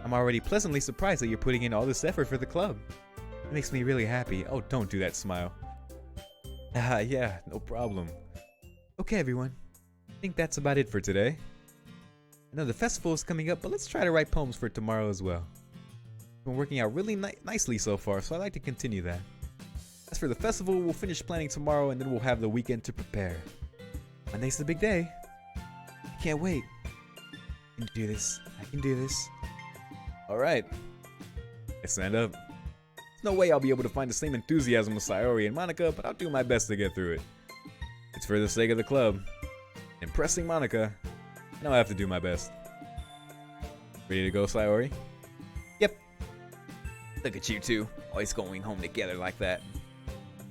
I'm already pleasantly surprised that you're putting in all this effort for the club. It makes me really happy. Oh, don't do that smile. Yeah, no problem. Okay, everyone. I think that's about it for today. I know the festival is coming up, but let's try to write poems for tomorrow as well. It's been working out really nicely so far, so I'd like to continue that. As for the festival, we'll finish planning tomorrow and then we'll have the weekend to prepare. Monday's the big day. I can't wait. I can do this. I can do this. Alright. Let's stand up. There's no way I'll be able to find the same enthusiasm with Sayori and Monica, but I'll do my best to get through it. It's for the sake of the club. Impressing Monica. I know I have to do my best. Ready to go, Sayori? Yep. Look at you two, always going home together like that.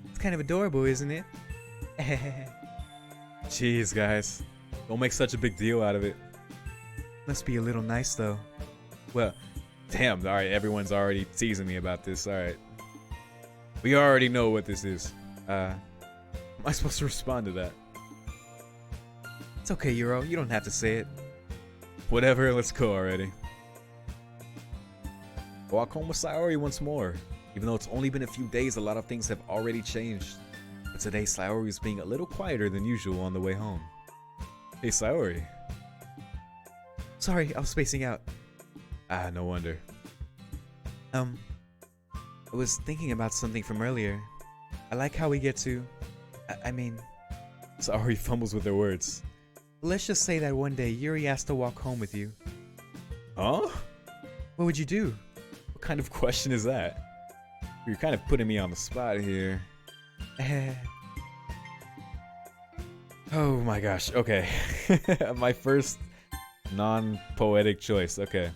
It's kind of adorable, isn't it? Jeez, guys. Don't make such a big deal out of it. Must be a little nice though. Well, damn, alright, everyone's already teasing me about this, alright. We already know what this is. Am I supposed to respond to that? It's okay, Euro. You don't have to say it. Whatever, let's go already. Walk home with Sayori once more. Even though it's only been a few days, a lot of things have already changed. But today, Sayori is being a little quieter than usual on the way home. Hey, Sayori. Sorry, I was spacing out. Ah, no wonder. I was thinking about something from earlier. I like how we get to... I mean... Sayori fumbles with her words. Let's just say that one day Yuri asked to walk home with you. Huh? What would you do? What kind of question is that? You're kind of putting me on the spot here. Oh my gosh, okay. My first non-poetic choice, okay.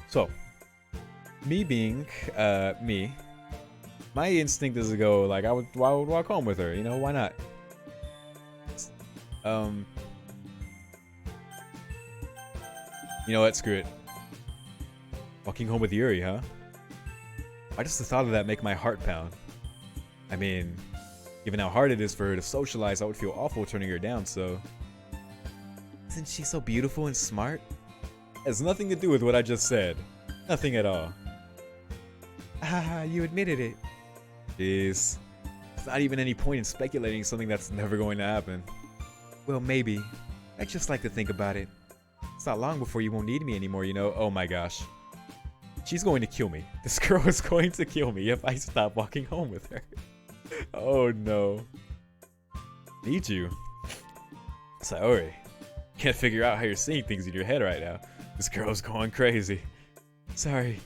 So, me being, me, my instinct is to go, like, I would walk home with her, you know, why not? You know what, screw it. Walking home with Yuri, huh? Why does the thought of that make my heart pound? I mean, given how hard it is for her to socialize, I would feel awful turning her down, so... Isn't she so beautiful and smart? Has nothing to do with what I just said. Nothing at all. Ah, you admitted it. Jeez. There's not even any point in speculating something that's never going to happen. Well, maybe. I just like to think about it. It's not long before you won't need me anymore, you know? Oh my gosh. She's going to kill me. This girl is going to kill me if I stop walking home with her. Oh no. Need you. Sayori. Can't figure out how you're seeing things in your head right now. This girl's going crazy. Sorry.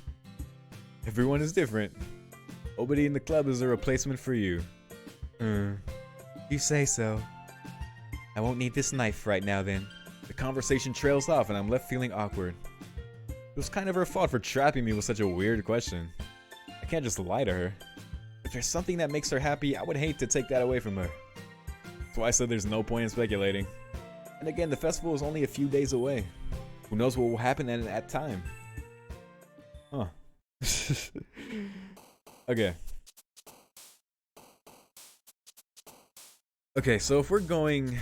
Everyone is different. Nobody in the club is a replacement for you. You say so. I won't need this knife right now then. The conversation trails off and I'm left feeling awkward. It was kind of her fault for trapping me with such a weird question. I can't just lie to her. If there's something that makes her happy, I would hate to take that away from her. That's why I said there's no point in speculating. And again, the festival is only a few days away. Who knows what will happen at that time? Huh. Okay. Okay, so if we're going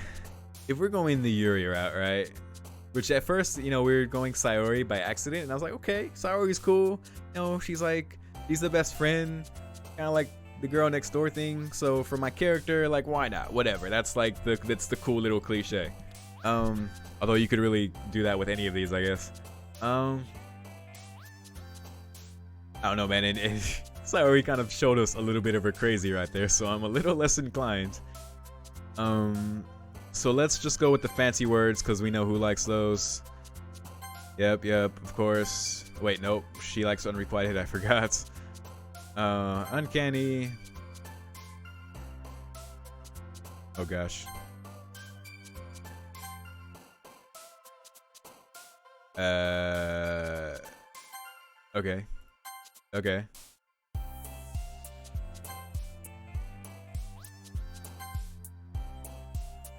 the Yuri route, right? Which at first, you know, we were going Sayori by accident, and I was like, okay, Sayori's cool. You know, she's the best friend, kind of like the girl next door thing. So for my character, like, why not? Whatever. That's the cool little cliche. Although you could really do that with any of these, I guess. I don't know, man. And Sayori kind of showed us a little bit of her crazy right there, so I'm a little less inclined. So let's just go with the fancy words, because we know who likes those. Yep, of course. Wait, nope. She likes unrequited, I forgot. Uncanny. Oh gosh. Okay.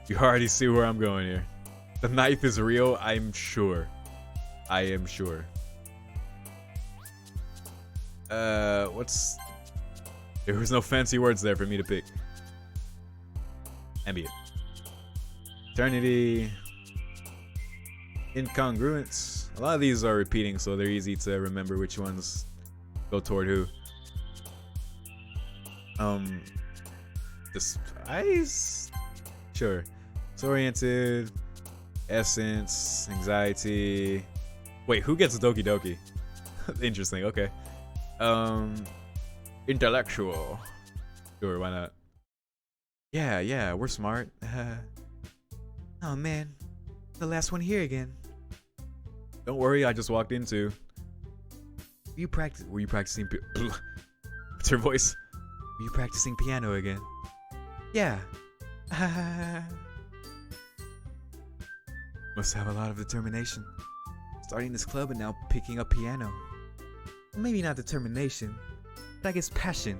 You already see where I'm going here. The knife is real, I'm sure. I am sure. There was no fancy words there for me to pick. Ambient. Eternity. Incongruence. A lot of these are repeating, so they're easy to remember which ones go toward who. Despise? Sure. Disoriented. Essence. Anxiety. Wait, who gets Doki Doki? Interesting, okay. Intellectual. Sure, why not? Yeah, we're smart. Oh man, the last one here again. Don't worry, I just walked into. Were you practicing? What's her voice? Were you practicing piano again? Yeah. Must have a lot of determination. Starting this club and now picking up piano. Maybe not determination, but I guess passion.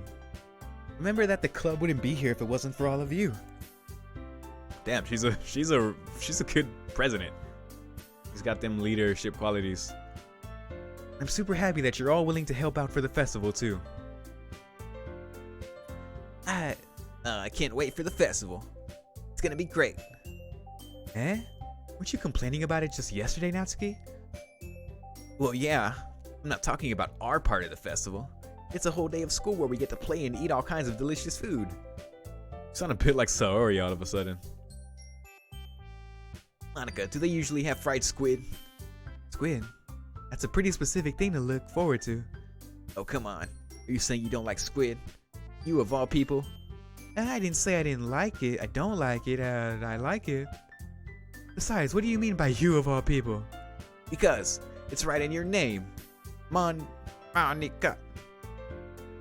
Remember that the club wouldn't be here if it wasn't for all of you. Damn, she's a good president. She's got them leadership qualities. I'm super happy that you're all willing to help out for the festival too. I can't wait for the festival. It's gonna be great. Eh? Weren't you complaining about it just yesterday, Natsuki? Well, yeah. I'm not talking about our part of the festival. It's a whole day of school where we get to play and eat all kinds of delicious food. You sound a bit like Saori all of a sudden. Monica, do they usually have fried squid? Squid? That's a pretty specific thing to look forward to. Oh, come on. Are you saying you don't like squid? You of all people? I didn't say I didn't like it. I don't like it. I like it. Besides, what do you mean by you of all people? Because it's right in your name. Monica.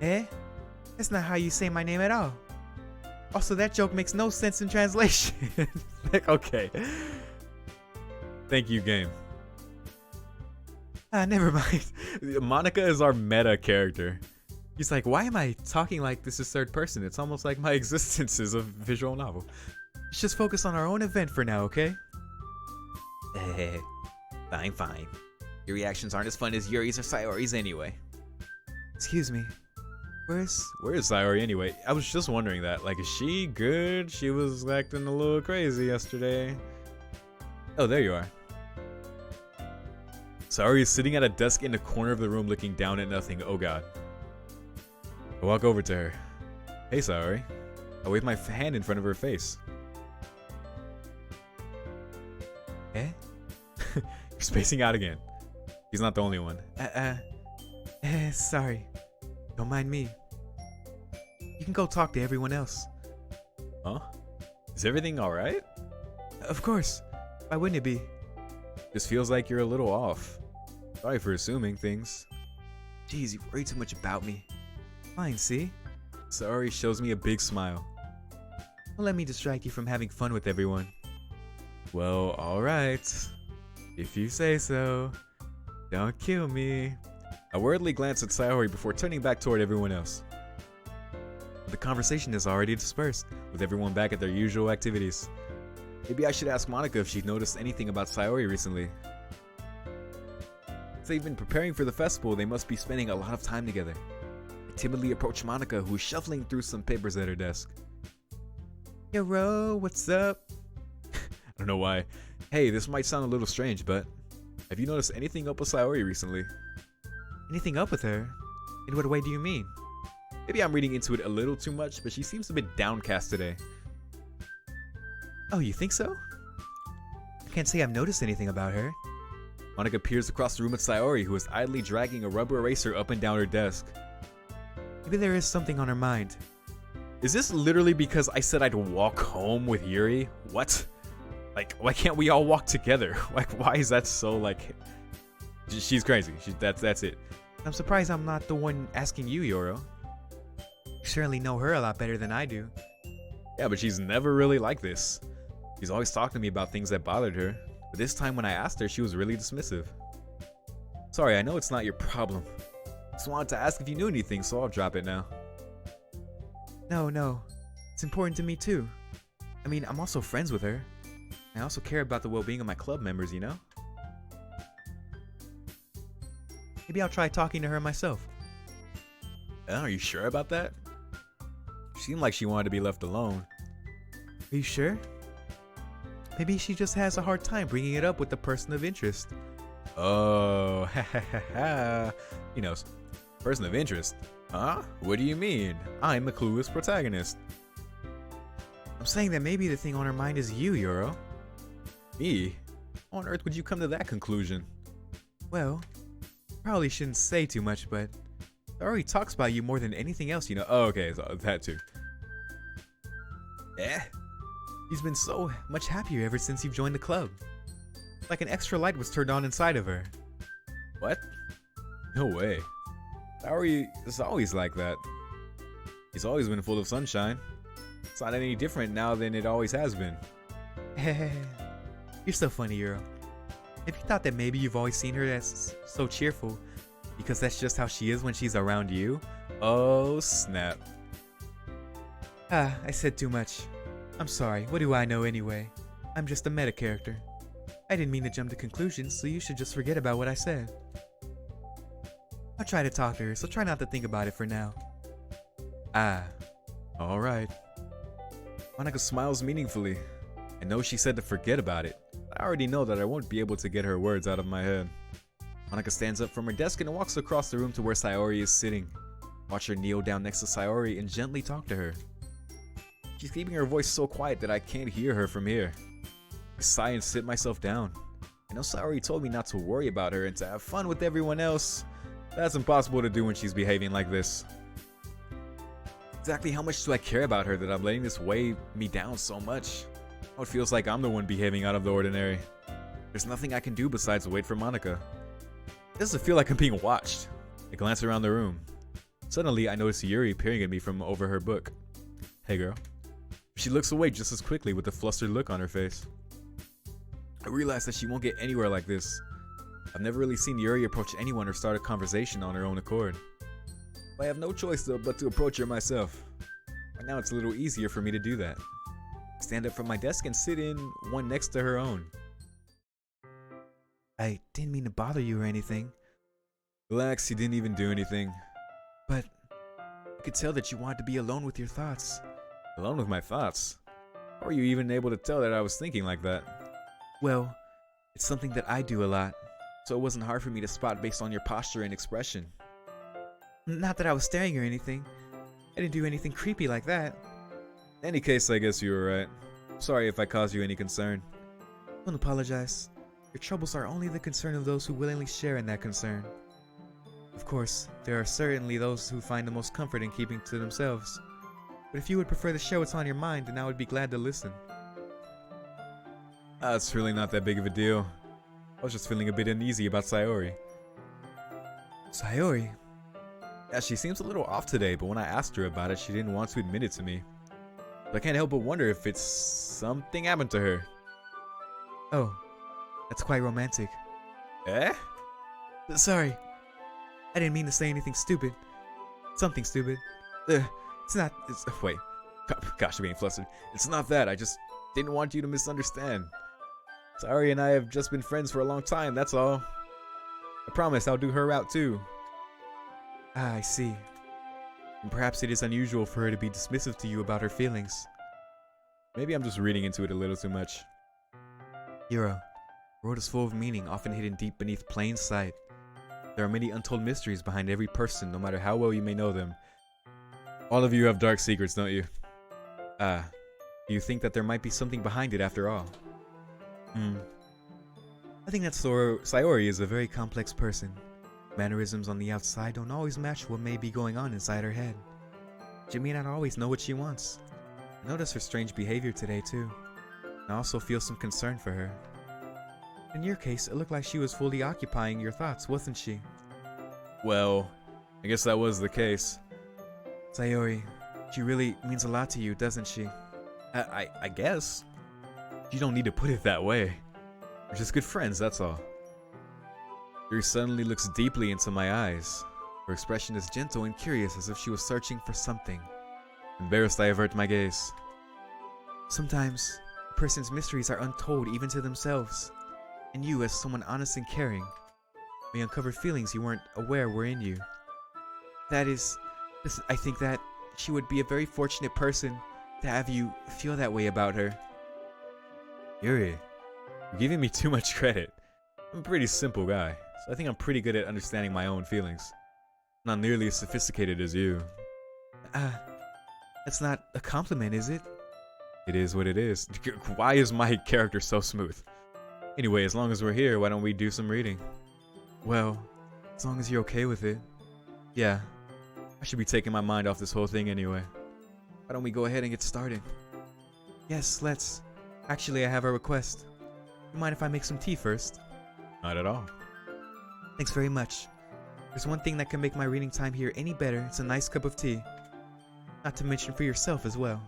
Eh? That's not how you say my name at all. Also, that joke makes no sense in translation. Okay. Thank you, game. Never mind. Monica is our meta character. He's like, why am I talking like this is third person? It's almost like my existence is a visual novel. Let's just focus on our own event for now, okay? Fine. Your reactions aren't as fun as Yuri's or Sayori's anyway. Excuse me. Where is Sayori anyway? I was just wondering that. Like, is she good? She was acting a little crazy yesterday. Oh, there you are. Sayori is sitting at a desk in the corner of the room looking down at nothing. Oh god. I walk over to her. Hey, Sayori. I wave my hand in front of her face. Eh? You're spacing out again. He's not the only one. Sorry. Don't mind me. You can go talk to everyone else. Huh? Is everything alright? Of course. Why wouldn't it be? This feels like you're a little off. Sorry for assuming things. Jeez, you worry too much about me. Fine, see? Sayori shows me a big smile. Don't let me distract you from having fun with everyone. Well, alright. If you say so. Don't kill me. I worriedly glance at Sayori before turning back toward everyone else. The conversation is already dispersed, with everyone back at their usual activities. Maybe I should ask Monica if she'd noticed anything about Sayori recently. If they've been preparing for the festival, they must be spending a lot of time together. I timidly approach Monica, who's shuffling through some papers at her desk. Yo, Ro, what's up? I don't know why. Hey, this might sound a little strange, but have you noticed anything up with Sayori recently? Anything up with her? In what way do you mean? Maybe I'm reading into it a little too much, but she seems a bit downcast today. Oh, you think so? I can't say I've noticed anything about her. Monica peers across the room at Sayori, who is idly dragging a rubber eraser up and down her desk. Maybe there is something on her mind. Is this literally because I said I'd walk home with Yuri? What? Like, why can't we all walk together? Like, why is that so, like... She's crazy. That's it. I'm surprised I'm not the one asking you, Yoro. You certainly know her a lot better than I do. Yeah, but she's never really like this. She's always talked to me about things that bothered her. But this time when I asked her, she was really dismissive. Sorry, I know it's not your problem. Just wanted to ask if you knew anything, so I'll drop it now. No. It's important to me too. I mean, I'm also friends with her. I also care about the well-being of my club members, you know? Maybe I'll try talking to her myself. Are you sure about that? She seemed like she wanted to be left alone. Are you sure? Maybe she just has a hard time bringing it up with the person of interest. Oh, He knows. Person of interest? Huh? What do you mean? I'm the clueless protagonist. I'm saying that maybe the thing on her mind is you, Yoro. Me? How on earth would you come to that conclusion? Well, probably shouldn't say too much, but she already talks about you more than anything else, you know. Oh, okay, so that too. She's been so much happier ever since you've joined the club. Like an extra light was turned on inside of her. What? No way. Sayori is always like that. He's always been full of sunshine. It's not any different now than it always has been. You're so funny, Euro. If you thought that maybe you've always seen her as so cheerful because that's just how she is when she's around you. Oh, snap. I said too much. I'm sorry, what do I know anyway? I'm just a meta character. I didn't mean to jump to conclusions, so you should just forget about what I said. I'll try to talk to her, so try not to think about it for now. Ah, alright. Monica smiles meaningfully. I know she said to forget about it. I already know that I won't be able to get her words out of my head. Monica stands up from her desk and walks across the room to where Sayori is sitting. Watch her kneel down next to Sayori and gently talk to her. She's keeping her voice so quiet that I can't hear her from here. I sigh and sit myself down. I know Sayori told me not to worry about her and to have fun with everyone else. That's impossible to do when she's behaving like this. Exactly how much do I care about her that I'm letting this weigh me down so much? Oh, it feels like I'm the one behaving out of the ordinary. There's nothing I can do besides wait for Monica. It doesn't feel like I'm being watched. I glance around the room. Suddenly, I notice Yuri peering at me from over her book. Hey girl. She looks away just as quickly with a flustered look on her face. I realize that she won't get anywhere like this. I've never really seen Yuri approach anyone or start a conversation on her own accord. But I have no choice but to approach her myself. Right now it's a little easier for me to do that. I stand up from my desk and sit in one next to her own. I didn't mean to bother you or anything. Relax, you didn't even do anything. But I could tell that you wanted to be alone with your thoughts. Alone with my thoughts? How are you even able to tell that I was thinking like that? Well, it's something that I do a lot, so it wasn't hard for me to spot based on your posture and expression. Not that I was staring or anything. I didn't do anything creepy like that. In any case, I guess you were right. Sorry if I caused you any concern. Don't apologize. Your troubles are only the concern of those who willingly share in that concern. Of course, there are certainly those who find the most comfort in keeping to themselves. But if you would prefer to share what's on your mind, then I would be glad to listen. It's really not that big of a deal. I was just feeling a bit uneasy about Sayori. Sayori? Yeah, she seems a little off today, but when I asked her about it, she didn't want to admit it to me. But I can't help but wonder if it's something happened to her. Oh, that's quite romantic. Eh? Sorry. I didn't mean to say anything stupid. Something stupid. Wait. Gosh, I'm being flustered. It's not that. I just didn't want you to misunderstand. Sayori and I have just been friends for a long time, that's all. I promise I'll do her out too. Ah, I see. And perhaps it is unusual for her to be dismissive to you about her feelings. Maybe I'm just reading into it a little too much. Hero, the world is full of meaning, often hidden deep beneath plain sight. There are many untold mysteries behind every person, no matter how well you may know them. All of you have dark secrets, don't you? Do you think that there might be something behind it after all? I think that Sayori is a very complex person. Mannerisms on the outside don't always match what may be going on inside her head. She may not always know what she wants. I noticed her strange behavior today too. I also feel some concern for her. In your case, it looked like she was fully occupying your thoughts, wasn't she? Well, I guess that was the case. Sayori, she really means a lot to you, doesn't she? I guess. You don't need to put it that way. We're just good friends, that's all. Yuri suddenly looks deeply into my eyes. Her expression is gentle and curious, as if she was searching for something. Embarrassed, I avert my gaze. Sometimes, a person's mysteries are untold even to themselves. And you, as someone honest and caring, may uncover feelings you weren't aware were in you. I think that she would be a very fortunate person to have you feel that way about her. Yuri, you're giving me too much credit. I'm a pretty simple guy, so I think I'm pretty good at understanding my own feelings. Not nearly as sophisticated as you. That's not a compliment, is it? It is what it is. Why is my character so smooth? Anyway, as long as we're here, why don't we do some reading? Well, as long as you're okay with it. Yeah, I should be taking my mind off this whole thing anyway. Why don't we go ahead and get started? Yes, let's. Actually, I have a request. You mind if I make some tea first? Not at all. Thanks very much. There's one thing that can make my reading time here any better. It's a nice cup of tea. Not to mention for yourself as well.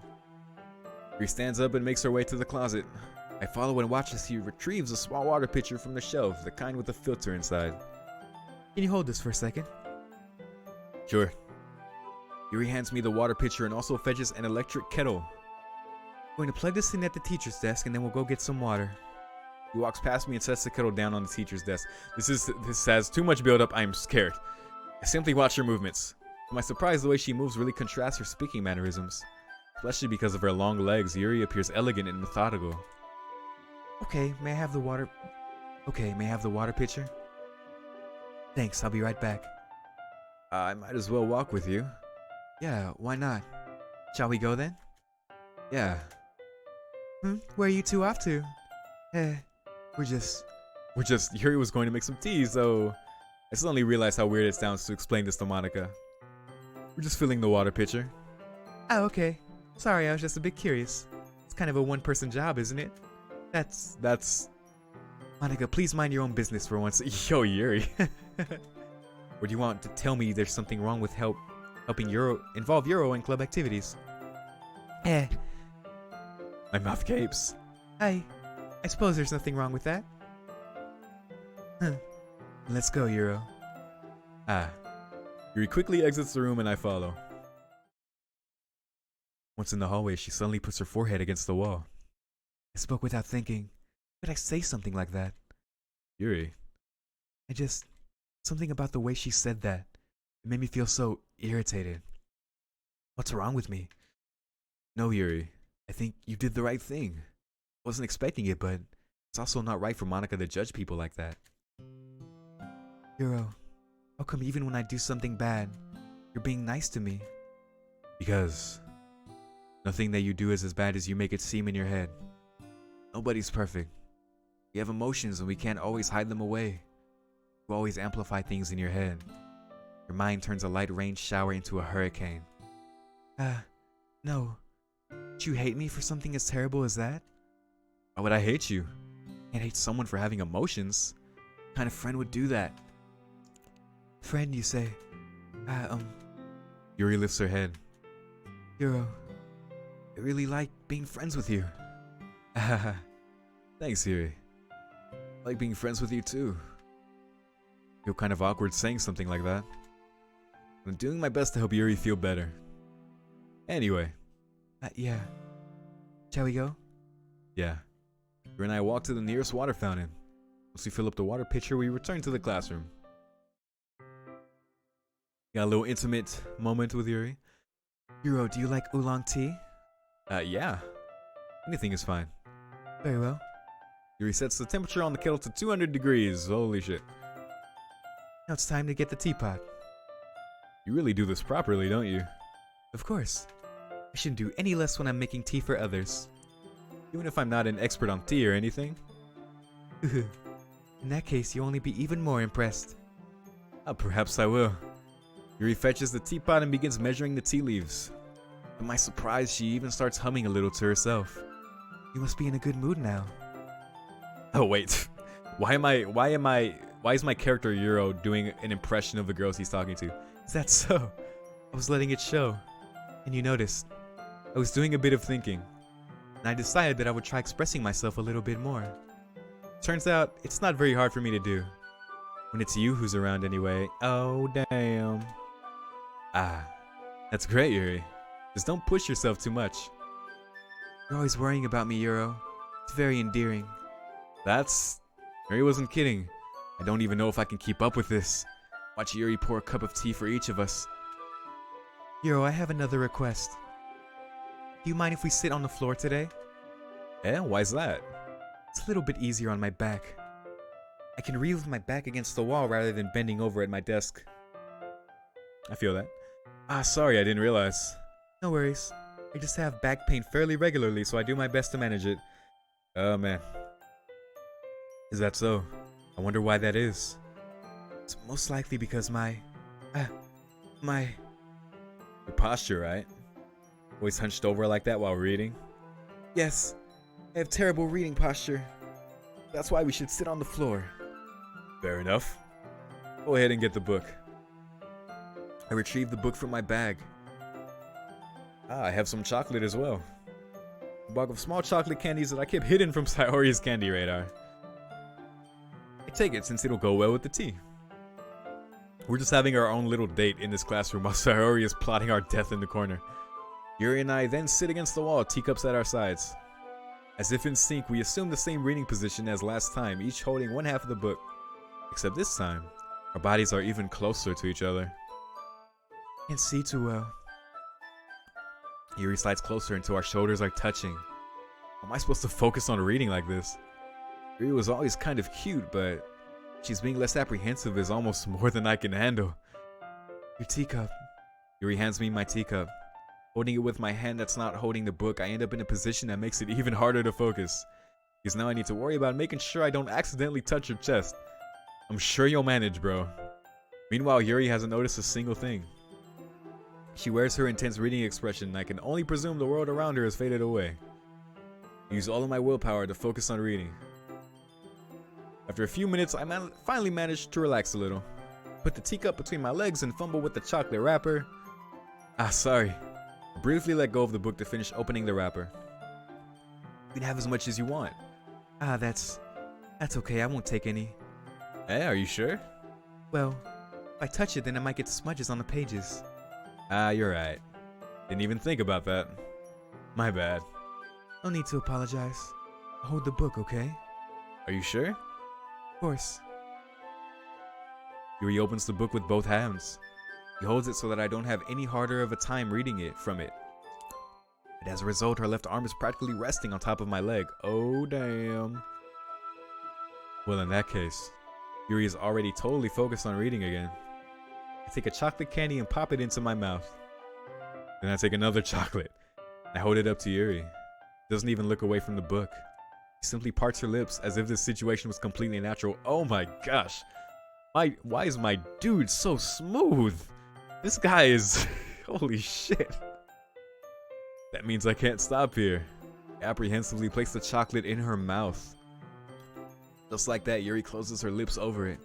Yuri stands up and makes her way to the closet. I follow and watch as he retrieves a small water pitcher from the shelf, the kind with a filter inside. Can you hold this for a second? Sure. Yuri hands me the water pitcher and also fetches an electric kettle. Going to plug this in at the teacher's desk and then we'll go get some water. He walks past me and sets the kettle down on the teacher's desk. This has too much build-up. I'm scared. I simply watch her movements. To my surprise, the way she moves really contrasts her speaking mannerisms. Especially because of her long legs, Yuri appears elegant and methodical. Okay, may I have the water? Okay, may I have the water pitcher? Thanks, I'll be right back. I might as well walk with you. Yeah, why not? Shall we go then? Yeah. Where are you two off to? We're just... Yuri was going to make some tea, so... I suddenly realized how weird it sounds to explain this to Monica. We're just filling the water pitcher. Oh, okay. Sorry, I was just a bit curious. It's kind of a one-person job, isn't it? That's... Monica, please mind your own business for once. Yo, Yuri. Or do you want to tell me there's something wrong with helping involve Euro in club activities? My mouth gapes. I suppose there's nothing wrong with that. Let's go, Euro. Yuri quickly exits the room and I follow. Once in the hallway, she suddenly puts her forehead against the wall. I spoke without thinking. How could I say something like that? Yuri. Something about the way she said that. It made me feel so irritated. What's wrong with me? No, Yuri. I think you did the right thing. I wasn't expecting it, but it's also not right for Monica to judge people like that. Euro, how come even when I do something bad, you're being nice to me? Because nothing that you do is as bad as you make it seem in your head. Nobody's perfect. We have emotions and we can't always hide them away. You always amplify things in your head. Your mind turns a light rain shower into a hurricane. No. Don't you hate me for something as terrible as that? Why would I hate you? I can't hate someone for having emotions. What kind of friend would do that? Friend, you say? Yuri lifts her head. Euro, I really like being friends with you. Thanks, Yuri. I like being friends with you too. I feel kind of awkward saying something like that. I'm doing my best to help Yuri feel better. Anyway. Yeah. Shall we go? Yeah. Yuri and I walk to the nearest water fountain. Once we fill up the water pitcher, we return to the classroom. Got a little intimate moment with Yuri. Euro, do you like oolong tea? Yeah. Anything is fine. Very well. Yuri sets the temperature on the kettle to 200 degrees. Holy shit. Now it's time to get the teapot. You really do this properly, don't you? Of course. I shouldn't do any less when I'm making tea for others. Even if I'm not an expert on tea or anything? In that case, you'll only be even more impressed. Perhaps I will. Yuri fetches the teapot and begins measuring the tea leaves. To my surprise, she even starts humming a little to herself. You must be in a good mood now. Oh wait, why is my character Euro doing an impression of the girls he's talking to? Is that so? I was letting it show. And you noticed. I was doing a bit of thinking. And I decided that I would try expressing myself a little bit more. Turns out, it's not very hard for me to do. When it's you who's around anyway. Oh damn. That's great, Yuri. Just don't push yourself too much. You're always worrying about me, Euro. It's very endearing. Yuri wasn't kidding. I don't even know if I can keep up with this. Watch Yuri pour a cup of tea for each of us. Euro, I have another request. Do you mind if we sit on the floor today? Yeah, why's that? It's a little bit easier on my back. I can read with my back against the wall rather than bending over at my desk. I feel that. Sorry, I didn't realize. No worries. I just have back pain fairly regularly, so I do my best to manage it. Oh man. Is that so? I wonder why that is. It's most likely because my Your posture, right? Always hunched over like that while reading? Yes, I have terrible reading posture. That's why we should sit on the floor. Fair enough. Go ahead and get the book. I retrieved the book from my bag. I have some chocolate as well. A bag of small chocolate candies that I kept hidden from Sayori's candy radar. I take it since it'll go well with the tea. We're just having our own little date in this classroom while Sayori is plotting our death in the corner. Yuri and I then sit against the wall, teacups at our sides. As if in sync, we assume the same reading position as last time, each holding one half of the book. Except this time, our bodies are even closer to each other. Can't see too well. Yuri slides closer until our shoulders are touching. How am I supposed to focus on reading like this? Yuri was always kind of cute, but she's being less apprehensive is almost more than I can handle. Your teacup. Yuri hands me my teacup. Holding it with my hand that's not holding the book, I end up in a position that makes it even harder to focus. Because now I need to worry about making sure I don't accidentally touch her chest. I'm sure you'll manage, bro. Meanwhile, Yuri hasn't noticed a single thing. She wears her intense reading expression, and I can only presume the world around her has faded away. I use all of my willpower to focus on reading. After a few minutes, I finally managed to relax a little. Put the teacup between my legs and fumble with the chocolate wrapper. Sorry. I briefly let go of the book to finish opening the wrapper. You can have as much as you want. That's okay. I won't take any. Are you sure? Well, if I touch it, then I might get smudges on the pages. You're right. Didn't even think about that. My bad. No need to apologize. I'll hold the book, okay? Are you sure? Of course. Yuri opens the book with both hands. He holds it so that I don't have any harder of a time reading it from it. But as a result, her left arm is practically resting on top of my leg. Oh, damn. Well, in that case, Yuri is already totally focused on reading again. I take a chocolate candy and pop it into my mouth. Then I take another chocolate. I hold it up to Yuri. She doesn't even look away from the book. She simply parts her lips as if this situation was completely natural. Oh my gosh. Why is my dude so smooth? This guy is... holy shit. That means I can't stop here. I apprehensively place the chocolate in her mouth. Just like that, Yuri closes her lips over it.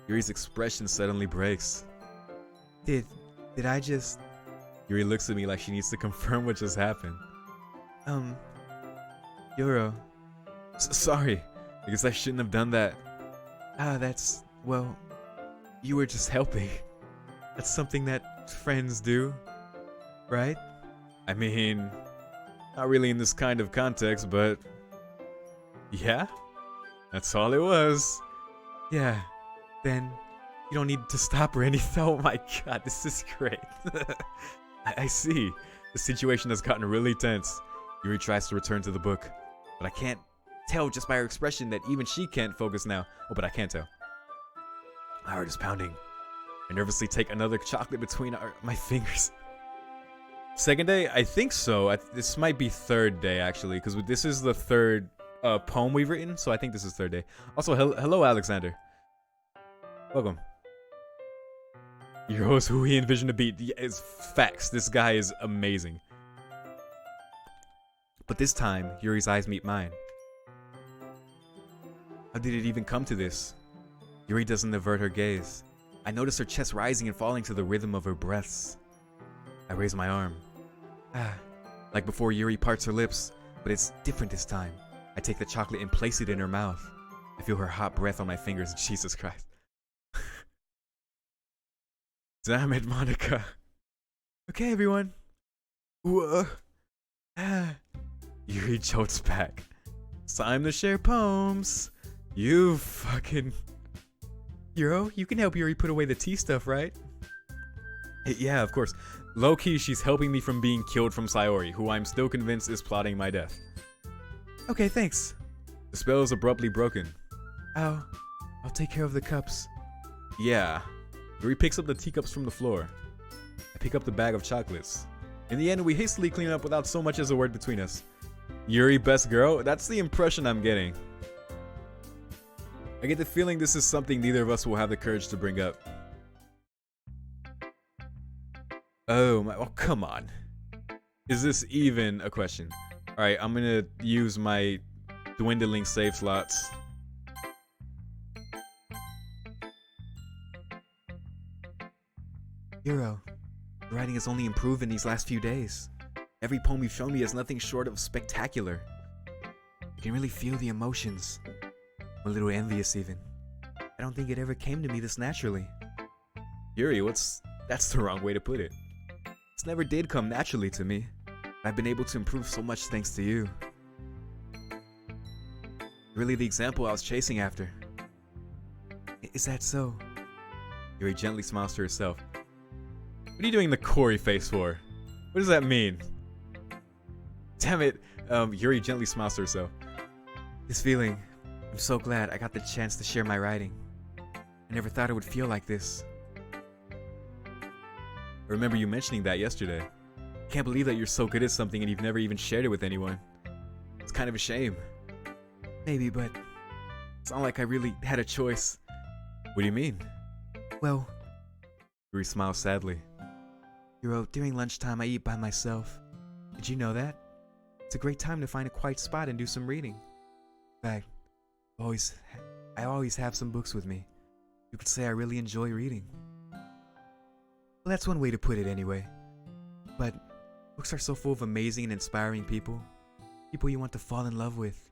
Yuri's expression suddenly breaks. Did I just... Yuri looks at me like she needs to confirm what just happened. Yuro. Sorry. I guess I shouldn't have done that. Well, you were just helping. That's something that friends do, right? I mean, not really in this kind of context, but... yeah? That's all it was. Yeah. Then you don't need to stop or anything. Oh my god, this is great. I see. The situation has gotten really tense. Yuri tries to return to the book, but I can't tell just by her expression that even she can't focus now. Oh, but I can tell. My heart is pounding. I nervously take another chocolate between my fingers. Second day? I think so. This might be third day, actually, because this is the third poem we've written, so I think this is third day. Also, hello, Alexander. Welcome. Your host, who he envisioned to be, is facts. This guy is amazing. But this time, Yuri's eyes meet mine. How did it even come to this? Yuri doesn't avert her gaze. I notice her chest rising and falling to the rhythm of her breaths. I raise my arm. Like before, Yuri parts her lips, but it's different this time. I take the chocolate and place it in her mouth. I feel her hot breath on my fingers. Jesus Christ. Damn it, Monica. Okay, everyone. Yuri jolts back. It's time to share poems. You fucking... Yuro, you can help Yuri put away the tea stuff, right? Yeah, of course. Low-key, she's helping me from being killed from Sayori, who I'm still convinced is plotting my death. Okay, thanks. The spell is abruptly broken. I'll take care of the cups. Yeah. Yuri picks up the teacups from the floor. I pick up the bag of chocolates. In the end, we hastily clean up without so much as a word between us. Yuri, best girl? That's the impression I'm getting. I get the feeling this is something neither of us will have the courage to bring up. Oh my, oh come on. Is this even a question? Alright, I'm gonna use my dwindling save slots. Yuro, your writing has only improved in these last few days. Every poem you've shown me is nothing short of spectacular. I can really feel the emotions. I'm a little envious even. I don't think it ever came to me this naturally. Yuri, that's the wrong way to put it. It's never did come naturally to me. I've been able to improve so much thanks to you. Really the example I was chasing after. Is that so? Yuri gently smiles to herself. What are you doing the Corey face for? What does that mean? Damn it. Yuri gently smiles to herself. This feeling, I'm so glad I got the chance to share my writing. I never thought it would feel like this. I remember you mentioning that yesterday. Can't believe that you're so good at something and you've never even shared it with anyone. It's kind of a shame. Maybe, but It's not like I really had a choice. What do you mean? well, Yuri smiles sadly. during lunchtime I eat by myself. Did you know that? It's a great time to find a quiet spot and do some reading. In fact, I always have some books with me. You could say I really enjoy reading. Well, that's one way to put it anyway. But books are so full of amazing and inspiring people. People you want to fall in love with.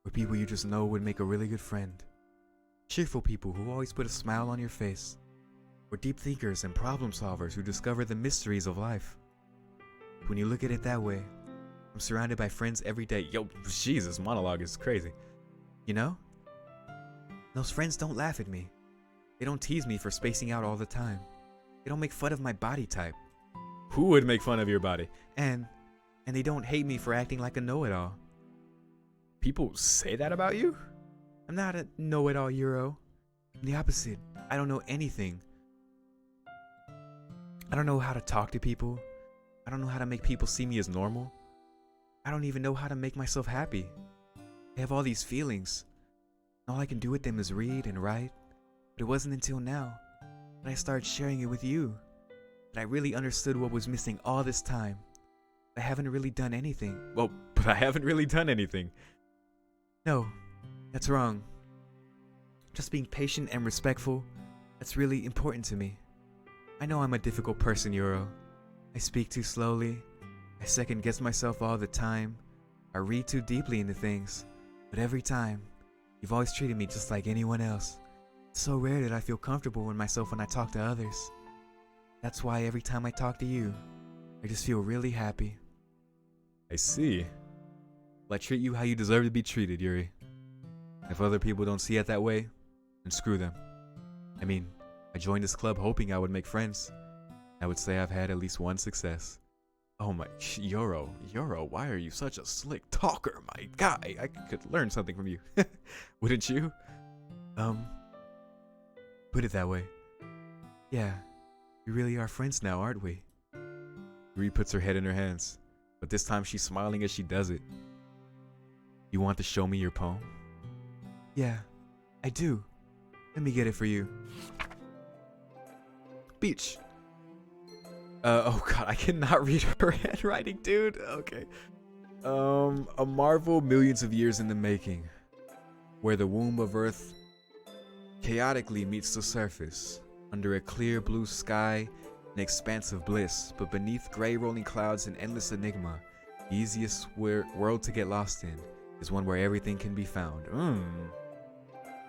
Or people you just know would make a really good friend. Cheerful people who always put a smile on your face. Or deep thinkers and problem solvers who discover the mysteries of life. When you look at it that way, I'm surrounded by friends every day. Yo, Jesus, monologue is crazy. You know? Those friends don't laugh at me. They don't tease me for spacing out all the time. They don't make fun of my body type. Who would make fun of your body? And they don't hate me for acting like a know-it-all. People say that about you? I'm not a know-it-all, Euro. I'm the opposite. I don't know anything. I don't know how to talk to people. I don't know how to make people see me as normal. I don't even know how to make myself happy. I have all these feelings. All I can do with them is read and write. But it wasn't until now, when I started sharing it with you, that I really understood what was missing all this time. I haven't really done anything. Well, but I haven't really done anything. No, that's wrong. Just being patient and respectful, that's really important to me. I know I'm a difficult person, Euro. I speak too slowly. I second guess myself all the time. I read too deeply into things. But every time, you've always treated me just like anyone else. It's so rare that I feel comfortable in myself when I talk to others. That's why every time I talk to you, I just feel really happy. I see. Well, I treat you how you deserve to be treated, Yuri. If other people don't see it that way, then screw them. I mean, I joined this club hoping I would make friends. I would say I've had at least one success. Oh my, Yoro, why are you such a slick talker, my guy? I could learn something from you. Wouldn't you? Put it that way. Yeah, we really are friends now, aren't we? Yuri puts her head in her hands, but this time she's smiling as she does it. You want to show me your poem? Yeah, I do. Let me get it for you. Beach. Oh god, I cannot read her handwriting, dude. Okay. A marvel millions of years in the making, where the womb of Earth chaotically meets the surface, under a clear blue sky, an expanse of bliss, but beneath gray rolling clouds an endless enigma. The easiest world to get lost in is one where everything can be found.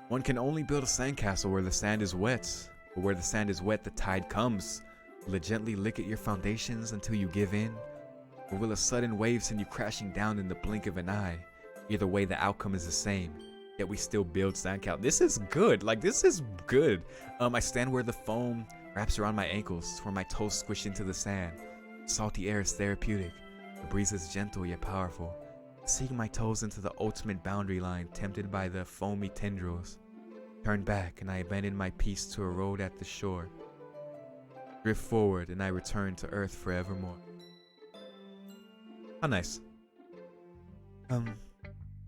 One can only build a sandcastle where the sand is wet, but where the sand is wet the tide comes. Will it gently lick at your foundations until you give in? Or will a sudden wave send you crashing down in the blink of an eye? Either way, the outcome is the same, yet we still build sandcastle. This is good. Like, this is good. I stand where the foam wraps around my ankles, where my toes squish into the sand. Salty air is therapeutic. The breeze is gentle yet powerful. Sink my toes into the ultimate boundary line, tempted by the foamy tendrils. Turn back, and I abandon my peace to a road at the shore. Drift forward, and I return to Earth forevermore. How nice. I'm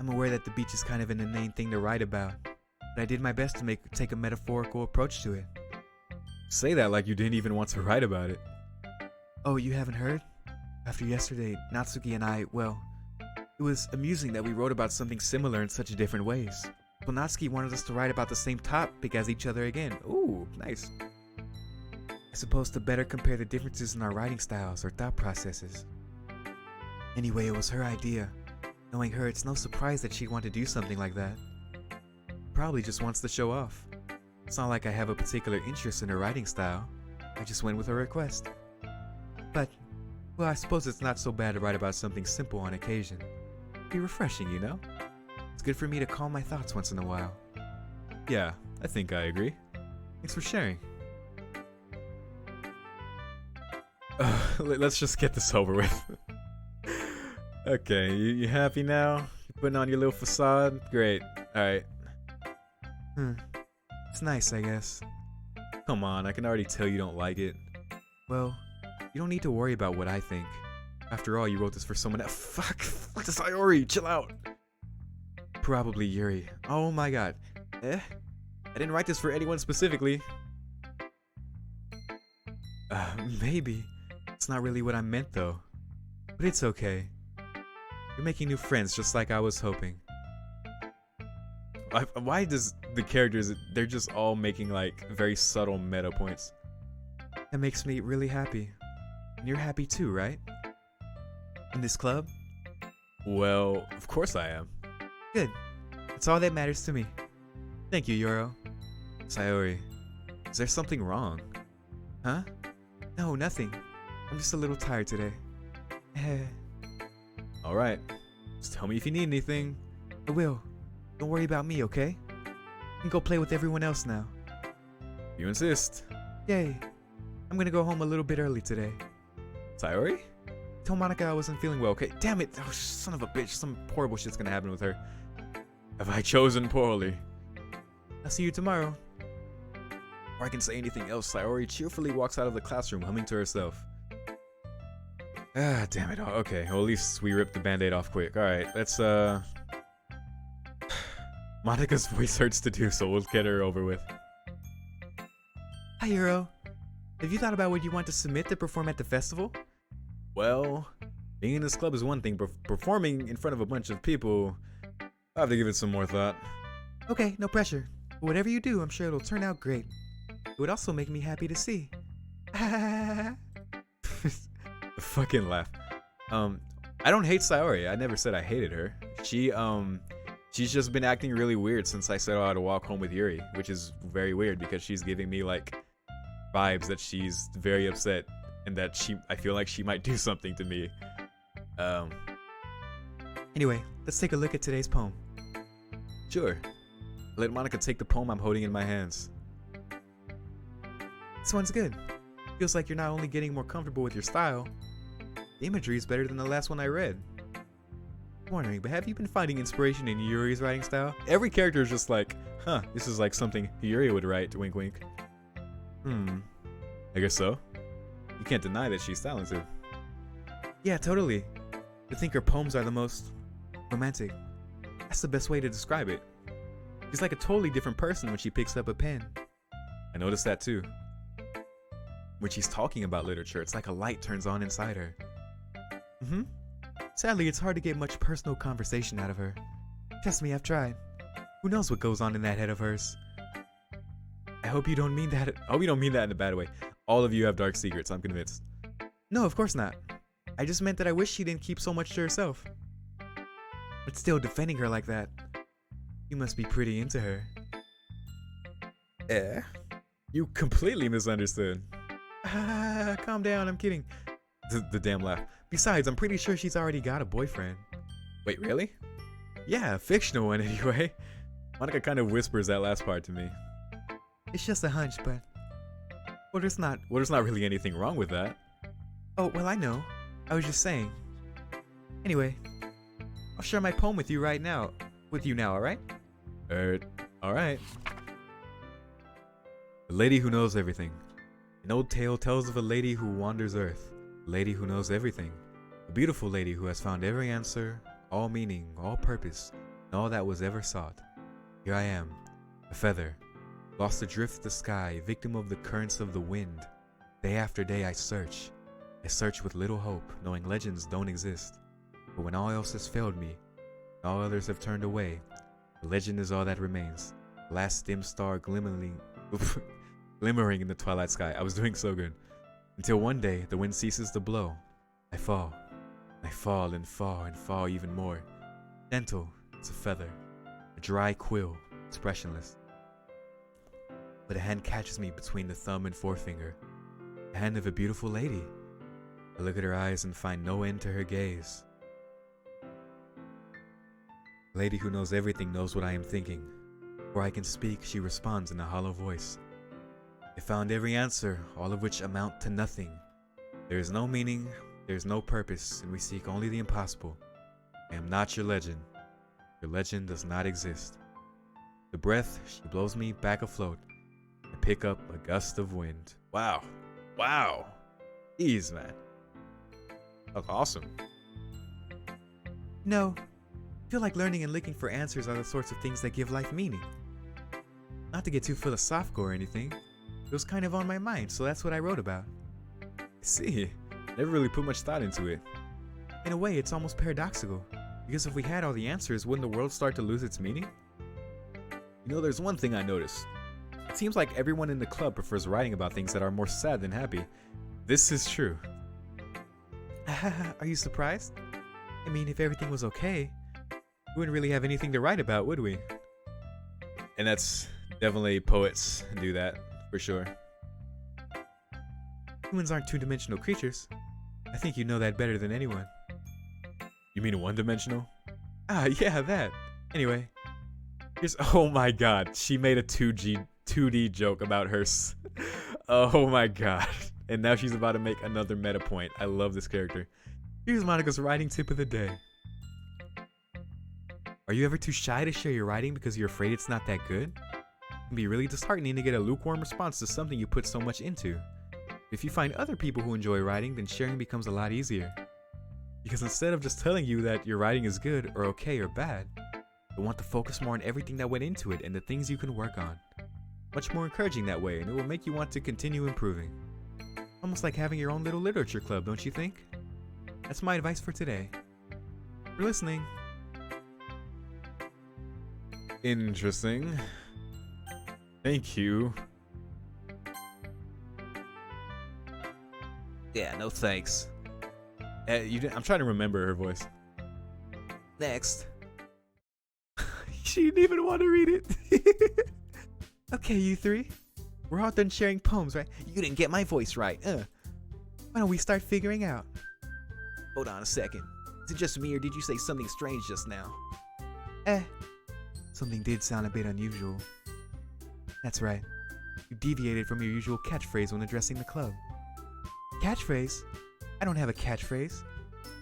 aware that the beach is kind of an inane thing to write about, but I did my best to take a metaphorical approach to it. Say that like you didn't even want to write about it. Oh, you haven't heard? After yesterday, Natsuki and I, well, it was amusing that we wrote about something similar in such different ways. Well, Natsuki wanted us to write about the same topic as each other again. Ooh, nice. I suppose to better compare the differences in our writing styles or thought processes. Anyway, it was her idea. Knowing her, it's no surprise that she'd want to do something like that. Probably just wants to show off. It's not like I have a particular interest in her writing style. I just went with her request. But Well, I suppose it's not so bad to write about something simple on occasion. Be refreshing, you know? It's good for me to calm my thoughts once in a while. Yeah, I think I agree. Thanks for sharing. Let's just get this over with. Okay, you happy now? You putting on your little facade? Great. Alright. It's nice, I guess. Come on, I can already tell you don't like it. Well, you don't need to worry about what I think. After all, you wrote this for someone else. Fuck this Sayori, chill out. Probably Yuri. Oh my god. I didn't write this for anyone specifically. Maybe. It's not really what I meant though. But it's okay. You're making new friends just like I was hoping. Why does the characters, they're just all making like very subtle meta points? That makes me really happy. And you're happy too, right? In this club? Well, of course I am. Good. That's all that matters to me. Thank you, Yoro. Sayori, is there something wrong? Huh? No, nothing. I'm just a little tired today. Alright. Just tell me if you need anything. I will. Don't worry about me, okay? You can go play with everyone else now. You insist. Yay. I'm gonna go home a little bit early today. Sayori? Tell Monica I wasn't feeling well, okay? Damn it! Oh, son of a bitch. Some horrible shit's gonna happen with her. Have I chosen poorly? I'll see you tomorrow. Before I can say anything else, Sayori cheerfully walks out of the classroom, humming to herself. Ah, damn it. Oh, okay, well, at least we ripped the band-aid off quick. Alright, let's, Monica's voice hurts to do, so we'll get her over with. Hi, Yoro. Have you thought about what you want to submit to perform at the festival? Well, being in this club is one thing, but performing in front of a bunch of people, I have to give it some more thought. Okay, no pressure. But whatever you do, I'm sure it'll turn out great. It would also make me happy to see. The fucking laugh. I don't hate Sayori. I never said I hated her. She's just been acting really weird since I set out to walk home with Yuri, which is very weird because she's giving me like vibes that she's very upset and that I feel like she might do something to me. Anyway, let's take a look at today's poem. Sure. Let Monica take the poem I'm holding in my hands. This one's good. Feels like you're not only getting more comfortable with your style, the imagery is better than the last one I read. I'm wondering, but have you been finding inspiration in Yuri's writing style? Every character is just like, huh, this is like something Yuri would write, wink wink. I guess so. You can't deny that she's talented. Yeah, totally. I think her poems are the most romantic. That's the best way to describe it. She's like a totally different person when she picks up a pen. I noticed that too. When she's talking about literature, it's like a light turns on inside her. Sadly, it's hard to get much personal conversation out of her. Trust me, I've tried. Who knows what goes on in that head of hers? I hope you don't mean that. I hope you don't mean that in a bad way. All of you have dark secrets, I'm convinced. No, of course not. I just meant that I wish she didn't keep so much to herself. But still, defending her like that, you must be pretty into her. You completely misunderstood. Calm down, I'm kidding. The damn laugh. Besides, I'm pretty sure she's already got a boyfriend. Wait, really? Yeah, a fictional one anyway. Monica kind of whispers that last part to me. It's just a hunch, but... Well, there's not really anything wrong with that. Oh, well, I know. I was just saying. Anyway, I'll share my poem with you now, alright? Alright. The Lady Who Knows Everything. An old tale tells of a lady who wanders earth. A lady who knows everything. A beautiful lady who has found every answer, all meaning, all purpose, and all that was ever sought. Here I am, a feather, lost adrift the sky, victim of the currents of the wind. Day after day I search with little hope, knowing legends don't exist. But when all else has failed me, and all others have turned away, the legend is all that remains. The last dim star glimmering in the twilight sky. I was doing so good. Until one day, the wind ceases to blow. I fall and fall and fall even more. Gentle, it's a feather. A dry quill, expressionless. But a hand catches me between the thumb and forefinger. The hand of a beautiful lady. I look at her eyes and find no end to her gaze. The lady who knows everything knows what I am thinking. Before I can speak, she responds in a hollow voice. I found every answer, all of which amount to nothing. There is no meaning, there is no purpose, and we seek only the impossible. I am not your legend. Your legend does not exist. The breath, she blows me back afloat. I pick up a gust of wind. Wow. Wow. Jeez, man. That's awesome. No, I feel like learning and looking for answers are the sorts of things that give life meaning. Not to get too philosophical or anything, it was kind of on my mind, so that's what I wrote about. I see. Never really put much thought into it. In a way, it's almost paradoxical, because if we had all the answers, wouldn't the world start to lose its meaning? You know, there's one thing I noticed. It seems like everyone in the club prefers writing about things that are more sad than happy. This is true. Are you surprised? I mean, if everything was okay, we wouldn't really have anything to write about, would we? And that's definitely poets do that, for sure. Humans aren't two-dimensional creatures. I think you know that better than anyone. You mean one-dimensional? Ah, yeah, that. Anyway. Oh my god, she made a 2D joke about her. Oh my god. And now she's about to make another meta point. I love this character. Here's Monica's writing tip of the day. Are you ever too shy to share your writing because you're afraid it's not that good? It can be really disheartening to get a lukewarm response to something you put so much into. If you find other people who enjoy writing, then sharing becomes a lot easier. Because instead of just telling you that your writing is good or okay or bad, they want to focus more on everything that went into it and the things you can work on. Much more encouraging that way, and it will make you want to continue improving. Almost like having your own little literature club, don't you think? That's my advice for today. For listening. Interesting. Thank you. Yeah, no thanks. I'm trying to remember her voice. Next. She didn't even want to read it. Okay, you three. We're all done sharing poems, right? You didn't get my voice right. Why don't we start figuring out? Hold on a second. Is it just me or did you say something strange just now? Something did sound a bit unusual. That's right. You deviated from your usual catchphrase when addressing the club. Catchphrase? I don't have a catchphrase.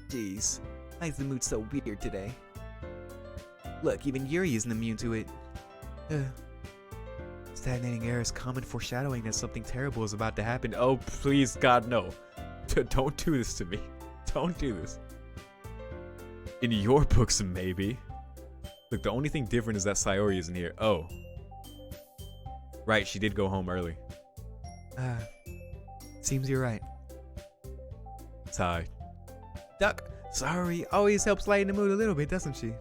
Jeez, why is the mood so weird today? Look, even Yuri isn't immune to it. Stagnating air is common foreshadowing that something terrible is about to happen. Oh, please, God, no. Don't do this to me. Don't do this. In your books, maybe. Look, the only thing different is that Sayori isn't here. Oh. Right, she did go home early. Seems you're right. Sigh. Duck, Sayori always helps lighten the mood a little bit, doesn't she?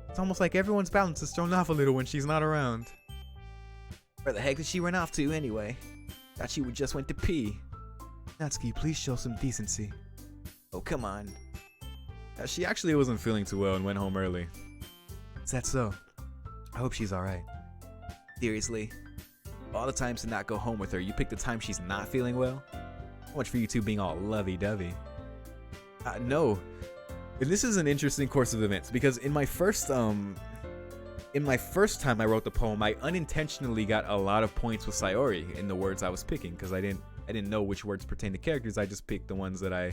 It's almost like everyone's balance is thrown off a little when she's not around. Where the heck did she run off to anyway? Thought she would just went to pee. Natsuki, please show some decency. Oh, come on. She actually wasn't feeling too well and went home early. Is that so? I hope she's alright. Seriously? All the times to not go home with her, you pick the time she's not feeling well? So much for you two being all lovey-dovey. No. And this is an interesting course of events because in my first time I wrote the poem, I unintentionally got a lot of points with Sayori in the words I was picking because I didn't know which words pertain to characters. I just picked the ones that I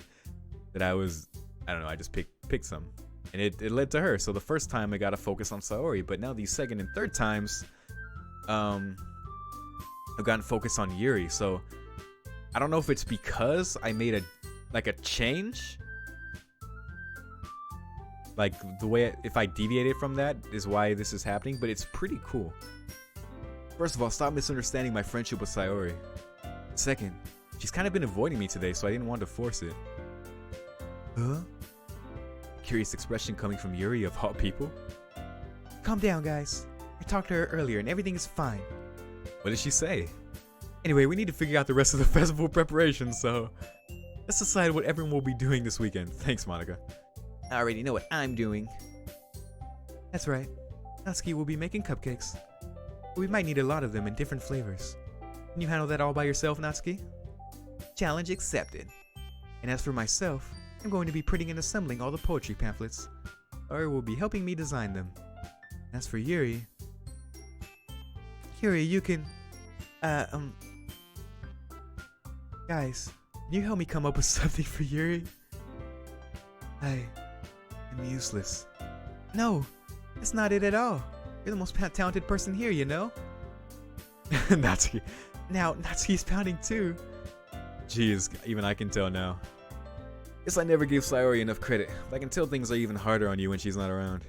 just picked some. And it led to her. So the first time I got to focus on Sayori, but now these second and third times I've gotten focused on Yuri. So I don't know if it's because I made a change. Like the way, if I deviated from that is why this is happening, but it's pretty cool. First of all, stop misunderstanding my friendship with Sayori. Second, she's kind of been avoiding me today, so I didn't want to force it. Huh? Curious expression coming from Yuri of all people. Calm down, guys. I talked to her earlier and everything is fine. What did she say? Anyway, we need to figure out the rest of the festival preparations, so let's decide what everyone will be doing this weekend. Thanks, Monica. I already know what I'm doing. That's right. Natsuki will be making cupcakes. We might need a lot of them in different flavors. Can you handle that all by yourself, Natsuki? Challenge accepted. And as for myself, I'm going to be printing and assembling all the poetry pamphlets. Sayori will be helping me design them. As for Yuri, you can, guys, can you help me come up with something for Yuri? I am useless. No, that's not it at all. You're the most talented person here, you know? Natsuki. Now, Natsuki's pounding too. Jeez, even I can tell now. Guess I never gave Sayori enough credit. But I can tell things are even harder on you when she's not around.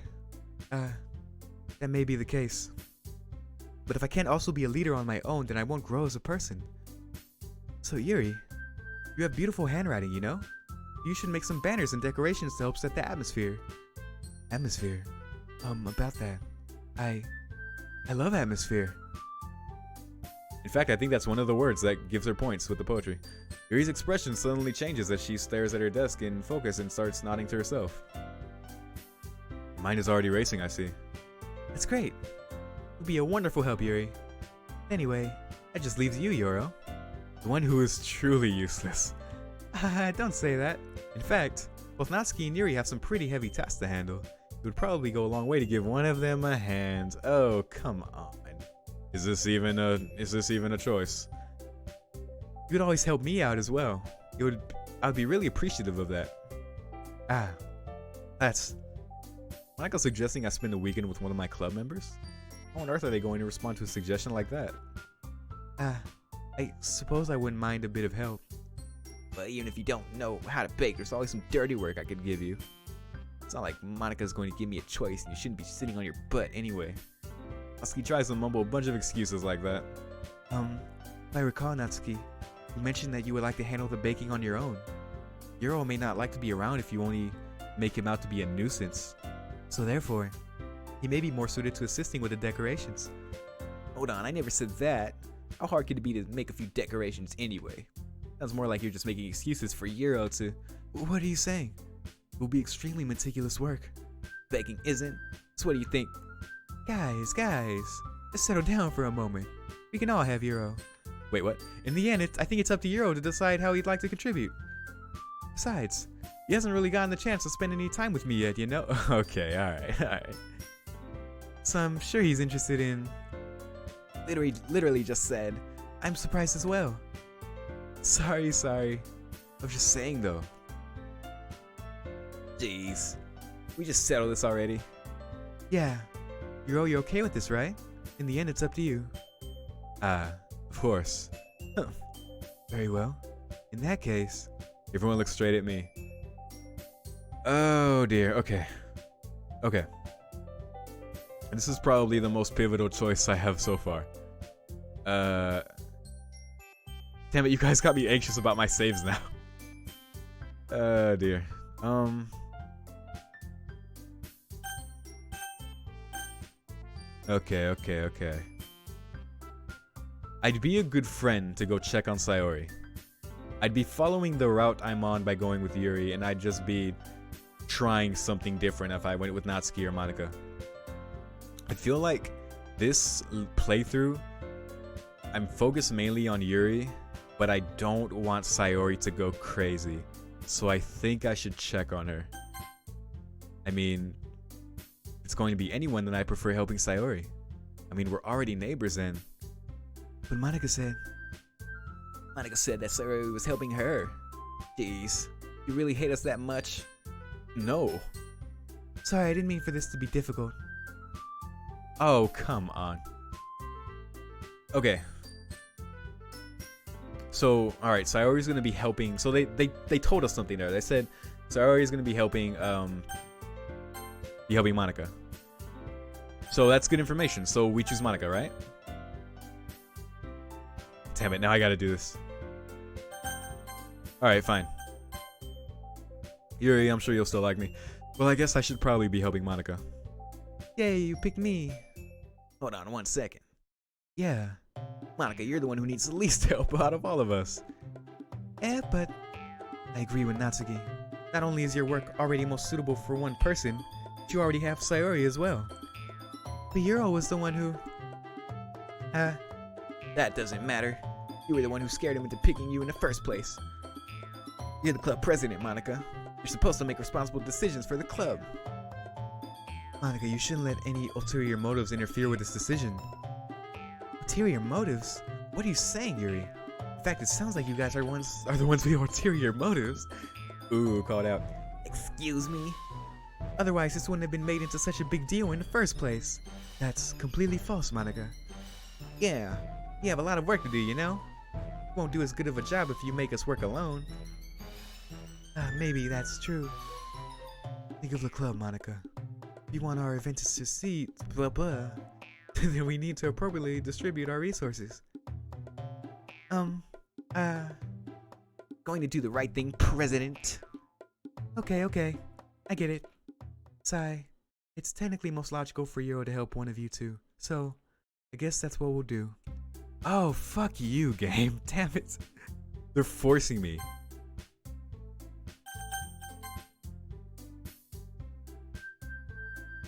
That may be the case. But if I can't also be a leader on my own, then I won't grow as a person. So Yuri, you have beautiful handwriting, you know? You should make some banners and decorations to help set the atmosphere. Atmosphere? About that. I love atmosphere. In fact, I think that's one of the words that gives her points with the poetry. Yuri's expression suddenly changes as she stares at her desk in focus and starts nodding to herself. Mine is already racing, I see. That's great. You'll be a wonderful help, Yuri. Anyway, that just leaves you, Yoro. The one who is truly useless. Don't say that. In fact, both Natsuki and Yuri have some pretty heavy tasks to handle. It would probably go a long way to give one of them a hand. Oh, come on. Is this even a choice? You could always help me out as well. I'd be really appreciative of that. That's... Michael's suggesting I spend a weekend with one of my club members? How on earth are they going to respond to a suggestion like that? I suppose I wouldn't mind a bit of help. But even if you don't know how to bake, there's always some dirty work I could give you. It's not like Monika's going to give me a choice and you shouldn't be sitting on your butt anyway. Natsuki tries to mumble a bunch of excuses like that. If I recall, Natsuki, you mentioned that you would like to handle the baking on your own. Yuro may not like to be around if you only make him out to be a nuisance. So therefore, he may be more suited to assisting with the decorations. Hold on, I never said that. How hard could it be to make a few decorations anyway? Sounds more like you're just making excuses for Yuro to... What are you saying? It will be extremely meticulous work. Baking isn't? So what do you think? Guys, just settle down for a moment. We can all have Yuro. Wait, what? In the end, I think it's up to Yuro to decide how he'd like to contribute. Besides, he hasn't really gotten the chance to spend any time with me yet, you know? Okay, alright. So I'm sure he's interested in... Literally just said. I'm surprised as well. Sorry. I was just saying though. Jeez. We just settled this already. Yeah. You're okay with this, right? In the end, it's up to you. Of course. Very well. In that case... Everyone looks straight at me. Oh dear, okay. This is probably the most pivotal choice I have so far. Damn it, you guys got me anxious about my saves now. Oh dear. Okay. I'd be a good friend to go check on Sayori. I'd be following the route I'm on by going with Yuri, and I'd just be trying something different if I went with Natsuki or Monika. I feel like this playthrough, I'm focused mainly on Yuri, but I don't want Sayori to go crazy. So I think I should check on her. I mean, if it's going to be anyone, then I prefer helping Sayori. I mean, we're already neighbors and... But Monika said that Sayori was helping her. Jeez, you really hate us that much? No. Sorry, I didn't mean for this to be difficult. Oh, come on. Okay. So, alright, Sayori's gonna be helping. So they told us something there. They said Sayori's gonna be helping Monika. So that's good information. So we choose Monika, right? Damn it, now I gotta do this. Alright, fine. Yuri, I'm sure you'll still like me. Well, I guess I should probably be helping Monika. Yay, you picked me. Hold on 1 second. Yeah. Monika, you're the one who needs the least help out of all of us. But I agree with Natsuki. Not only is your work already most suitable for one person, but you already have Sayori as well. But Yuro was the one who... That doesn't matter. You were the one who scared him into picking you in the first place. You're the club president, Monica. You're supposed to make responsible decisions for the club. Monica, you shouldn't let any ulterior motives interfere with this decision. Ulterior motives? What are you saying, Yuri? In fact, it sounds like you guys are the ones with ulterior motives. Ooh, called out. Excuse me? Otherwise, this wouldn't have been made into such a big deal in the first place. That's completely false, Monica. Yeah, you have a lot of work to do, you know? You won't do as good of a job if you make us work alone. Maybe that's true. Think of the club, Monica. If you want our event to succeed, then we need to appropriately distribute our resources. Going to do the right thing, President. Okay. I get it. Sigh. It's technically most logical for Euro to help one of you two, so I guess that's what we'll do. Oh, fuck you, game. Damn it. They're forcing me.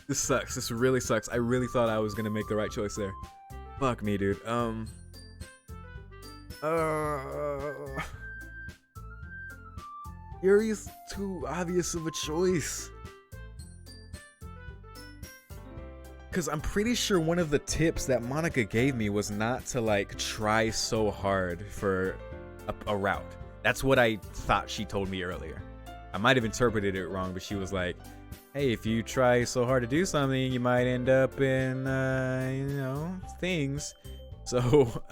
This sucks. This really sucks. I really thought I was gonna make the right choice there. Fuck me, dude. Yuri's too obvious of a choice. Cause I'm pretty sure one of the tips that Monica gave me was not to like try so hard for a route. That's what I thought she told me earlier. I might have interpreted it wrong, but she was like, hey, if you try so hard to do something, you might end up in, things. So,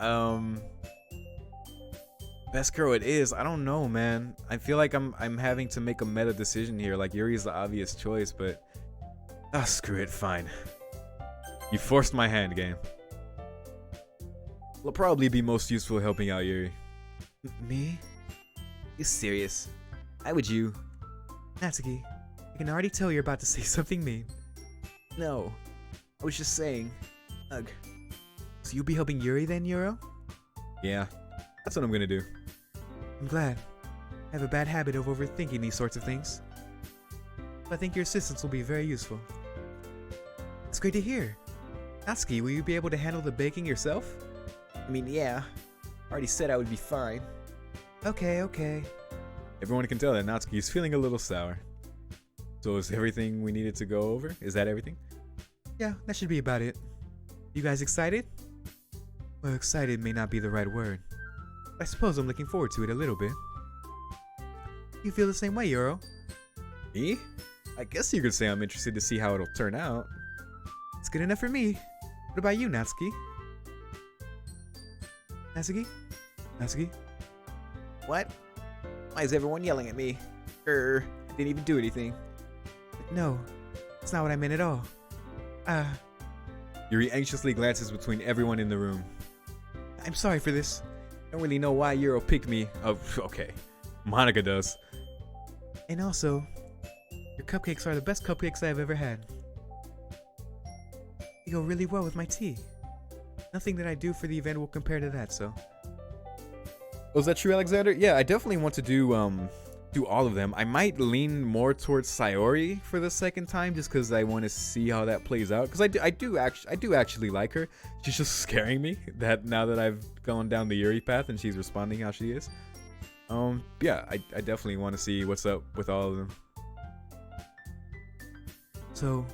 best girl it is. I don't know, man. I feel like I'm having to make a meta decision here. Like, Yuri's the obvious choice, but... screw it, fine. You forced my hand, game. It'll probably be most useful helping out Yuri. Me? You serious? Why would you? Natsuki, I can already tell you're about to say something mean. No, I was just saying. Ugh. So you'll be helping Yuri then, Euro? Yeah, that's what I'm gonna do. I'm glad. I have a bad habit of overthinking these sorts of things. But I think your assistance will be very useful. It's great to hear. Natsuki, will you be able to handle the baking yourself? I mean, yeah. I already said I would be fine. Okay. Everyone can tell that Natsuki is feeling a little sour. So is everything we needed to go over? Is that everything? Yeah, that should be about it. You guys excited? Well, excited may not be the right word. I suppose I'm looking forward to it a little bit. You feel the same way, Euro? Me? I guess you could say I'm interested to see how it'll turn out. It's good enough for me. What about you, Natsuki? Natsuki? What? Why is everyone yelling at me? I didn't even do anything. No, that's not what I meant at all. Yuri anxiously glances between everyone in the room. I'm sorry for this. I don't really know why Euro picked me. Oh, okay. Monica does. And also, your cupcakes are the best cupcakes I've ever had. They go really well with my tea. Nothing that I do for the event will compare to that, so. Oh, is that true, Alexander? Yeah, I definitely want to do all of them. I might lean more towards Sayori for the second time, just because I want to see how that plays out. Because I do actually like her. She's just scaring me that now that I've gone down the Yuri path and she's responding how she is. Yeah, I definitely want to see what's up with all of them. So,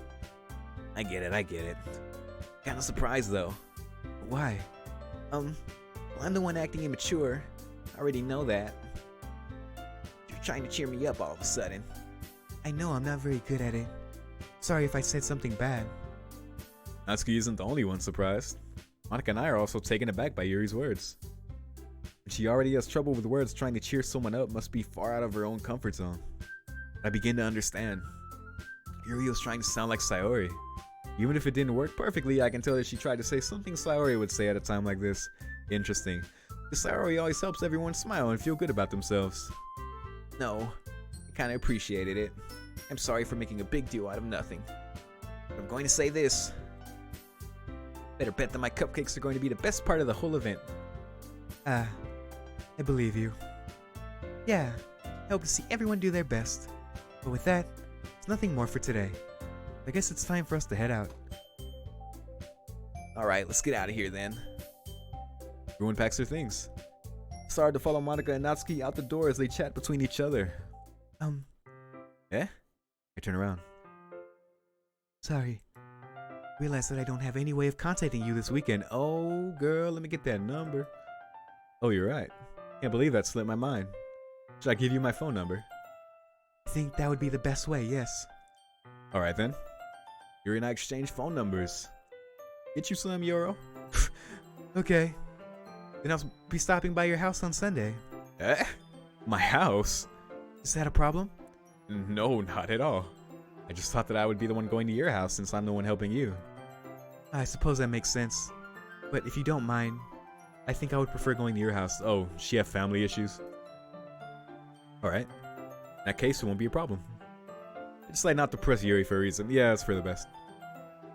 I get it. Kind of surprised though. Why? Well, I'm the one acting immature. I already know that. You're trying to cheer me up all of a sudden. I know I'm not very good at it. Sorry if I said something bad. Natsuki isn't the only one surprised. Monica and I are also taken aback by Yuri's words. And she already has trouble with words, trying to cheer someone up must be far out of her own comfort zone. I begin to understand. Yuri was trying to sound like Sayori. Even if it didn't work perfectly, I can tell that she tried to say something Sayori would say at a time like this. Interesting. Because Sayori always helps everyone smile and feel good about themselves. No, I kinda appreciated it. I'm sorry for making a big deal out of nothing. But I'm going to say this. Better bet that my cupcakes are going to be the best part of the whole event. I believe you. Yeah, I hope to see everyone do their best. But with that, there's nothing more for today. I guess it's time for us to head out. Alright, let's get out of here then. Everyone packs their things. started to follow Monica and Natsuki out the door as they chat between each other. Eh? I turn around. Sorry. Realize that I don't have any way of contacting you this weekend. Oh, girl, let me get that number. Oh, you're right. Can't believe that slipped my mind. Should I give you my phone number? I think that would be the best way, yes. Alright then. Yuri and I exchange phone numbers. Get you some, Euro? Okay. Then I'll be stopping by your house on Sunday. Eh? My house? Is that a problem? No, not at all. I just thought that I would be the one going to your house since I'm the one helping you. I suppose that makes sense. But if you don't mind, I think I would prefer going to your house. Oh, she have family issues? Alright. In that case, it won't be a problem. I just like not to press Yuri for a reason. Yeah, it's for the best.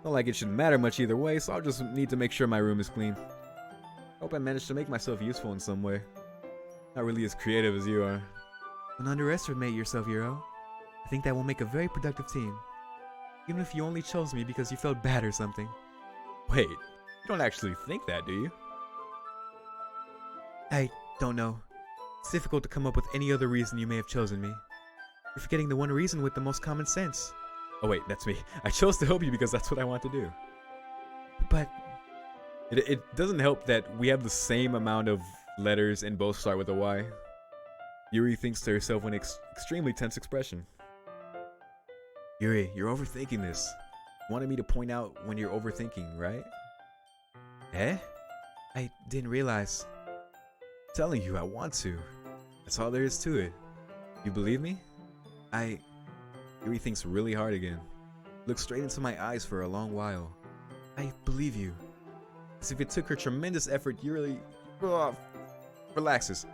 Not like it shouldn't matter much either way, so I'll just need to make sure my room is clean. Hope I managed to make myself useful in some way. Not really as creative as you are. Don't underestimate yourself, Euro. I think that will make a very productive team. Even if you only chose me because you felt bad or something. Wait, you don't actually think that, do you? I don't know. It's difficult to come up with any other reason you may have chosen me. You're forgetting the one reason with the most common sense. Oh wait, that's me. I chose to help you because that's what I want to do. But it doesn't help that we have the same amount of letters and both start with a Y. Yuri thinks to herself with an extremely tense expression. Yuri, you're overthinking this. You wanted me to point out when you're overthinking, right? Eh? I didn't realize. I'm telling you, I want to. That's all there is to it. You believe me? Yuri thinks really hard again. Looks straight into my eyes for a long while. I believe you. As if it took her tremendous effort, Yuri relaxes.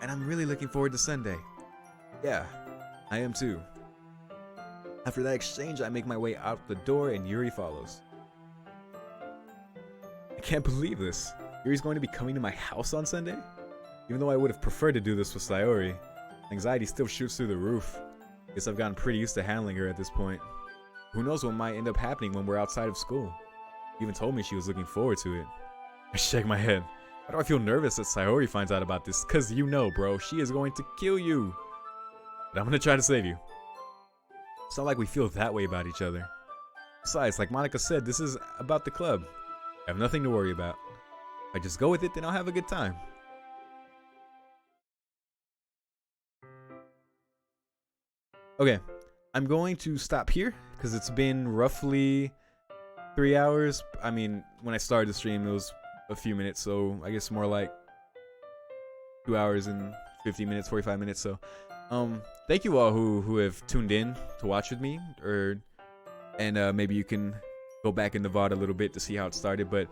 And I'm really looking forward to Sunday. Yeah, I am too. After that exchange, I make my way out the door and Yuri follows. I can't believe this. Yuri's going to be coming to my house on Sunday? Even though I would have preferred to do this with Sayori, anxiety still shoots through the roof. Guess I've gotten pretty used to handling her at this point. Who knows what might end up happening when we're outside of school. She even told me she was looking forward to it. I shake my head. Why do I feel nervous that Sayori finds out about this? Cause you know, bro, she is going to kill you. But I'm gonna try to save you. It's not like we feel that way about each other. Besides, like Monica said, this is about the club. I have nothing to worry about. If I just go with it, then I'll have a good time. Okay, I'm going to stop here because it's been roughly 3 hours. I mean, when I started the stream, it was a few minutes, so I guess more like 2 hours and 50 minutes, 45 minutes. So, thank you all who have tuned in to watch with me, and maybe you can go back in the VOD a little bit to see how it started. But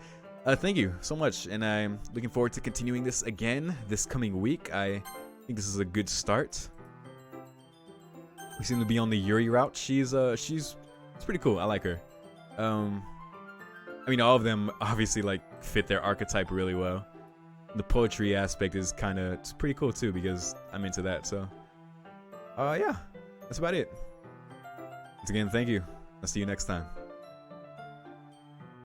thank you so much, and I'm looking forward to continuing this again this coming week. I think this is a good start. We seem to be on the Yuri route. She's pretty cool. I like her. I mean, all of them obviously like fit their archetype really well. The poetry aspect is it's pretty cool too because I'm into that. So, yeah, that's about it. Once again, thank you. I'll see you next time.